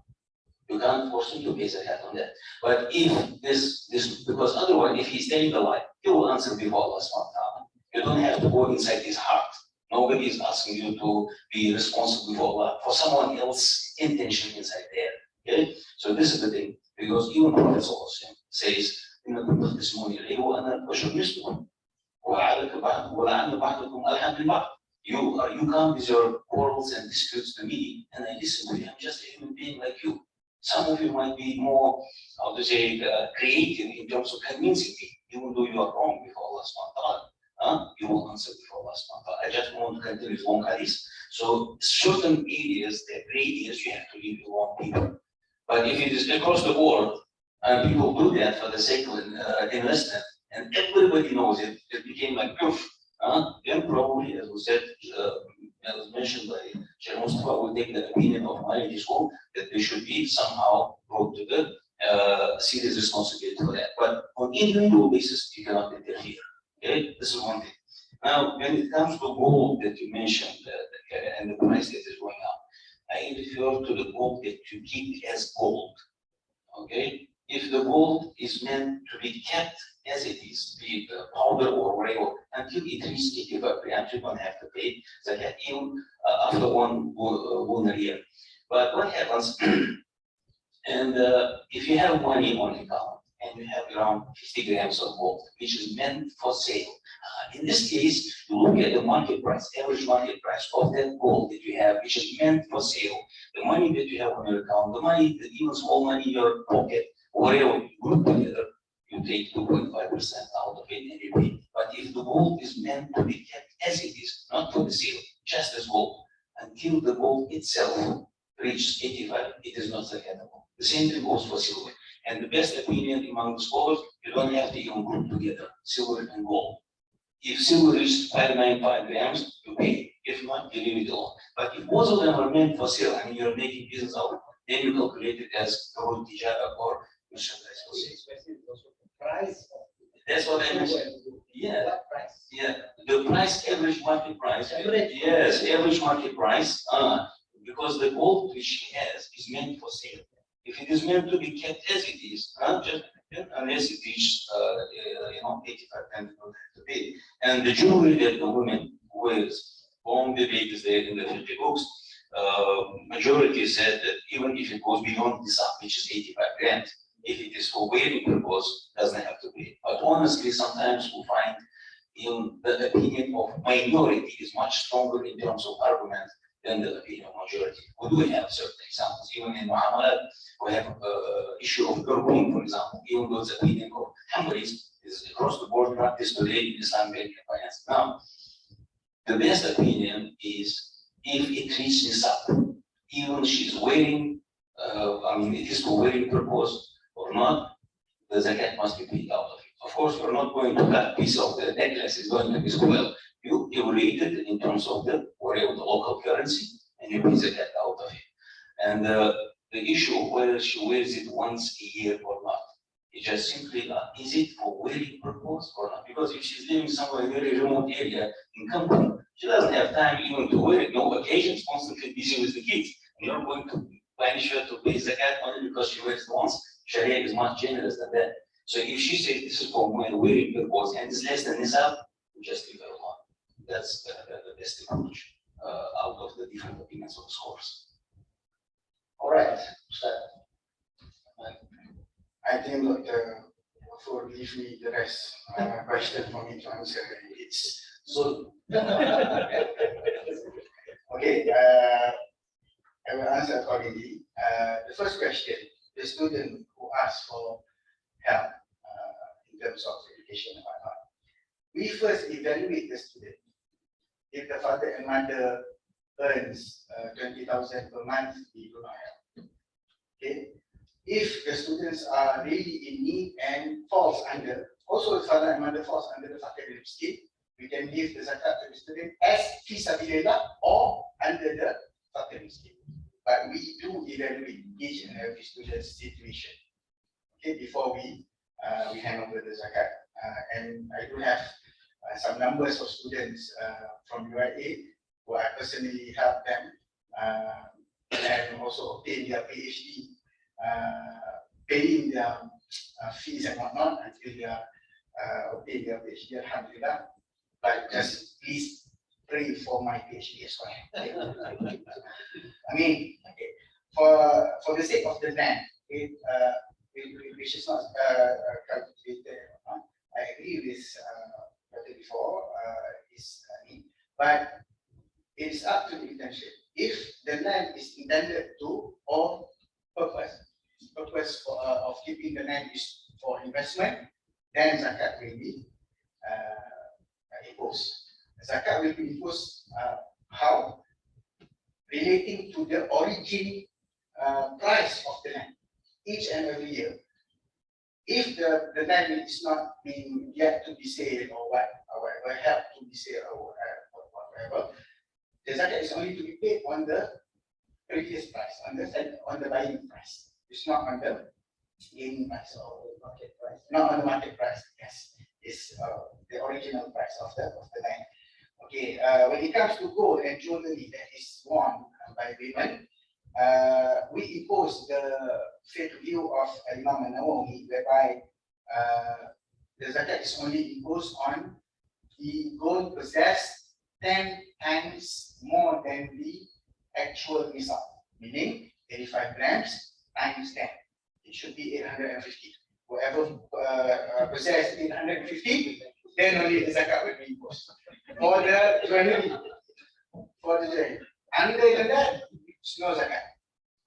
You can't force him to pay zakat on that. But if this, because otherwise, if he's telling the lie, he will answer before Allah subhanahu wa ta'ala. You don't have to go inside his heart. Nobody is asking you to be responsible before Allah for someone else's intention inside there. Okay? So this is the thing. Because even Prophet says, in the testimony, you come with your quarrels and disputes to me, and I listen to you. I'm just a human being like you. Some of you might be more, how to say, creative in terms of convincing me, even though you are wrong before Allah subhanahu wa ta'ala. You will answer before Allah subhanahu wa ta'ala. I just want to continue with one hadith. So certain areas, the gray areas, you have to leave alone people. But if it is across the board, and people do that for the sake of investment, and everybody knows it, it became like proof. Then probably, as we said, as mentioned by Chair Mustafa, will take the opinion of my school that they should be somehow brought to the serious responsibility for that. But on individual basis, you cannot interfere. Okay, this is one thing. Now, when it comes to gold that you mentioned and the price that is going up, I refer to the gold that you keep as gold. Okay, if the gold is meant to be kept as it is, be it powder or whatever, until it reaches 85 grams, you don't have to pay zakat even after one year. But what happens? And if you have money on account and you have around 50 grams of gold, which is meant for sale, in this case, you look at the market price, average market price of that gold that you have, which is meant for sale, the money that you have on your account, the money, even small money in your pocket, whatever you group together, you take 2.5% out of it and you pay. But if the gold is meant to be kept as it is, not for the sale, just as gold, until the gold itself reaches 85, it is not zakatable. The same thing goes for silver. And the best opinion among the scholars, you don't have to even group together silver and gold. If silver reaches 595 grams, you pay. If not, you leave it alone. But if both of them are meant for sale, I mean, you're making business out of it, then you calculate it as road tijara or merchandise. Price. That's what I mentioned. Yeah. What price? Yeah. The price, average market price. Average. Yes, average market price. Because the gold which he has is meant for sale. If it is meant to be kept as it is, just unless it reaches 85 times, you don't have to pay. And the jewelry that the woman wears, long debate is there in the 50 books. Majority said that even if it goes beyond this, which is 85 grand, if it is for wearing purpose, doesn't have to be. But honestly, sometimes we find in the opinion of minority is much stronger in terms of argument than the opinion of majority. We do have certain examples. Even in Muamalat, we have issue of Urban, for example, even though the opinion of Hanbalis is across the board practice today in Islamic finance. Now, the best opinion is if it reaches up, even she's wearing, it is for wearing purpose or not, the zakat must be paid out of it. Of course, we're not going to cut a piece of the necklace, it's going to be so well. You evaluate it in terms of the local currency and you pay zakat out of it. And the issue of whether she wears it once a year or not, it's just simply, is it for wearing purpose or not? Because if she's living somewhere in a very remote area in company, she doesn't have time even to wear it, no occasions, constantly busy with the kids. You're not going to punish her to pay zakat only because she wears it once. Sharia is much generous than that. So if she says this is for wearing purpose and it's less than nisab, we just leave her alone. That's the best approach out of the different opinions of scholars. All right. I think Dr. Ghaffur leave me the rest question for me to answer. It's so. Okay, I will answer accordingly. The first question, the student who asked for help in terms of education and whatnot. We first evaluate the student. If the father and mother earns 20,000 per month, we do not help. Okay. If the students are really in need and falls under, also the father and mother falls under the fakir scheme, we can give the zakat to the student as fisabilillah or under the fakir scheme. But we do evaluate each and every student's situation, okay, before we hand over the zakat. And I do have some numbers of students from UIA who I personally help them and also obtain their PhD. Paying their fees and whatnot until they obtain their PhD, alhamdulillah. But just please pray for my PhD as well. I mean, okay, for the sake of the land, which is not calculated. I agree with what before but it is up to the intention. If the land is intended to or purpose of keeping the land is for investment, then zakat will be imposed. Zakat will be imposed how? Relating to the origin price of the land each and every year. If the land is not being yet to be sold or whatever, help to be sold or whatever, the zakat is only to be paid on the previous price, on the buying price. It's not on the gaining price or market price. Not on the market price. Yes, it's the original price of the land. Okay. When it comes to gold and jewelry that is worn by women, we impose the faith view of Imam Nawawi, whereby the zakat is only imposed on the gold possessed 10 times more than the actual result, meaning 85 grams times 10. It should be 850. Whoever possesses 850, then only the zakat will be imposed. For the jewelry, under that, it's no zakat.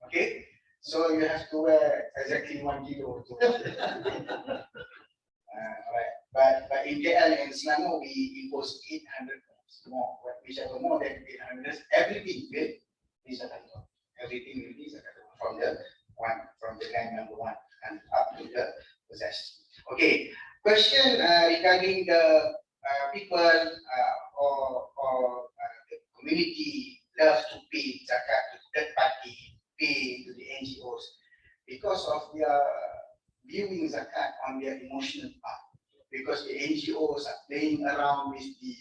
Okay, so you have to wear exactly 1 kilo. Right. But in KL and Selangor, we impose 800 grams more. Whichever more than 800, everything will be zakat. Everything will be zakat from the land number 1 and up to the possession. Okay. Question regarding the people or the community love to pay zakat to third party, pay to the NGOs because of their viewing zakat on their emotional part. Because the NGOs are playing around with the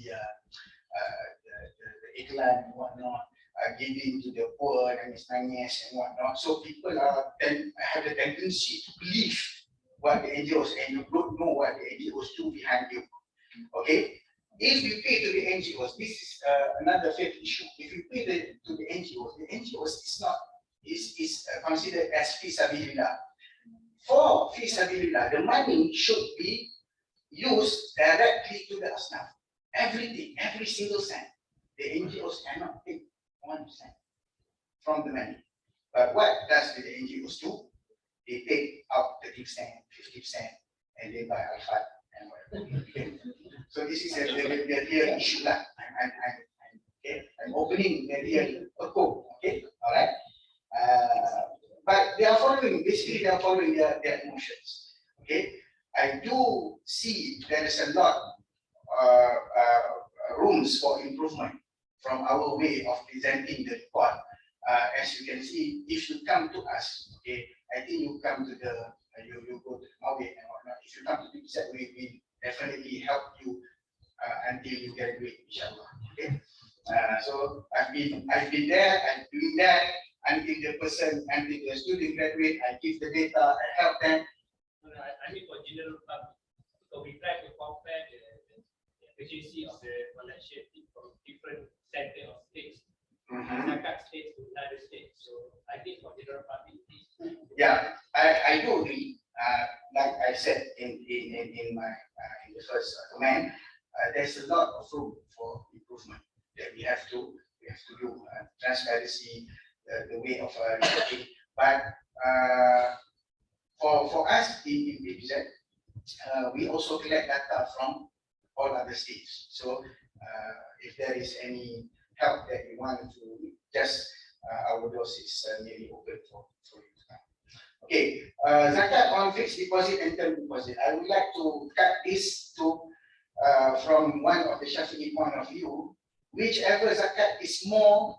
iklan and whatnot, giving to the poor and nangis and whatnot. So people have the tendency to believe what the NGOs, and you don't know what the NGOs do behind you. Okay, if we pay to the NGOs, this is another fifth issue. If we pay to the NGOs is not considered as fisabilillah. For fisabilillah, the money should be used directly to the asnaf. Everything, every single cent. The NGOs cannot take 1% from the money. But what does the NGOs do? They take out 30%, 50%, and they buy al-Fat and whatever. So this is the real issue. I'm opening the real code. Okay, all right. But they are following. Basically, they are following their emotions. Okay, I do see there is a lot rooms for improvement from our way of presenting the report. As you can see, if you come to us, okay, I think you come to the you go to Maui and whatnot. If you come to the we definitely help you until you graduate, inshallah. Okay. So I've been there and doing that until the student graduate. I give the data, I help them. I mean for general public, so we try to compare the efficiency of the Malaysia from different sectors of states. Zakat states to United States. So I think for general public, yeah, I do agree. Like I said in the first comment, there's a lot of room for improvement that we have to do. Transparency, the way of reporting. But for us in BPZ, we also collect data from all other states. So if there is any help that you want to just our doors is nearly open for you. Okay, Zakat on fixed deposit and term deposit. I would like to cut this to from one of the Shafi'i point of view. Whichever Zakat is more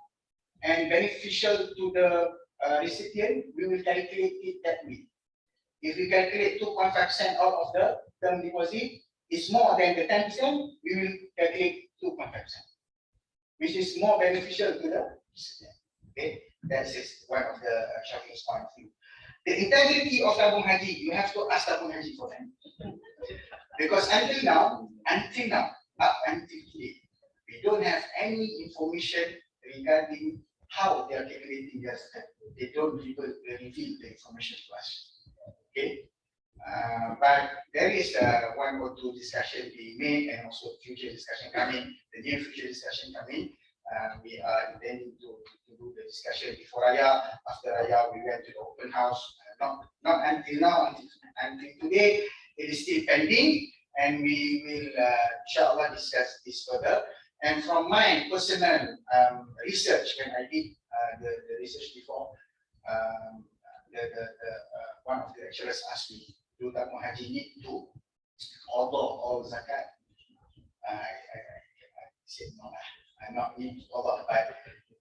and beneficial to the recipient, we will calculate it that way. If we calculate 2.5% out of the term deposit is more than the 10%, we will calculate 2.5%, which is more beneficial to the recipient. Okay, that is one of the Shafi'i's point of view. The integrity of tabung haji, you have to ask tabung haji for them. Because until now, up until today, we don't have any information regarding how they are calculating their zakat. They don't reveal the information to us. Okay, but there is one or two discussion being made and also future discussion coming. The near future discussion coming. We are intending to do the discussion before Raya. After Raya, we went to the open house. Not until now, until today, it is still pending, and we will inshallah discuss this further. And from my personal research, when I did the research before, one of the lecturers asked me, do tabung haji need to order all zakat? I said no, I not need to order, but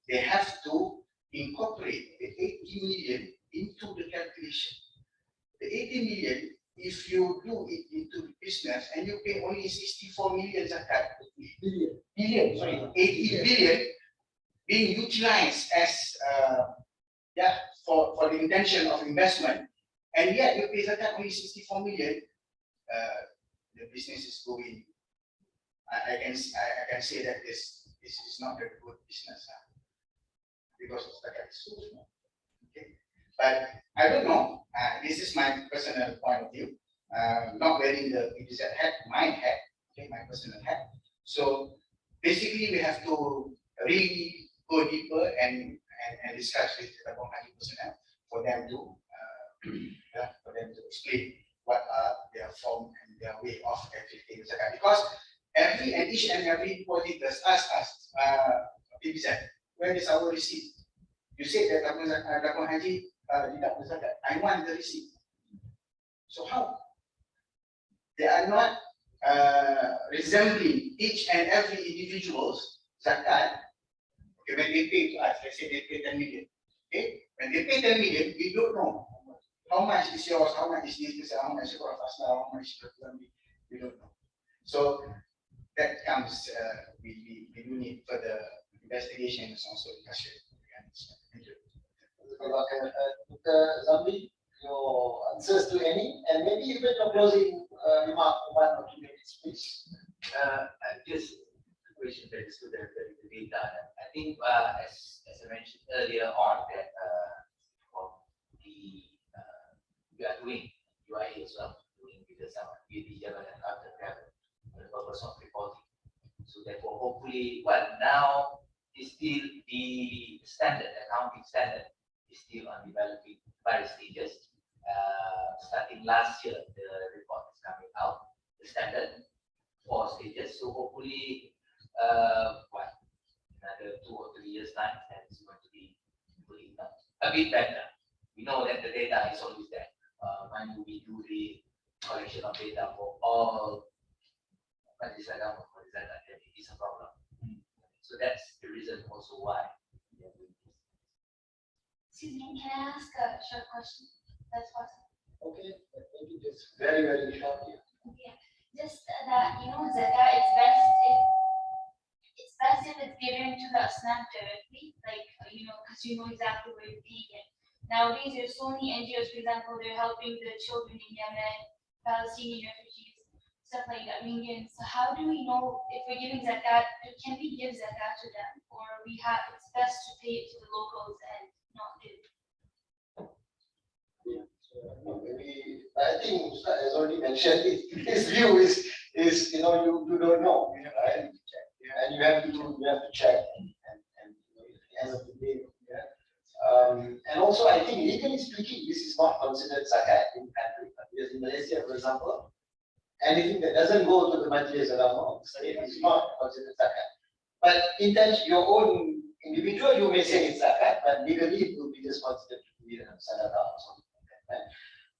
they have to incorporate the 80 million into the calculation. The 80 million, if you do it into the business and you pay only 64 million zakat, billion, 80 billion being utilized as for the intention of investment, and yet you pay zakat only 64 million, the business is going. I can say that this is not a good business because of zakat is so small. Okay, but I don't know. This is my personal point of view. Not wearing the BPZ hat, my hat, okay, my personal hat. So basically, we have to really go deeper and discuss with the tabung haji personnel for them to explain what are their form and their way of calculating zakat. Because each and every deposit does ask us, BPZ, where is our receipt? You say that tabung haji deduct the zakat. I want the receipt. So how? They are not resembling each and every individual's zakat. Okay, when they pay to us, let's say they pay 10 million. Okay, when they pay 10 million, we don't know how much is yours, how much is this, how much is how much is we don't know. So that comes, we do need further investigation and also discussion. Thank you. Dr. Zambi, your answers to any, and maybe even your closing remark, 1 or 2 minutes, please. Just a question that is to the data. I think as I mentioned earlier on that for the we are doing UI as well, doing with some the and other travel for the purpose of reporting. So therefore, hopefully, well, now is still the standard accounting standard is still on developing various stages. Starting last year, the report is coming out. The standard 4 stages. So hopefully, what another 2 or 3 years time, and it's going to be fully done. A bit better. We know that the data is always there. When we do the collection of data for all, but it's like it is a problem. So that's the reason also why we are doing this. Excuse me, can I ask a short question? That's possible. Okay, maybe just very, very short here. Yeah, just that zakat is best if it's given to the Islam directly, like because you know exactly where you're paying it. Nowadays, there's so many NGOs, for example, they're helping the children in Yemen, Palestinian refugees, stuff like that, Rohingyans. So how do we know if we're giving zakat? Can we give zakat to them, or it's best to pay it to the locals and not give? Maybe I think Ustaz has already mentioned it. His view is you don't know, right? And you have to check and at the end of the day, and also I think legally speaking, this is not considered zakat in country. Because in Malaysia, for example, anything that doesn't go to the Majlis Ulama is not considered zakat. But in terms of your own individual, you may say it's zakat, but legally it will be just considered to be a sadaqah or something. Right?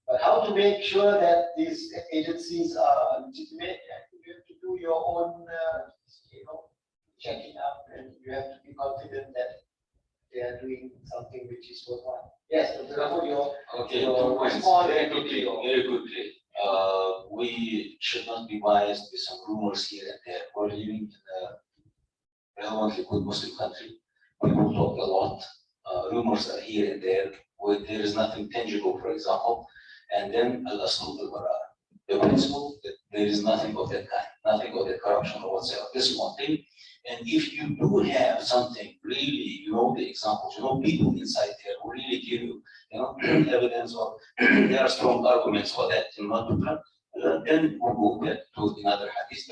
But how to make sure that these agencies are legitimate? You have to do your own, checking up, and you have to be confident that they are doing something which is worthwhile. Yes, Dr. your 2 points. Very quickly. We should not be biased with some rumors here and there. We're living in a relevantly good Muslim country. People talk a lot. Rumors are here and there. Where there is nothing tangible, for example, and then al-asl al-bara, the principle that there is nothing of that kind, nothing of that corruption or whatsoever. This is one thing. And if you do have something really, the examples, people inside there who really give you, evidence or there are strong arguments for that, then we'll go back to another hadith,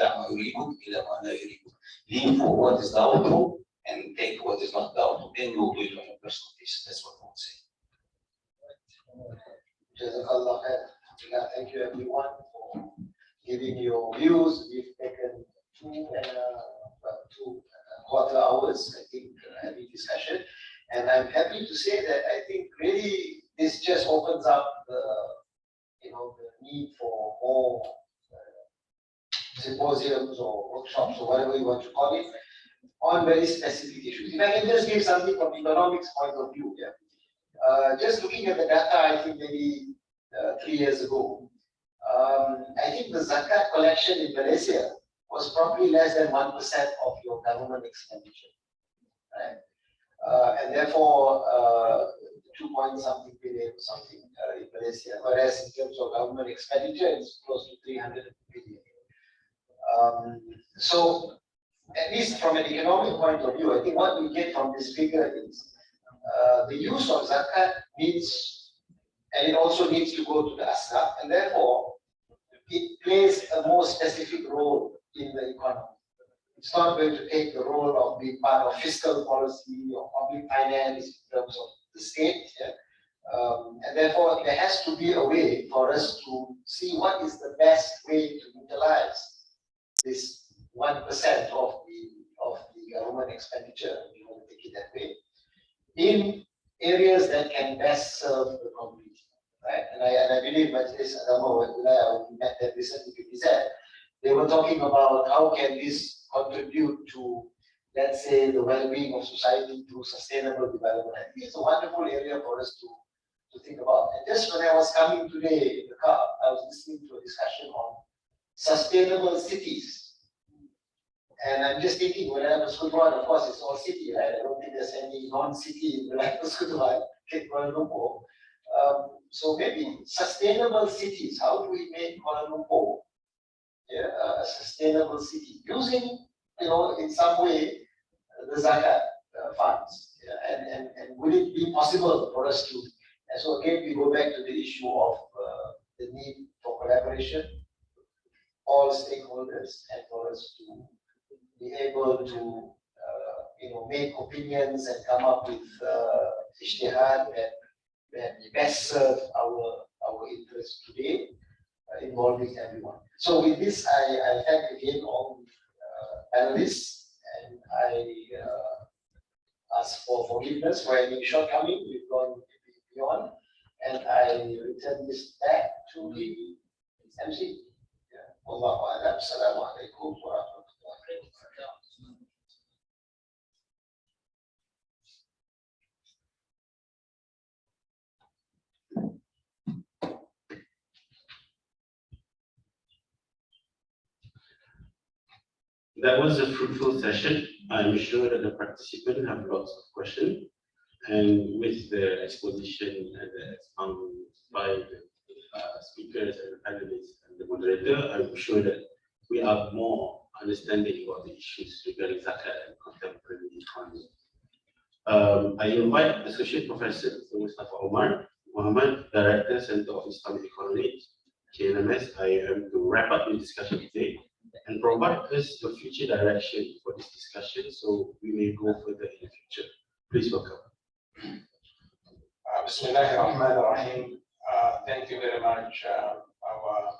lean for what is doubtful and take what is not doubtful. Then you will do it on your personal basis. That's what I would say. Jazakallah khair. Thank you everyone for giving your views. We've taken 2 quarter hours, I think, having discussion. And I'm happy to say that I think really this just opens up the need for more symposiums or workshops or whatever you want to call it on very specific issues. If I can just give something from economics point of view, just looking at the data, I think maybe 3 years ago, I think the zakat collection in Malaysia was probably less than 1% of your government expenditure, right? And therefore, 2-point-something billion or something in Malaysia, whereas in terms of government expenditure, it's close to 300 billion. So, at least from an economic point of view, I think what we get from this figure is the use of zakat needs, and it also needs to go to the asnaf, and therefore it plays a more specific role in the economy. It's not going to take the role of being part of fiscal policy or public finance in terms of the state, and therefore there has to be a way for us to see what is the best way to utilize this 1% of the government expenditure, if you want to take it that way, in areas that can best serve the community, right? And I believe Majlis Agama wa Wilayah, when we met them recently, they were talking about how can this contribute to, let's say, the well-being of society through sustainable development. I think it's a wonderful area for us to think about. And just when I was coming today in the car, I was listening to a discussion on sustainable cities. And I'm just thinking, when I was Kuala, of course, it's all city, right? I don't think there's any non-city in Kuala Lumpur. So maybe sustainable cities. How do we make Kuala Lumpur a sustainable city using, in some way, the Zakat funds. And would it be possible for us to, and so again, we go back to the issue of the need for collaboration, all stakeholders, and for us to be able to, make opinions and come up with ijtihad that best serve our interests today, involving everyone. So with this, I thank again all panelists, and I ask for forgiveness for any shortcoming. We've gone beyond, and I return this back to the MC. Allahu a'lam. Assalamu alaikum wa rahmatullahi wa barakatuh. That was a fruitful session. I'm sure that the participants have lots of questions. And with the exposition and the expounding by the speakers and the panelists and the moderator, I'm sure that we have more understanding about the issues regarding Zakat and contemporary economy. I invite Associate Professor Mustafa Omar Muhammad, Director, Center of Islamic Economics, KENMS, IIUM, to wrap up the discussion today and provide us the future direction for this discussion so we may go further in the future. Please welcome. Bismillahirrahmanirrahim. Thank you very much, our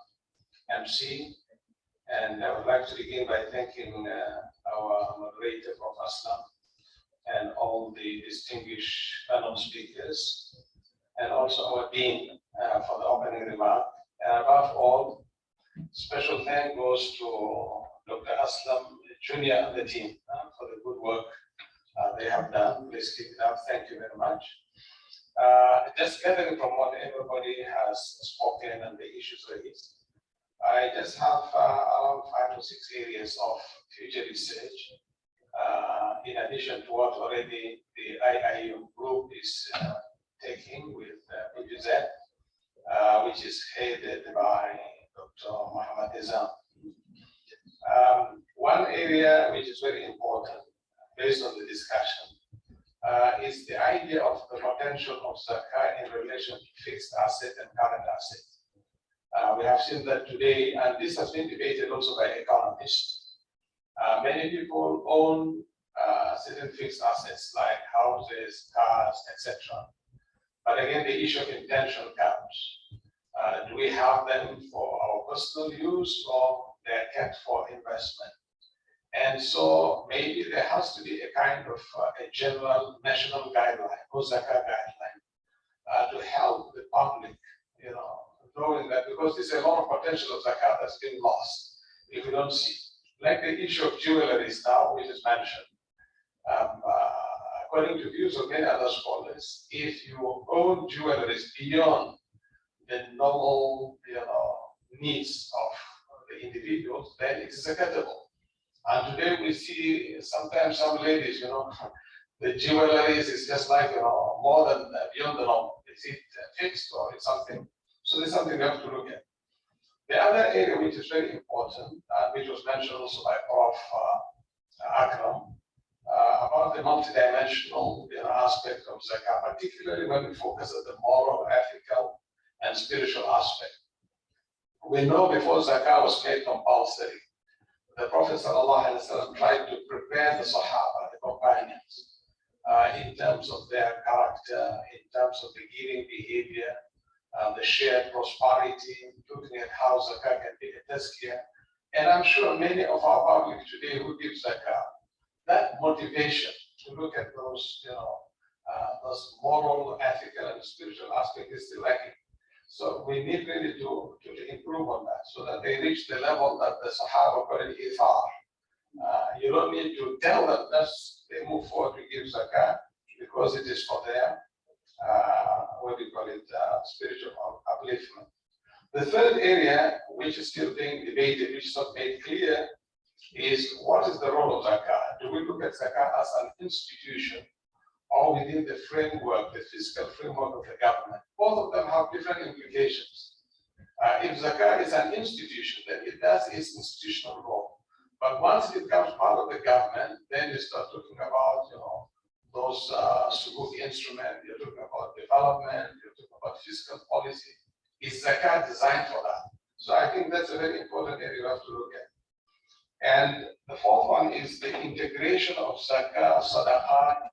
MC. And I would like to begin by thanking our moderator, Prof. Aslam, and all the distinguished panel speakers, and also our Dean for the opening remark. And above all, special thank goes to Dr. Aslam Jr. and the team for the good work they have done. Please keep it up. Thank you very much. Just gathering from what everybody has spoken and the issues raised, I just have around 5 to 6 areas of future research, in addition to what already the IIUM group is taking with BIMB, which is headed by Dr. Muhammad Izam. One area which is very important based on the discussion is the idea of the potential of Zakat in relation to fixed asset and current asset. We have seen that today, and this has been debated also by economists. Many people own certain fixed assets like houses, cars, etc. But again, the issue of intention comes. Do we have them for our personal use, or they're kept for investment? And so maybe there has to be a kind of a general national guideline or Zakat guideline to help the public, knowing that, because there's a lot of potential of Zakat that's been lost if we don't see. Like the issue of jewelries now, which is mentioned. According to views of many other scholars, if you own jewelries beyond the normal, needs of the individuals, then it is zakatable. And today we see sometimes some ladies, the jewelries is just like, more than beyond the normal. Is it fixed or it's something? So there's something we have to look at. The other area which is very important, which was mentioned also by Prof. Akram, about the multidimensional aspect of Zakat, particularly when we focus on the moral, ethical, and spiritual aspect. We know before Zakat was made compulsory, the Prophet ﷺ tried to prepare the Sahaba, the companions, in terms of their character, in terms of the giving behavior, the shared prosperity, looking at how Zakat can be a tazkiyah. And I'm sure many of our public today who give Zakat, that motivation to look at those, those moral, ethical, and spiritual aspects is still lacking. So we need really to improve on that so that they reach the level that the Sahaba call it ithar. You don't need to tell them that they move forward to give Zakat because it is for their, what do you call it, spiritual upliftment. The third area, which is still being debated, which is not made clear, is what is the role of Zakat? Do we look at Zakat as an institution or within the framework, the fiscal framework of the government? Both of them have different implications. If Zakat is an institution, then it does its institutional role. But once it becomes part of the government, then you start talking about, those sukuk instruments, you're talking about development, you're talking about fiscal policy. Is Zakat designed for that? So I think that's a very important area you have to look at. And the fourth one is the integration of Zakat, Sadaqah,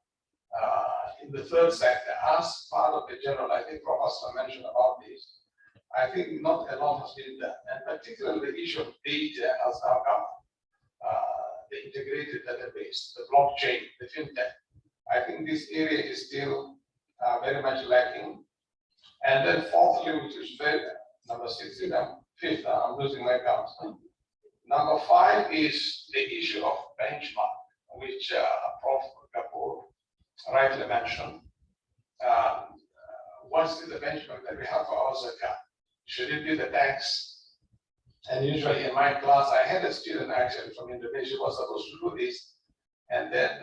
in the third sector as part of the general. I think Professor mentioned about this. I think not a lot has been done, and particularly the issue of data has now come. The integrated database, the blockchain, the fintech. I think this area is still very much lacking. And then fourthly, which is number 6, fifth, I'm losing my count. Number 5 is the issue of benchmark, which Prof. Kapoor rightly mentioned. What's the benchmark that we have for our Zakat? Should it be the tax? And usually in my class, I had a student actually from Indonesia who was supposed to do this. And then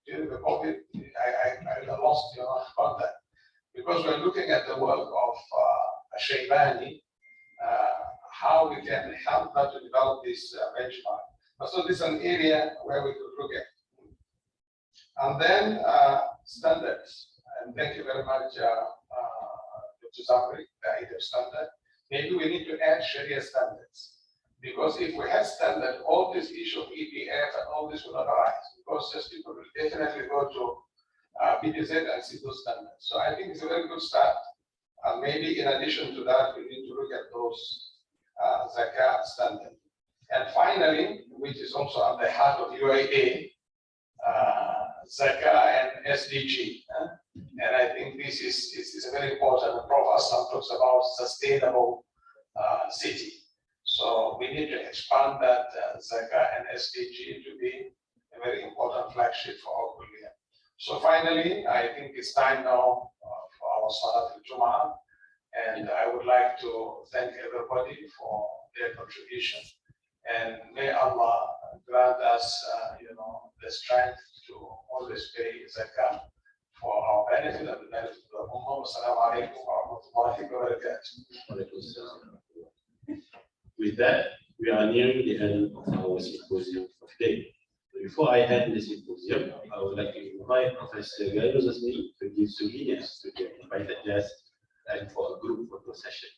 during the COVID, I lost about that. Because we're looking at the work of Shaybani, how we can help her to develop this benchmark. So this is an area where we could look at. And then standards. And thank you very much, Dr. Zambri, the IDF standard. Maybe we need to add Sharia standards. Because if we had standard, all this issue of EPF and all this will not arise. Because just people will definitely go to BTZ and see those standards. So I think it's a very good start. And maybe in addition to that, we need to look at those Zakat standards. And finally, which is also at the heart of UAA, Zakat and SDG. And I think this is a very important. The Prof. Aslam talks about sustainable city. So we need to expand that Zakat and SDG to be a very important flagship for our Kulliyyah. So finally, I think it's time now for our Salat al-Jum'ah. And I would like to thank everybody for their contribution. And may Allah grant us, the strength to always pay Zakat for our benefit and the benefit of the Ummah. Wassalamu alaikum wa rahmatullahi wa barakatuh. With that, we are nearing the end of our symposium for today. Before I end the symposium, I would like to invite Professor Gaius Azmi to give souvenirs to the invited guests and for a group photo session.